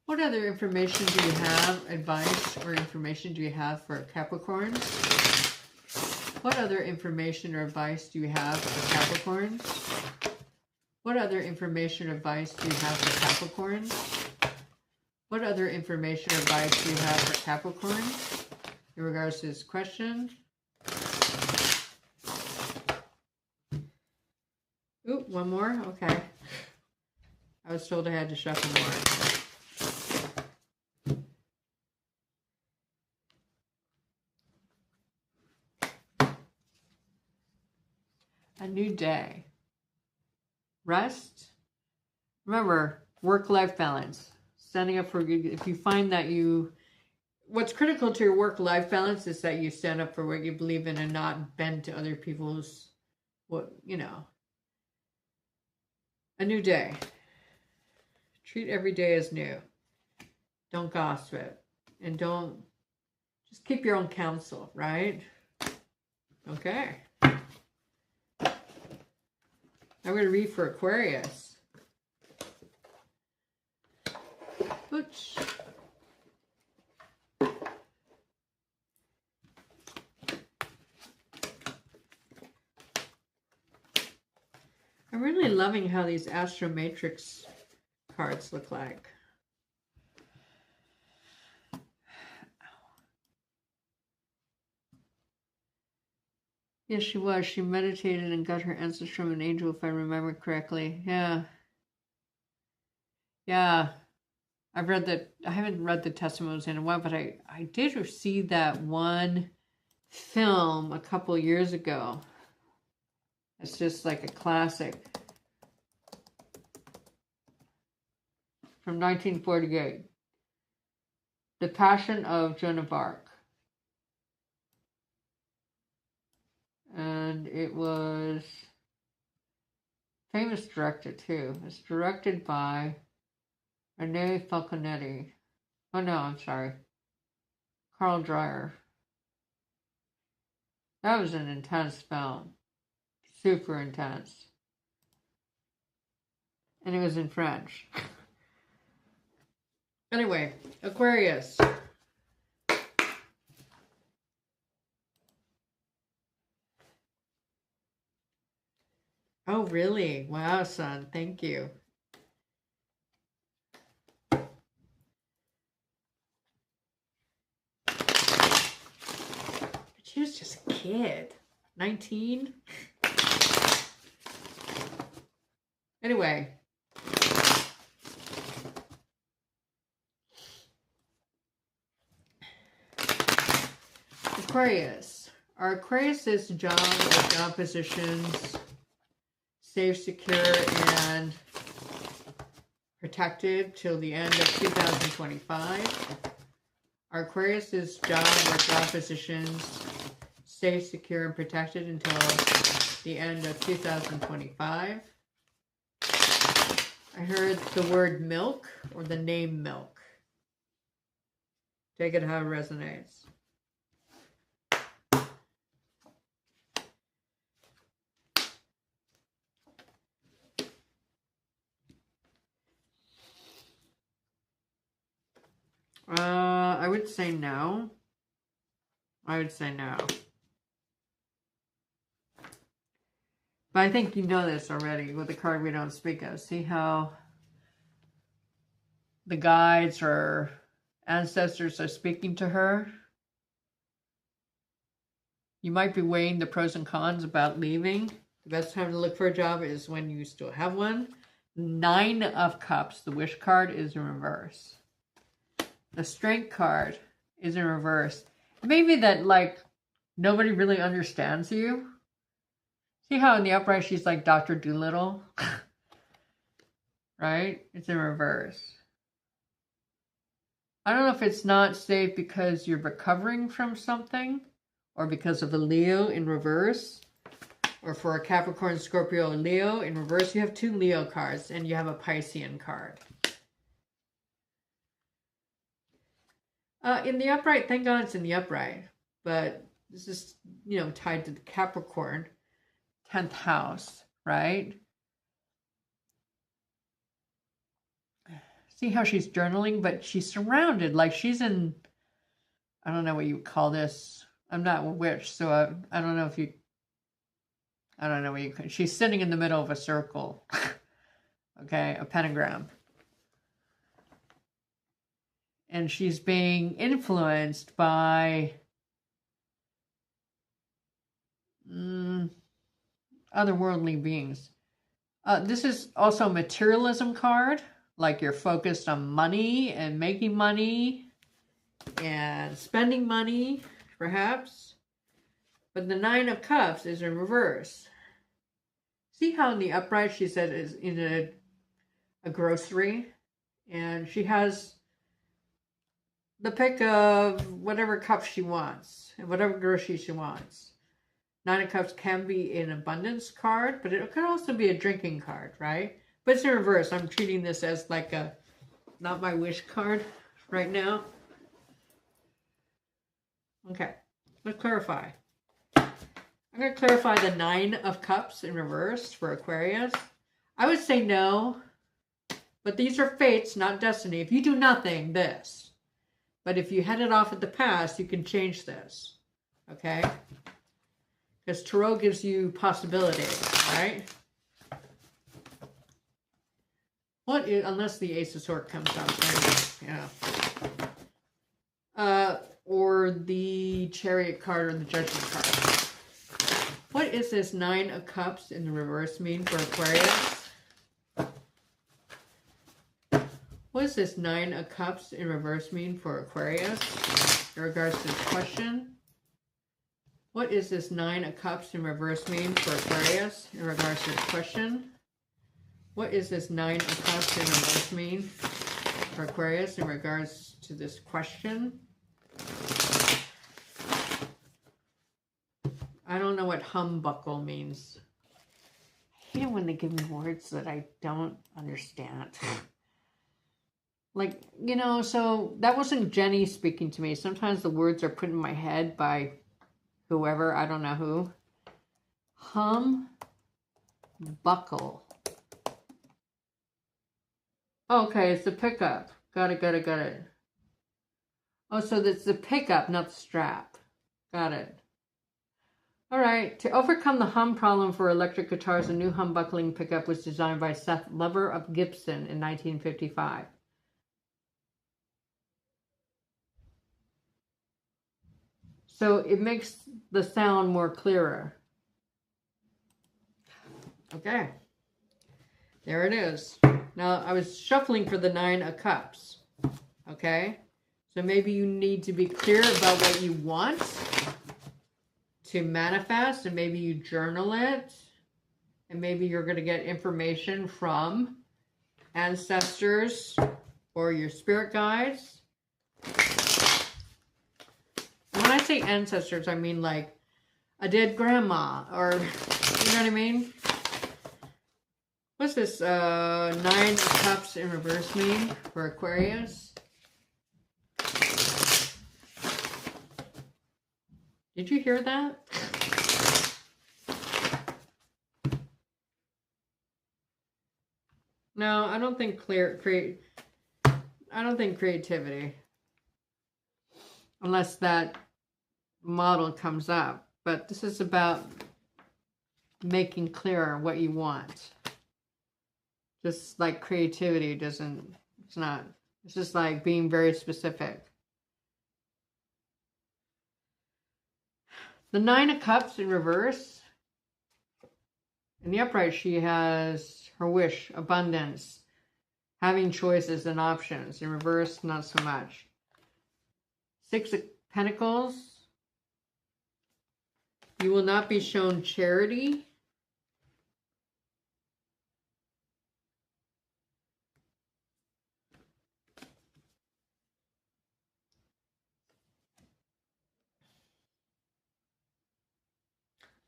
What other information do you have, advice or information do you have for Capricorns? What other information or advice do you have for Capricorns? What other information or advice do you have for Capricorns? What other information or advice do you have for Capricorns in regards to this question? Ooh, one more? Okay. I was told I had to shuffle more. A new day. Rest. Remember, work-life balance. Standing up for, if you find that what's critical to your work-life balance is that you stand up for what you believe in and not bend to other people's, a new day. Treat every day as new. Don't gossip. And just keep your own counsel, right? Okay. I'm going to read for Aquarius. Oops. I'm really loving how these Astro Matrix cards look like. Yes, she was. She meditated and got her answers from an angel, if I remember correctly. Yeah. Yeah. I've read that. I haven't read the testimonies in a while, but I did see that one film a couple years ago. It's just like a classic. From 1948. The Passion of Joan of Arc. And it was famous director too. It's directed by Rene Falconetti. Oh no, I'm sorry. Carl Dreyer. That was an intense film. Super intense. And it was in French. Anyway, Aquarius. Oh, really? Wow, son. Thank you. But she was just a kid. 19? Anyway. Aquarius. Are Aquarius's job or job positions safe, secure, and protected till the end of 2025? Are Aquarius's job or job positions safe, secure, and protected until the end of 2025? I heard the word milk or the name milk. Take it how it resonates. I would say no. I would say no. But I think you know this already with the card we don't speak of. See how the guides or ancestors are speaking to her? You might be weighing the pros and cons about leaving. The best time to look for a job is when you still have one. 9 of Cups, the Wish card, is in reverse. The Strength card is in reverse. Maybe that, like, nobody really understands you. See how in the upright she's like Dr. Dolittle? Right? It's in reverse. I don't know if it's not safe because you're recovering from something or because of a Leo in reverse. Or for a Capricorn, Scorpio, Leo in reverse. You have 2 Leo cards and you have a Piscean card. In the upright, thank God it's in the upright. But this is, tied to the Capricorn 10th house, right? See how she's journaling, but she's surrounded, like she's in, I don't know what you would call this. I'm not a witch, so I don't know if you, I don't know what you could. She's sitting in the middle of a circle, okay, a pentagram. And she's being influenced by otherworldly beings. This is also a materialism card, like you're focused on money and making money and spending money, perhaps. But the Nine of Cups is in reverse. See how in the upright she said is in a grocery, and she has the pick of whatever cup she wants and whatever grocery she wants. Nine of Cups can be an abundance card, but it could also be a drinking card, right? But it's in reverse. I'm treating this as like a not my wish card right now. Okay, let's clarify. I'm going to clarify the Nine of Cups in reverse for Aquarius. I would say no, but these are fates, not destiny. If you do nothing, this. But if you head it off at the past, you can change this, okay? Because Tarot gives you possibilities, right? What is, unless the Ace of Swords comes up, then, yeah. Or the Chariot card or the Judgment card. What is this Nine of Cups in the reverse mean for Aquarius? What does this Nine of Cups in reverse mean for Aquarius in regards to this question? What is this Nine of Cups in reverse mean for Aquarius in regards to this question? What is this Nine of Cups in reverse mean for Aquarius in regards to this question? I don't know what humbuckle means. I hate it when they give me words that I don't understand. Like, you know, so that wasn't Jenny speaking to me. Sometimes the words are put in my head by whoever, I don't know who. Humbuckle. Okay, it's the pickup. Got it. Oh, so that's the pickup, not the strap. Got it. All right. To overcome the hum problem for electric guitars, a new humbuckling pickup was designed by Seth Lover of Gibson in 1955. So it makes the sound more clearer. Okay. There it is. Now, I was shuffling for the Nine of Cups. Okay? So maybe you need to be clear about what you want to manifest, and maybe you journal it, and maybe you're going to get information from ancestors or your spirit guides. And when I say ancestors, I mean like a dead grandma, or you know what I mean? What's this Nine of Cups in reverse mean for Aquarius? Did you hear that? No, I don't think I don't think creativity. Unless that model comes up. But this is about making clearer what you want. Just like creativity doesn't, it's not, it's just like being very specific. The Nine of Cups in reverse. In the upright, she has her wish, abundance, having choices and options. In reverse, not so much. Six of Pentacles. You will not be shown charity.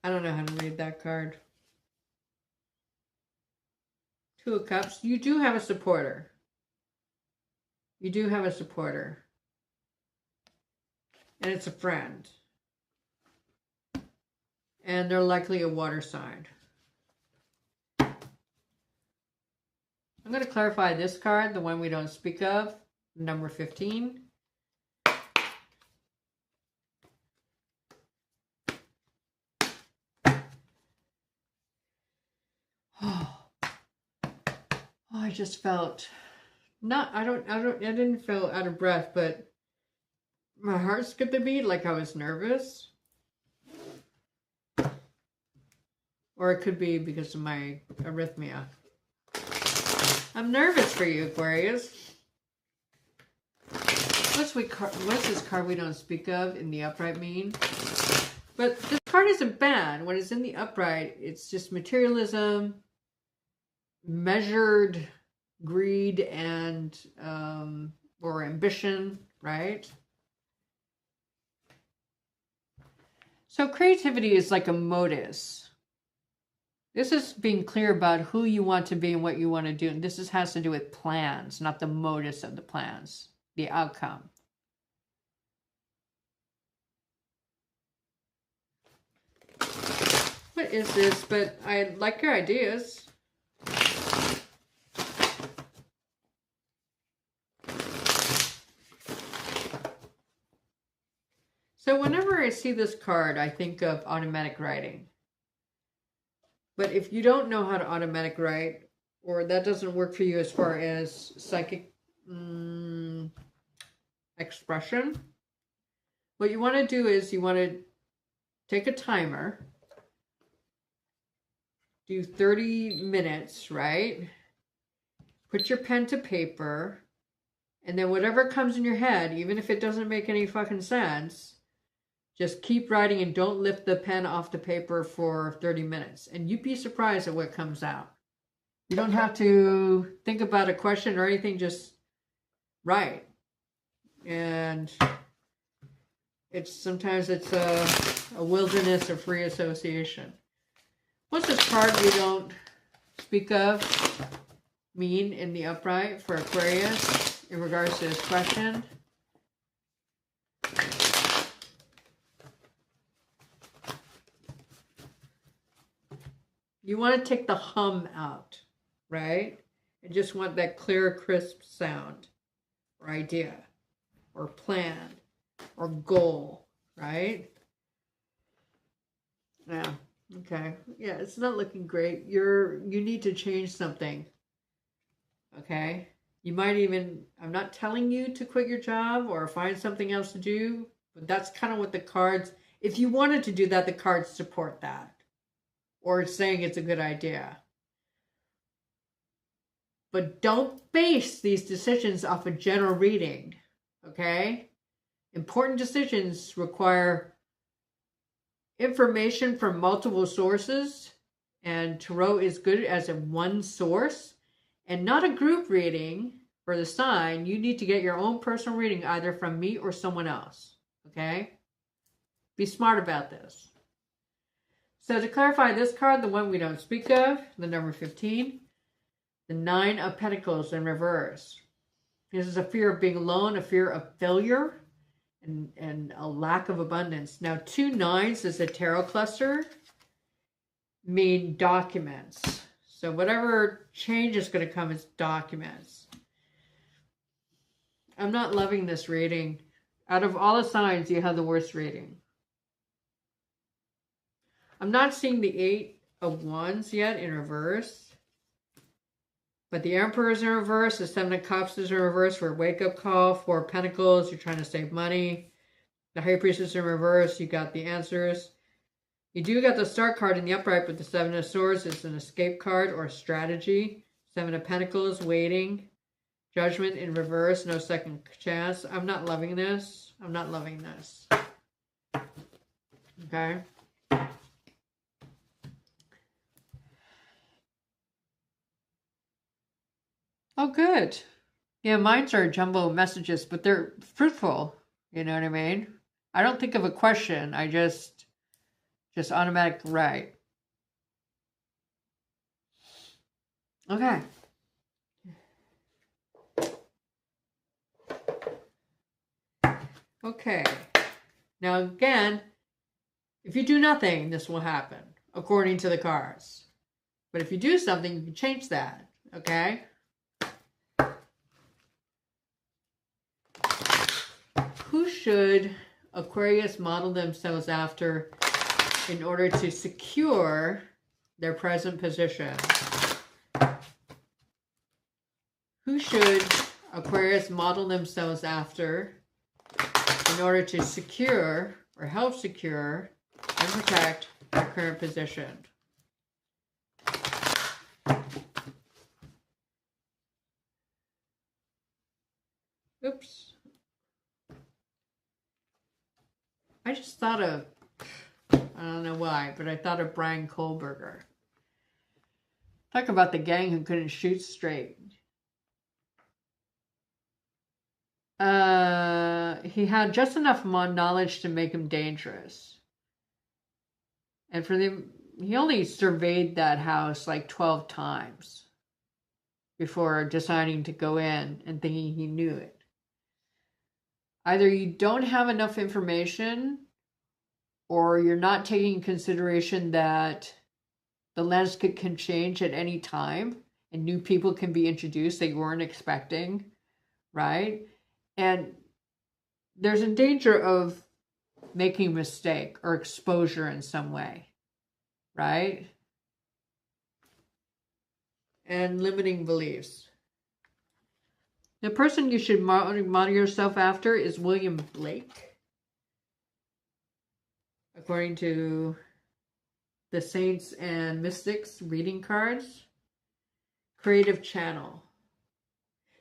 I don't know how to read that card. Two of Cups. You do have a supporter. You do have a supporter. And it's a friend. And they're likely a water sign. I'm going to clarify this card, the one we don't speak of, number 15. I just felt I didn't feel out of breath, but my heart skipped a beat like I was nervous. Or it could be because of my arrhythmia. I'm nervous for you, Aquarius. What's this card we don't speak of in the upright mean? But this card isn't bad. When it's in the upright, it's just materialism, measured greed, and or ambition, right? So creativity is like a modus. This is being clear about who you want to be and what you want to do. And this has to do with plans, not the modus of the plans, the outcome. What is this? But I like your ideas. So whenever I see this card, I think of automatic writing. But if you don't know how to automatic write, or that doesn't work for you as far as psychic expression, what you want to do is you want to take a timer, do 30 minutes, right? Put your pen to paper, and then whatever comes in your head, even if it doesn't make any fucking sense, just keep writing and don't lift the pen off the paper for 30 minutes. And you'd be surprised at what comes out. You don't have to think about a question or anything, just write. And sometimes it's a wilderness of free association. What's this card we don't speak of mean in the upright for Aquarius in regards to this question? You want to take the hum out, right? And just want that clear, crisp sound or idea or plan or goal, right? Yeah, okay. Yeah, it's not looking great. You need to change something, okay? You might even, I'm not telling you to quit your job or find something else to do, but that's kind of what the cards, if you wanted to do that, the cards support that. Or saying it's a good idea. But don't base these decisions off a general reading, okay? Important decisions require information from multiple sources, and Tarot is good as a one source, and not a group reading for the sign. You need to get your own personal reading either from me or someone else, okay? Be smart about this. So to clarify this card, the one we don't speak of, the number 15, the 9 of Pentacles in reverse. This is a fear of being alone, a fear of failure, and a lack of abundance. Now, 2 9s is a tarot cluster, mean documents. So whatever change is going to come is documents. I'm not loving this reading. Out of all the signs, you have the worst reading. I'm not seeing the 8 of Wands yet in reverse. But the Emperor is in reverse. The 7 of Cups is in reverse for a wake-up call. 4 of Pentacles, you're trying to save money. The High Priestess is in reverse. You got the answers. You do got the Star card in the upright, but the 7 of Swords is an escape card or strategy. 7 of Pentacles, waiting. Judgment in reverse, no second chance. I'm not loving this. I'm not loving this. Okay. Oh, good. Yeah, mine are jumbo messages, but they're fruitful. You know what I mean? I don't think of a question. I just automatic write. Okay. Okay. Now again, if you do nothing, this will happen, according to the cards. But if you do something, you can change that. Okay? Who should Aquarius model themselves after in order to secure their present position? Who should Aquarius model themselves after in order to secure or help secure and protect their current position? Oops. I just thought of, I don't know why, but I thought of Brian Kohlberger. Talk about the gang who couldn't shoot straight. He had just enough knowledge to make him dangerous. And he only surveyed that house like 12 times before deciding to go in and thinking he knew it. Either you don't have enough information, or you're not taking consideration that the landscape can change at any time and new people can be introduced that you weren't expecting, right? And there's a danger of making a mistake or exposure in some way, right? And limiting beliefs. The person you should model yourself after is William Blake, according to the Saints and Mystics reading cards. Creative channel.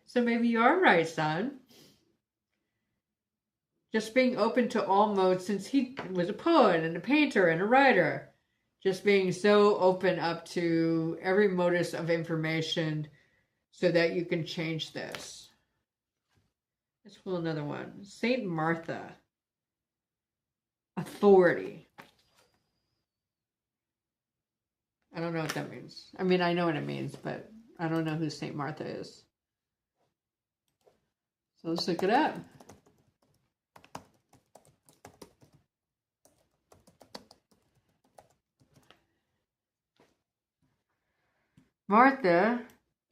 So maybe you are right, son. Just being open to all modes, since he was a poet and a painter and a writer. Just being so open up to every modus of information so that you can change this. Let's pull another one. Saint Martha. Authority. I don't know what that means. I mean, I know what it means, but I don't know who Saint Martha is. So let's look it up. Martha,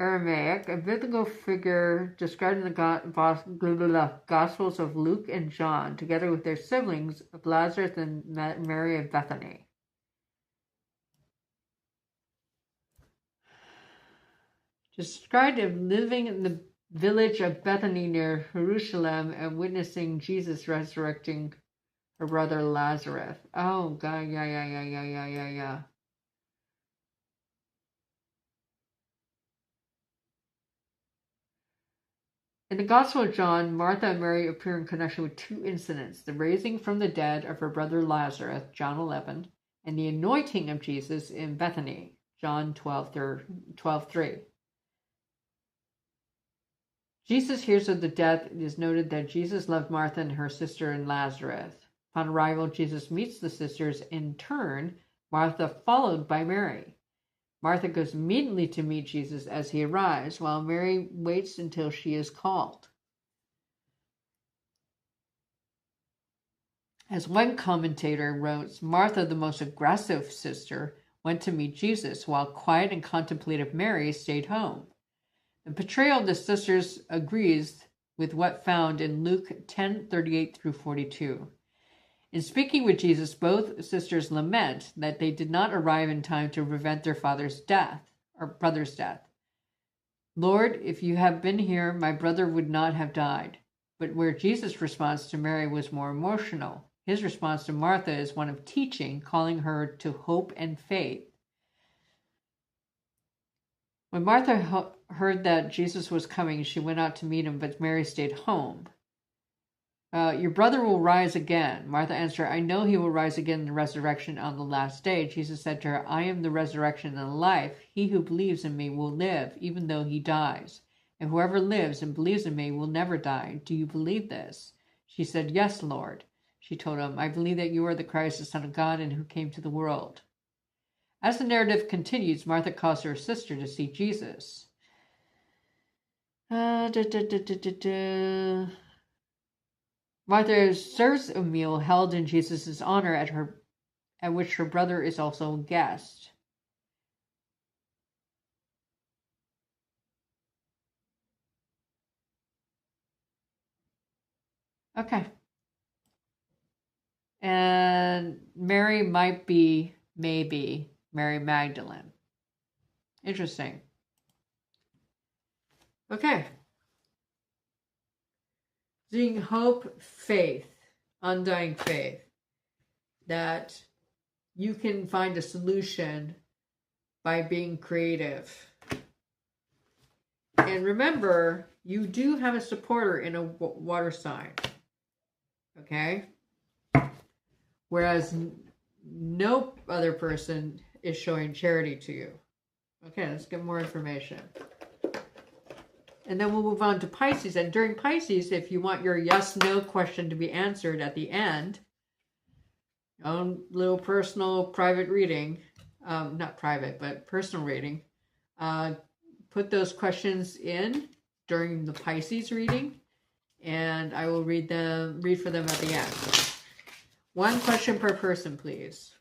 Aramaic, a biblical figure described in the Gospels of Luke and John, together with their siblings of Lazarus and Mary of Bethany. Described as living in the village of Bethany near Jerusalem and witnessing Jesus resurrecting her brother Lazarus. Oh, God, yeah. In the Gospel of John, Martha and Mary appear in connection with two incidents: the raising from the dead of her brother Lazarus, John 11, and the anointing of Jesus in Bethany, John 12:3. Jesus hears of the death. It is noted that Jesus loved Martha and her sister and Lazarus. Upon arrival, Jesus meets the sisters. In turn, Martha followed by Mary. Martha goes immediately to meet Jesus as he arrives, while Mary waits until she is called. As one commentator wrote, Martha, the most aggressive sister, went to meet Jesus, while quiet and contemplative Mary stayed home. The portrayal of the sisters agrees with what found in Luke 10:38 through 42. In speaking with Jesus, both sisters lament that they did not arrive in time to prevent their brother's death. Lord, if you had been here, my brother would not have died. But where Jesus' response to Mary was more emotional, his response to Martha is one of teaching, calling her to hope and faith. When Martha heard that Jesus was coming, she went out to meet him, but Mary stayed home. Your brother will rise again. Martha answered, I know he will rise again in the resurrection on the last day. Jesus said to her, I am the resurrection and the life. He who believes in me will live, even though he dies. And whoever lives and believes in me will never die. Do you believe this? She said, Yes, Lord. She told him, I believe that you are the Christ, the Son of God, and who came to the world. As the narrative continues, Martha calls her sister to see Jesus. Martha serves a meal held in Jesus' honor at which her brother is also a guest. Okay. And Mary might be, maybe, Mary Magdalene. Interesting. Okay. Seeing hope, faith, undying faith, that you can find a solution by being creative. And remember, you do have a supporter in a water sign. Okay? Whereas no other person is showing charity to you. Okay, let's get more information. And then we'll move on to Pisces. And during Pisces, if you want your yes-no question to be answered at the end, own little personal private reading, not private, but personal reading, put those questions in during the Pisces reading, and I will read for them at the end. One question per person, please.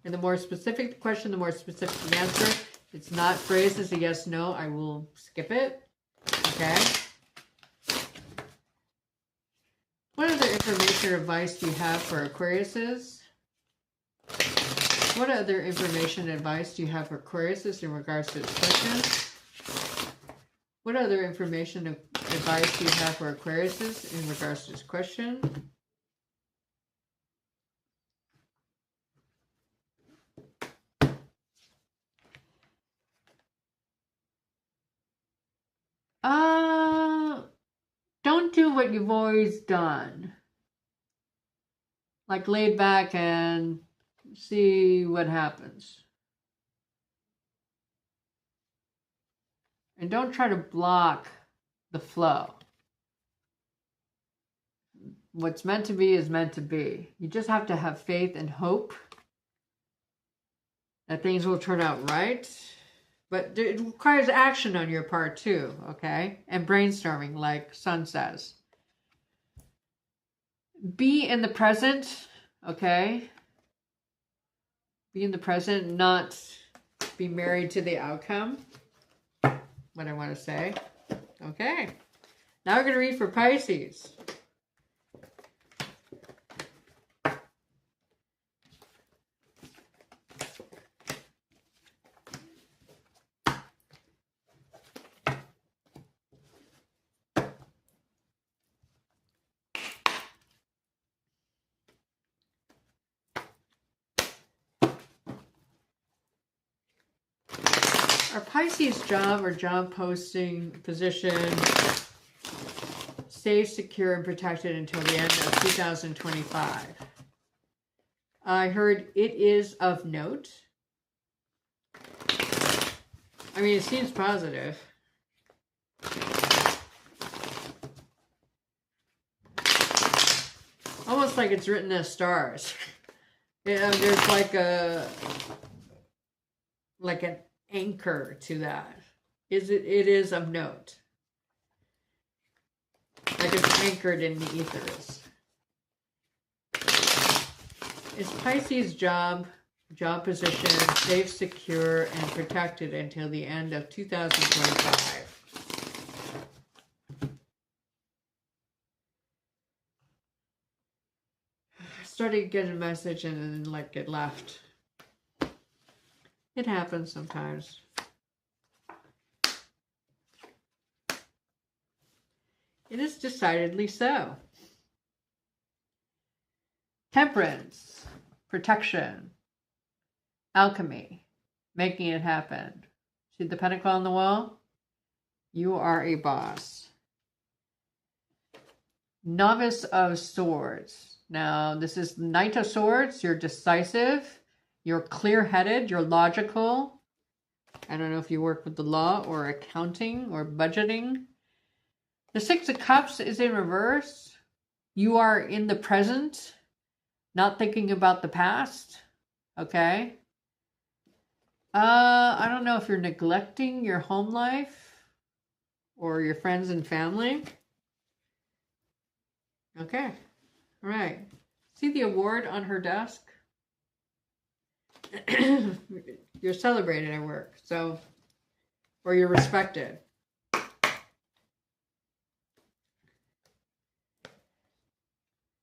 And the more specific the question, the more specific the answer. It's not phrased as a yes, no. I will skip it. Okay. What other information or advice do you have for Aquariuses? What other information and advice do you have for Aquariuses in regards to this question? What other information and advice do you have for Aquariuses in regards to this question? Don't do what you've always done. Like laid back and see what happens. And don't try to block the flow. What's meant to be is meant to be. You just have to have faith and hope that things will turn out right. But it requires action on your part too, okay? And brainstorming, like Sun says. Be in the present, okay? Be in the present, not be married to the outcome. What I want to say. Okay. Now we're going to read for Pisces. Our Pisces job or job posting position stays secure and protected until the end of 2025. I heard it is of note. I mean, it seems positive. Almost like it's written as stars. Yeah, there's like an anchor to that. It is of note. Like it's anchored in the ethers. Is Pisces job position safe, secure, and protected until the end of 2025? Started to get a message and then like it left. It happens sometimes. It is decidedly so. Temperance, protection, alchemy, making it happen. See the pentacle on the wall? You are a boss. Novice of Swords. Now, this is Knight of Swords. You're decisive. You're clear-headed. You're logical. I don't know if you work with the law or accounting or budgeting. The Six of Cups is in reverse. You are in the present, not thinking about the past. Okay? I don't know if you're neglecting your home life or your friends and family. Okay. All right. See the award on her desk? You're celebrated at work, so, or you're respected.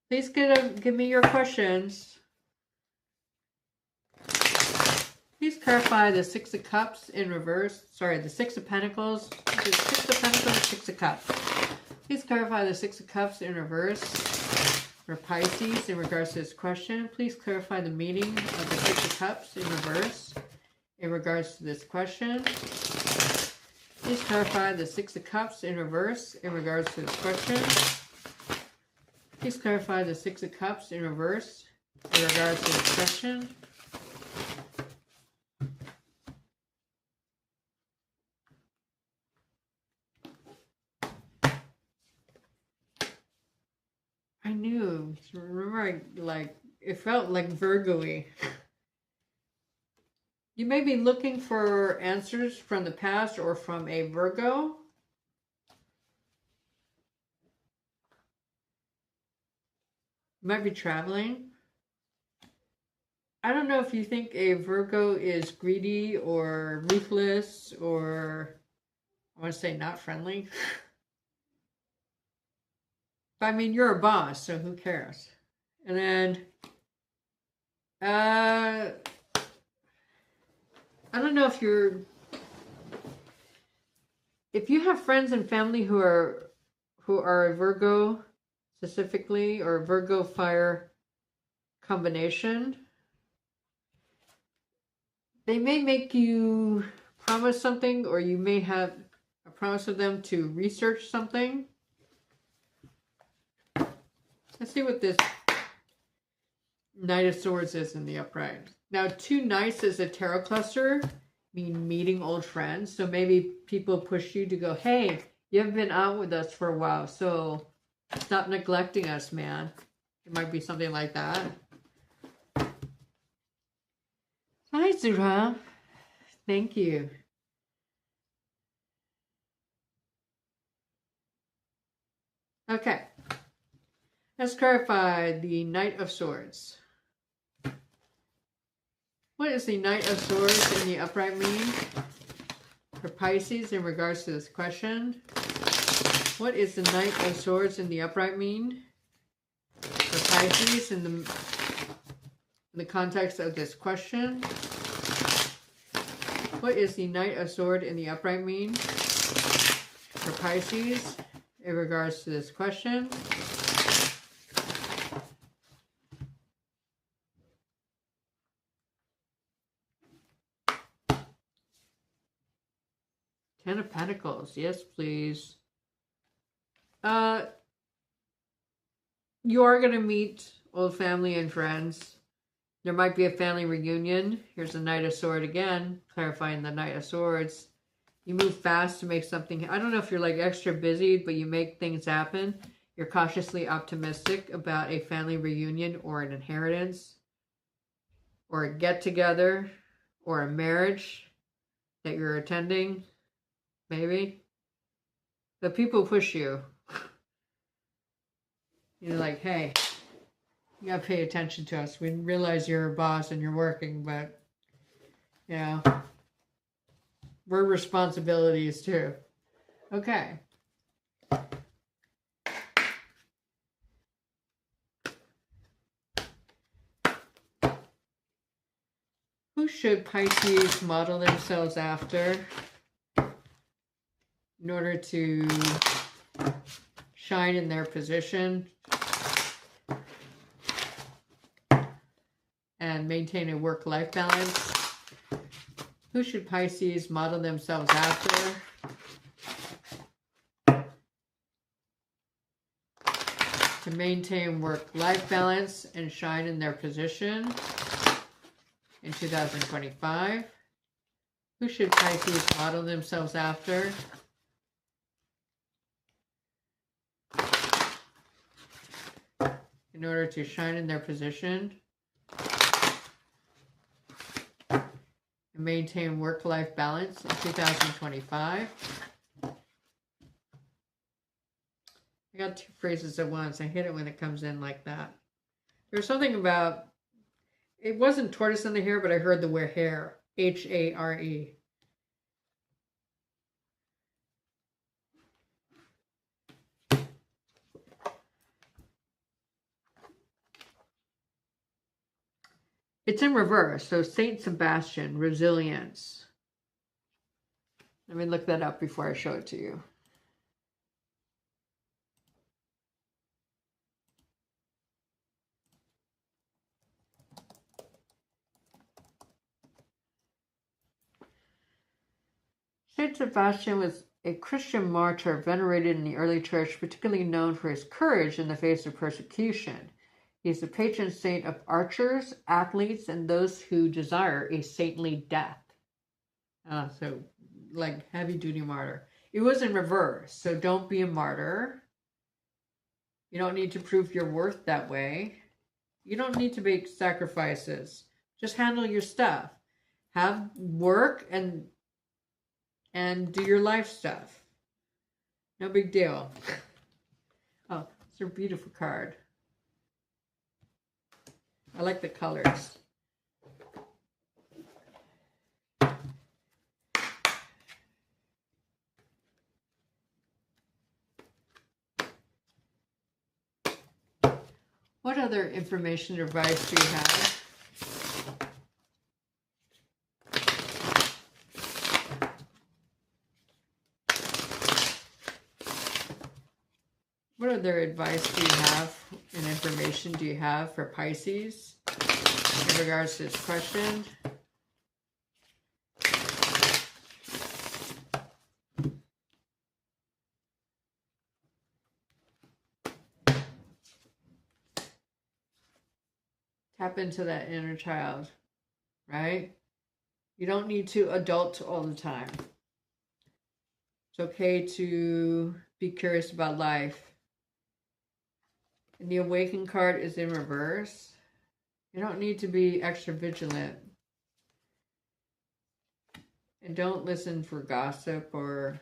Please give me your questions. Please clarify the Six of Cups in reverse. Sorry, the Six of Pentacles. The Six of Pentacles, Six of Cups. Please clarify the Six of Cups in reverse. For Pisces, in regards to this question, please clarify the meaning of the Six of Cups in reverse. In regards to this question, please clarify the Six of Cups in reverse. In regards to this question, please clarify the Six of Cups in reverse. In regards to this question, I knew. Remember, it felt like Virgo-y. You may be looking for answers from the past or from a Virgo. You might be traveling. I don't know if you think a Virgo is greedy or ruthless or, I want to say, not friendly. But I mean, you're a boss, so who cares? And then, I don't know if you have friends and family who are a Virgo specifically, or a Virgo fire combination, they may make you promise something, or you may have a promise of them to research something. Let's see what this Knight of Swords is in the upright. Now, 2 Knights is a tarot cluster, mean meeting old friends. So maybe people push you to go, hey, you haven't been out with us for a while, so stop neglecting us, man. It might be something like that. Hi, Zura. Thank you. Okay. Let's clarify the Knight of Swords. What does the Knight of Swords in the upright mean for Pisces in regards to this question? What is the Knight of Swords in the upright mean for Pisces in the context of this question? What is the Knight of Swords in the upright mean for Pisces in regards to this question? Ten of Pentacles. Yes, please. You are going to meet old family and friends. There might be a family reunion. Here's the Knight of Swords again, clarifying the Knight of Swords. You move fast to make something. I don't know if you're like extra busy, but you make things happen. You're cautiously optimistic about a family reunion or an inheritance or a get-together or a marriage that you're attending. Maybe. But people push you. You're like, hey, you gotta pay attention to us. We realize you're a boss and you're working, but, you know, we're responsibilities too. Okay. Who should Pisces model themselves after in order to shine in their position and maintain a work-life balance? Who should Pisces model themselves after to maintain work-life balance and shine in their position in 2025? Who should Pisces model themselves after in order to shine in their position and maintain work-life balance in 2025? I got 2 phrases at once. I hate it when it comes in like that. There's something about, it wasn't tortoise in the hair, but I heard the word hare. H-A-R-E. It's in reverse. So Saint Sebastian, resilience. Let me look that up before I show it to you. Saint Sebastian was a Christian martyr venerated in the early church, particularly known for his courage in the face of persecution. He is the patron saint of archers, athletes, and those who desire a saintly death. So, like heavy-duty martyr. It was in reverse, so don't be a martyr. You don't need to prove your worth that way. You don't need to make sacrifices. Just handle your stuff. Have work and do your life stuff. No big deal. Oh, it's a beautiful card. I like the colors. What other information or advice do you have? What other advice do you have and information do you have for Pisces in regards to this question? Tap into that inner child, right? You don't need to adult all the time. It's okay to be curious about life. And the Awakened card is in reverse. You don't need to be extra vigilant. And don't listen for gossip or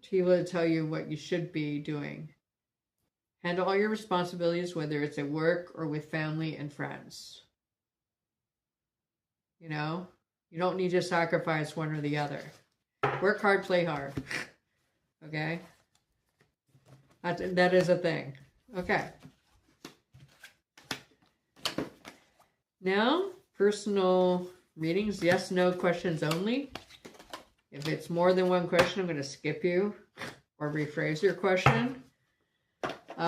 people to tell you what you should be doing. Handle all your responsibilities, whether it's at work or with family and friends. You know, you don't need to sacrifice one or the other. Work hard, play hard. Okay? That is a thing. Okay. Now, personal readings, yes, no questions only. If it's more than one question, I'm going to skip you or rephrase your question. So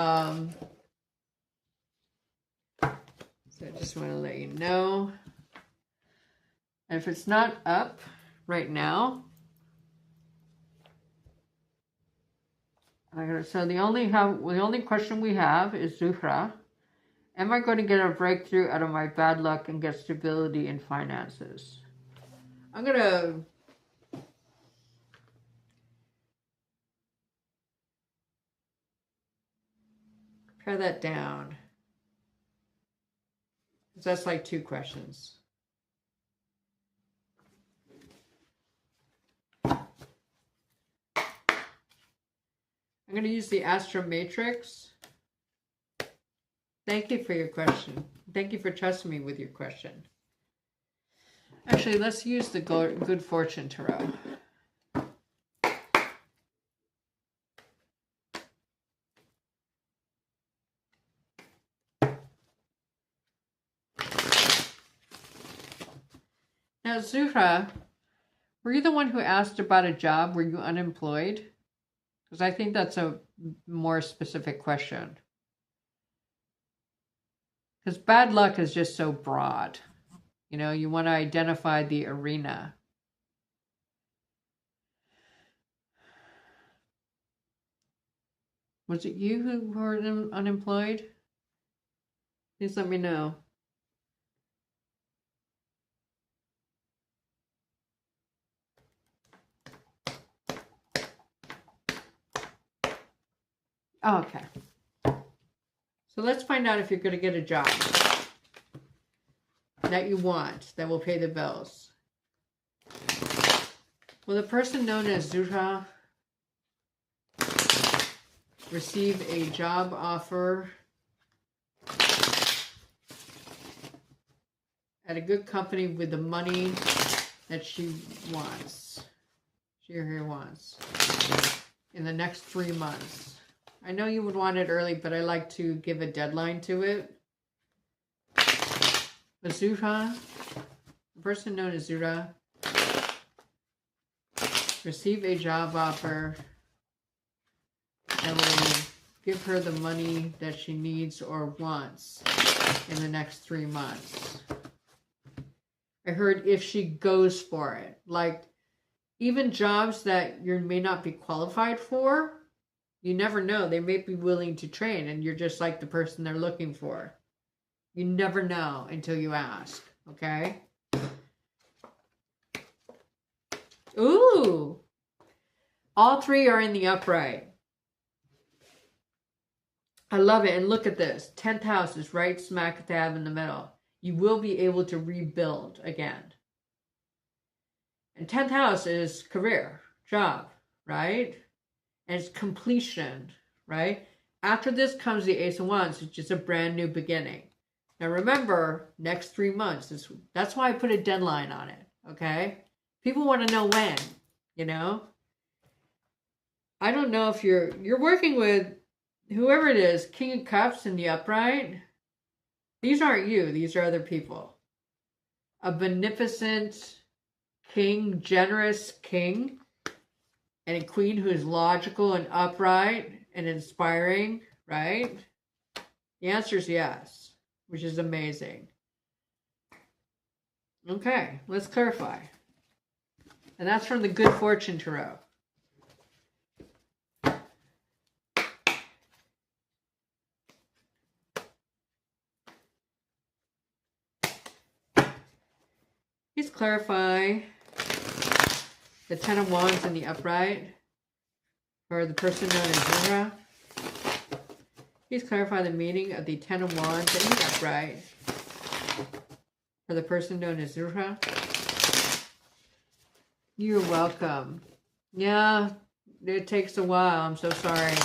I just want to let you know. And if it's not up right now, so the only question we have is Zuhra. Am I going to get a breakthrough out of my bad luck and get stability in finances? I'm going to pare that down. That's like two questions. I'm going to use the Astro Matrix. Thank you for your question. Thank you for trusting me with your question. Actually, let's use the Good Fortune Tarot. Now, Zuhra, were you the one who asked about a job? Were you unemployed? Because I think that's a more specific question. Because bad luck is just so broad. You know, you want to identify the arena. Was it you who were unemployed? Please let me know. Oh, okay. So let's find out if you're going to get a job that you want, that will pay the bills. Will the person known as Zuhra receive a job offer at a good company with the money that she wants? She or he wants in the next 3 months. I know you would want it early, but I like to give a deadline to it. But Zuhra, the person known as Zuhra, receive a job offer that will give her the money that she needs or wants in the next 3 months. I heard if she goes for it. Like, even jobs that you may not be qualified for, you never know. They may be willing to train and you're just like the person they're looking for. You never know until you ask, okay? Ooh! All three are in the upright. I love it. And look at this. 10th house is right smack dab in the middle. You will be able to rebuild again. And 10th house is career, job, right? And it's completion, right? After this comes the Ace of Wands, which is a brand new beginning. Now remember, next 3 months. That's why I put a deadline on it, okay? People want to know when, you know? I don't know if you're working with whoever it is, King of Cups in the upright. These aren't you. These are other people. A beneficent king, generous king, and a queen who is logical and upright and inspiring, right? The answer is yes, which is amazing. Okay, let's clarify. And that's from the Good Fortune Tarot. Please clarify the 10 of Wands in the upright for the person known as Zura. Please clarify the meaning of the 10 of Wands in the upright for the person known as Zura. You're welcome. Yeah, it takes a while. I'm so sorry.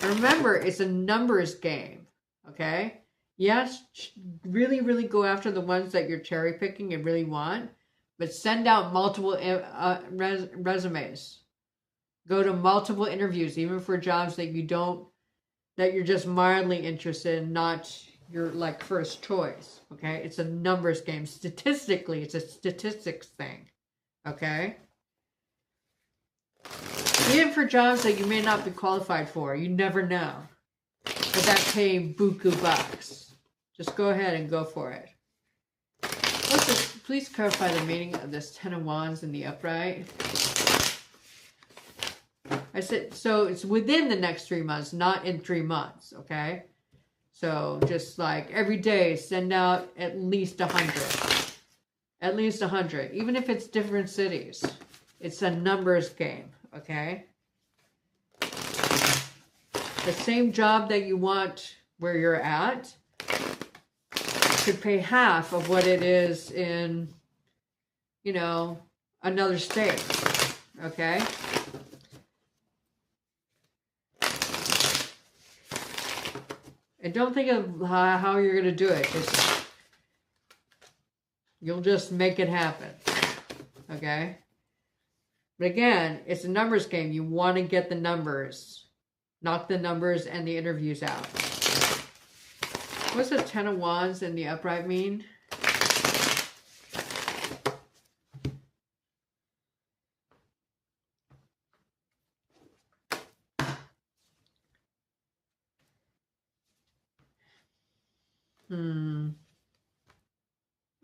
And remember, it's a numbers game, okay? Yes, really, really go after the ones that you're cherry picking and really want, but send out multiple resumes. Go to multiple interviews, even for jobs that you're just mildly interested in, not your like first choice. Okay, it's a numbers game. Statistically, it's a statistics thing. Okay. Even for jobs that you may not be qualified for, you never know. But that pay buku bucks. Just go ahead and go for it. Please clarify the meaning of this 10 of Wands in the upright. I said, so it's within the next 3 months, not in 3 months, okay? So just like every day, send out at least 100. At least 100, even if it's different cities. It's a numbers game, okay? The same job that you want where you're at could pay half of what it is in, you know, another state, okay? And don't think of how you're going to do it. You'll just make it happen, okay? But again, it's a numbers game. You want to get the numbers. Knock the numbers and the interviews out. What's the 10 of Wands in the upright mean?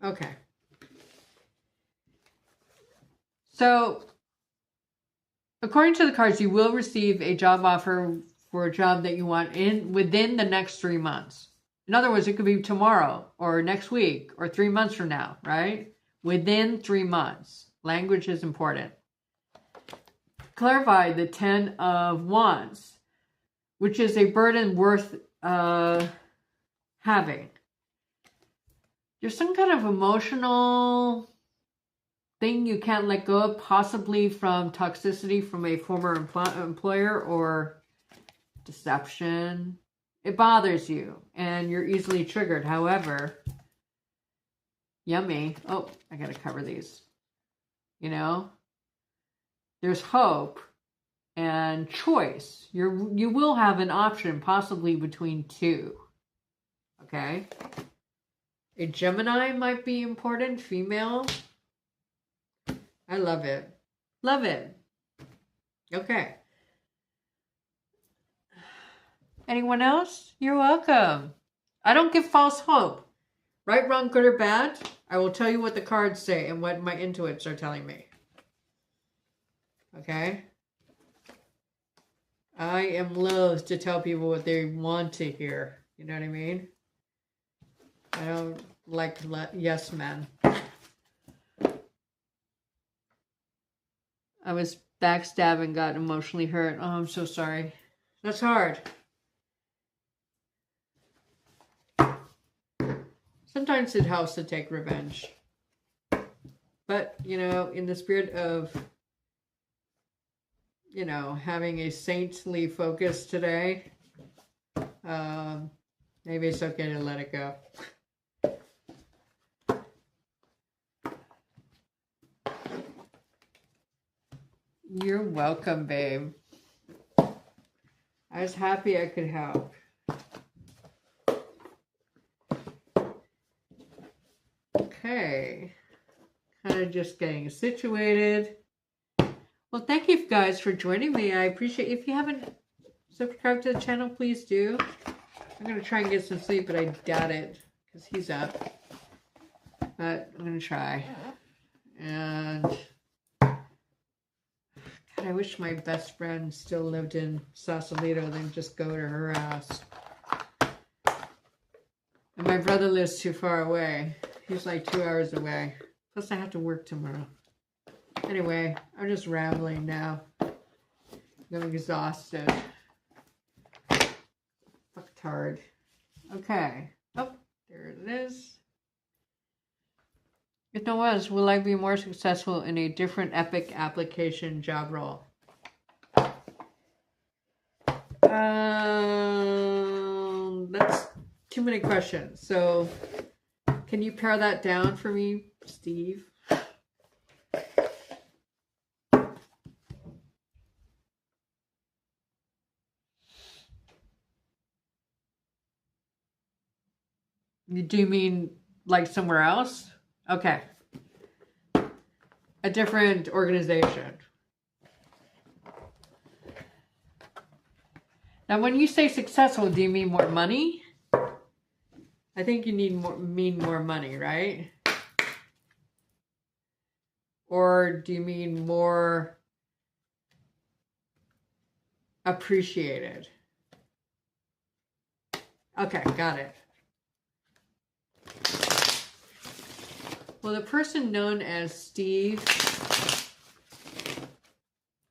Okay. So, according to the cards, you will receive a job offer for a job that you want within the next 3 months. In other words, it could be tomorrow or next week or 3 months from now, right? Within 3 months. Language is important. Clarify the 10 of Wands, which is a burden worth having. There's some kind of emotional thing you can't let go of, possibly from toxicity from a former employer or deception. It bothers you and you're easily triggered. However, yummy. Oh, I gotta cover these. You know, there's hope and choice. You will have an option possibly between two. Okay. A Gemini might be important, female. I love it. Love it. Okay. Anyone else? You're welcome. I don't give false hope. Right, wrong, good, or bad, I will tell you what the cards say and what my intuits are telling me. Okay? I am loath to tell people what they want to hear. You know what I mean? I don't like yes men. I was backstabbed and got emotionally hurt. Oh, I'm so sorry. That's hard. Sometimes it helps to take revenge. But, you know, in the spirit of, you know, having a saintly focus today, maybe it's okay to let it go. You're welcome, babe. I was happy I could help. Okay. Kind of just getting situated. Well, thank you guys for joining me. I appreciate it. If you haven't subscribed to the channel, please do. I'm going to try and get some sleep, but I doubt it because he's up. But I'm going to try. And God, I wish my best friend still lived in Sausalito, then just go to her house. And my brother lives too far away. He's like 2 hours away. Plus I have to work tomorrow. Anyway, I'm just rambling now. I'm exhausted. Fucktard. Okay. Oh, there it is. If no was, will I be more successful in a different epic application job role? That's too many questions. So, can you pare that down for me, Steve? Do you mean like somewhere else? Okay. A different organization. Now, when you say successful, do you mean more money? I think you mean more money, right? Or do you mean more appreciated? Okay, got it. Well, the person known as Steve,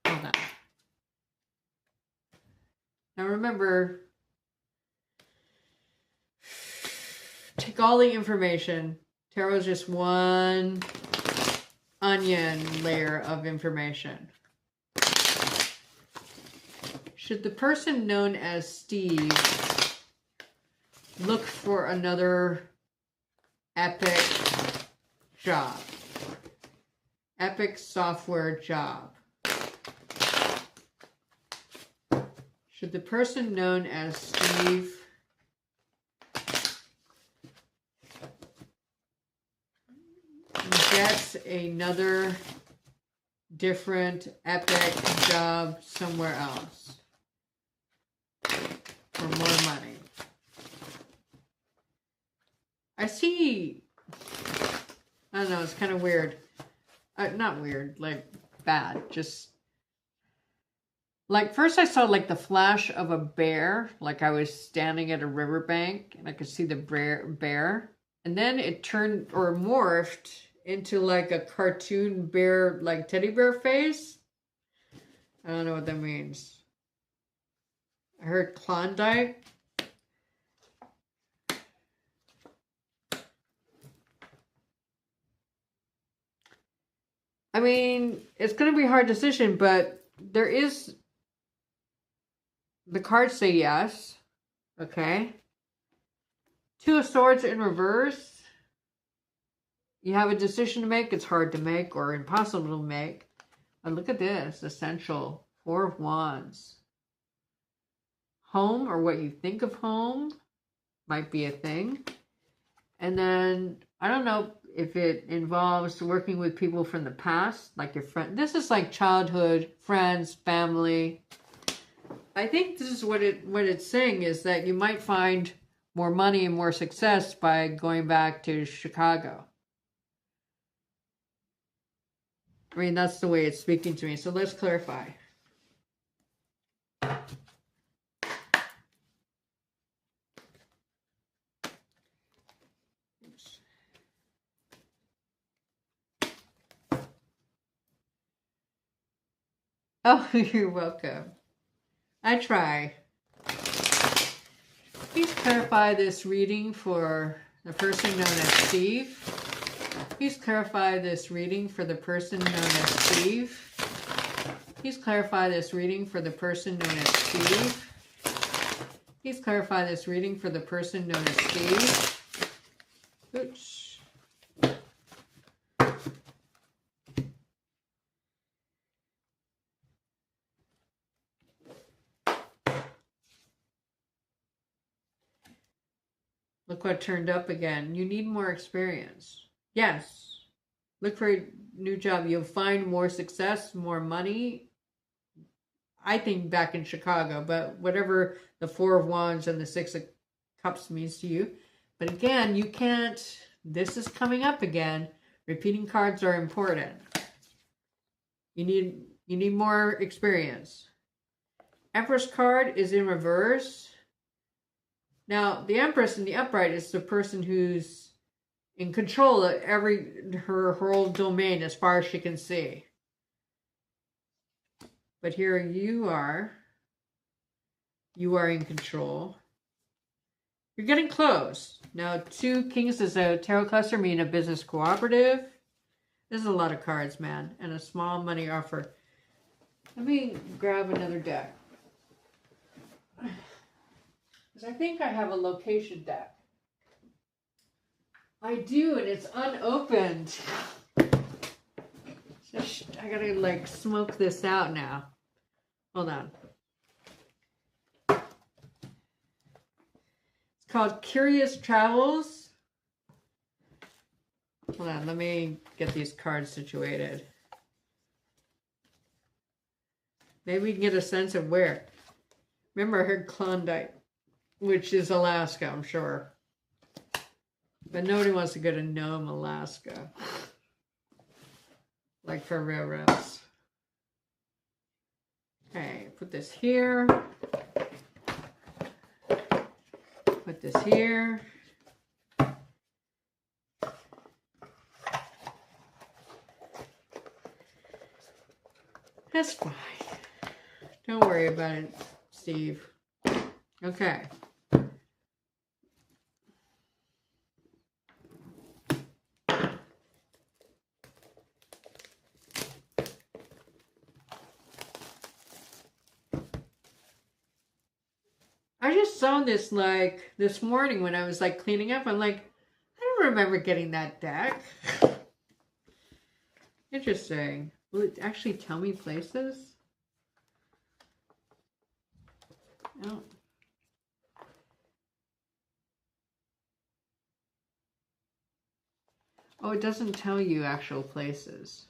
hold on. Now remember, take all the information. Tarot is just one onion layer of information. Should the person known as Steve look for another epic job, epic software job? Should the person known as Steve get another different epic job somewhere else for more money? I see, I don't know, it's kind of weird. Not weird, like bad, just like first I saw like the flash of a bear, like I was standing at a riverbank and I could see the bear, and then it turned or morphed into like a cartoon bear, like teddy bear face. I don't know what that means. I heard Klondike. I mean, it's going to be a hard decision, but there is, the cards say yes, okay? Two of Swords in reverse. You have a decision to make. It's hard to make or impossible to make. And look at this, essential. Four of Wands. Home, or what you think of home, might be a thing. And then, I don't know if it involves working with people from the past, like your friend. This is like childhood, friends, family. I think this is what it's saying, is that you might find more money and more success by going back to Chicago. I mean, that's the way it's speaking to me. So let's clarify. Oh, you're welcome. I try. Please clarify this reading for the person known as Steve. Please clarify this reading for the person known as Steve. Please clarify this reading for the person known as Steve. Please clarify this reading for the person known as Steve. Oops. Look what turned up again. You need more experience. Yes. Look for a new job. You'll find more success, more money. I think back in Chicago, but whatever the Four of Wands and the Six of Cups means to you. But again, you can't, this is coming up again. Repeating cards are important. You need more experience. Empress card is in reverse. Now, the Empress in the upright is the person who's in control of her whole domain as far as she can see. But here you are in control. You're getting close. Now, 2 Kings is a tarot cluster, meaning a business cooperative. This is a lot of cards, man, and a small money offer. Let me grab another deck. I think I have a location deck. I do, and it's unopened. So I gotta like smoke this out now. Hold on. It's called Curious Travels. Hold on, let me get these cards situated. Maybe we can get a sense of where. Remember, I heard Klondike, which is Alaska, I'm sure. But nobody wants to go to Nome, Alaska. Like for railroads. Okay, put this here. Put this here. That's fine. Don't worry about it, Steve. Okay. I just saw this like this morning when I was like cleaning up. I'm like, I don't remember getting that deck. Interesting. Will it actually tell me places? No. Oh, it doesn't tell you actual places.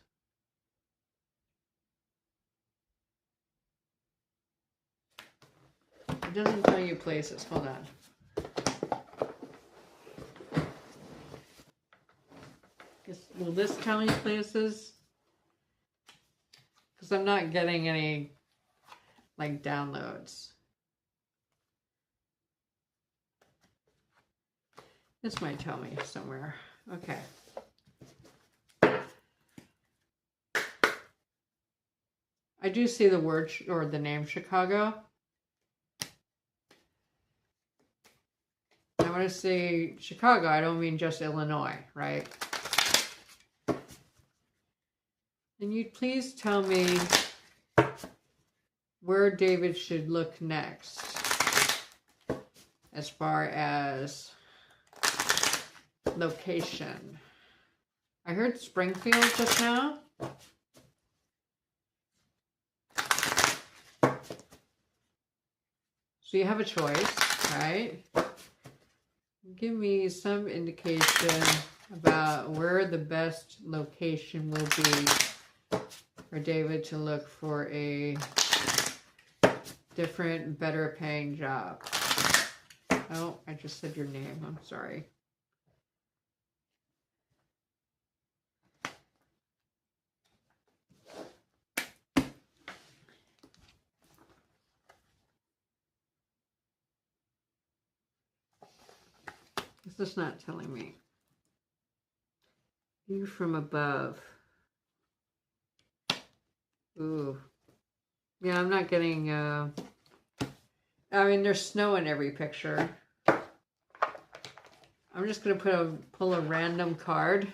It doesn't tell you places. Hold on. Will this tell me places? Because I'm not getting any like downloads. This might tell me somewhere. Okay. I do see the word or the name Chicago. And when I say Chicago, I don't mean just Illinois, right? Can you please tell me where David should look next as far as location? I heard Springfield just now. So you have a choice, right? Give me some indication about where the best location will be for David to look for a different, better paying job. Oh, I just said your name. I'm sorry. This is not telling me. View from above. Ooh. Yeah, I'm not getting, I mean, there's snow in every picture. I'm just going to pull a random card.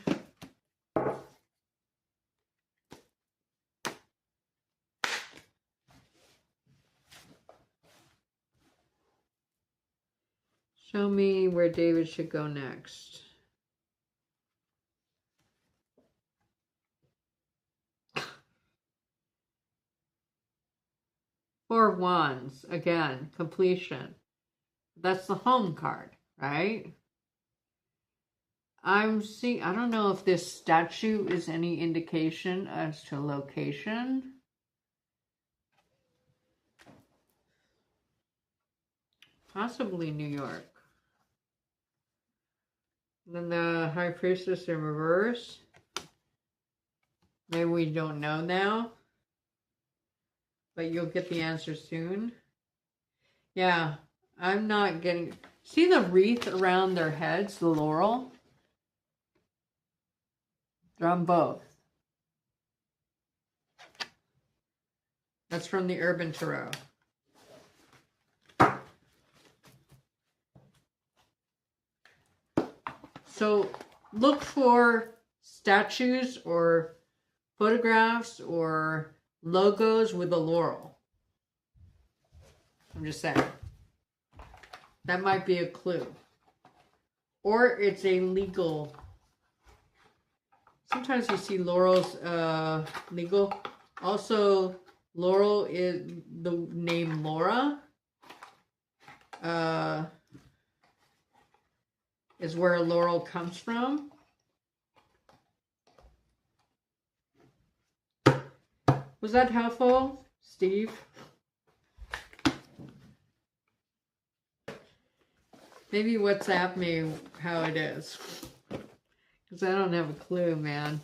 Show me where David should go next. Four of Wands, again, completion. That's the home card, right? I'm seeing, I don't know if this statue is any indication as to location. Possibly New York. Then the High Priestess in reverse. Maybe we don't know now, but you'll get the answer soon. Yeah, I'm not getting... See the wreath around their heads, the laurel? They're on both. That's from the Urban Tarot. So look for statues or photographs or logos with a laurel. I'm just saying. That might be a clue. Or it's a legal. Sometimes you see laurels legal. Also, laurel is the name Laura. Is where laurel comes from. Was that helpful, Steve? Maybe WhatsApp me how it is. Because I don't have a clue, man.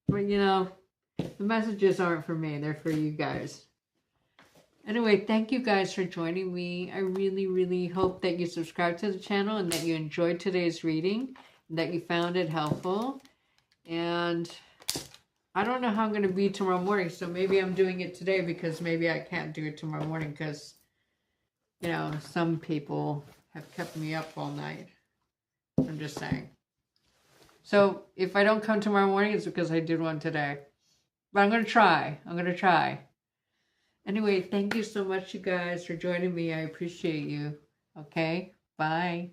But you know, the messages aren't for me, they're for you guys. Anyway, thank you guys for joining me. I really, really hope that you subscribe to the channel and that you enjoyed today's reading, and that you found it helpful. And I don't know how I'm going to be tomorrow morning, so maybe I'm doing it today because maybe I can't do it tomorrow morning because, you know, some people have kept me up all night. I'm just saying. So if I don't come tomorrow morning, it's because I did one today. But I'm going to try. I'm going to try. Anyway, thank you so much, you guys, for joining me. I appreciate you. Okay? Bye.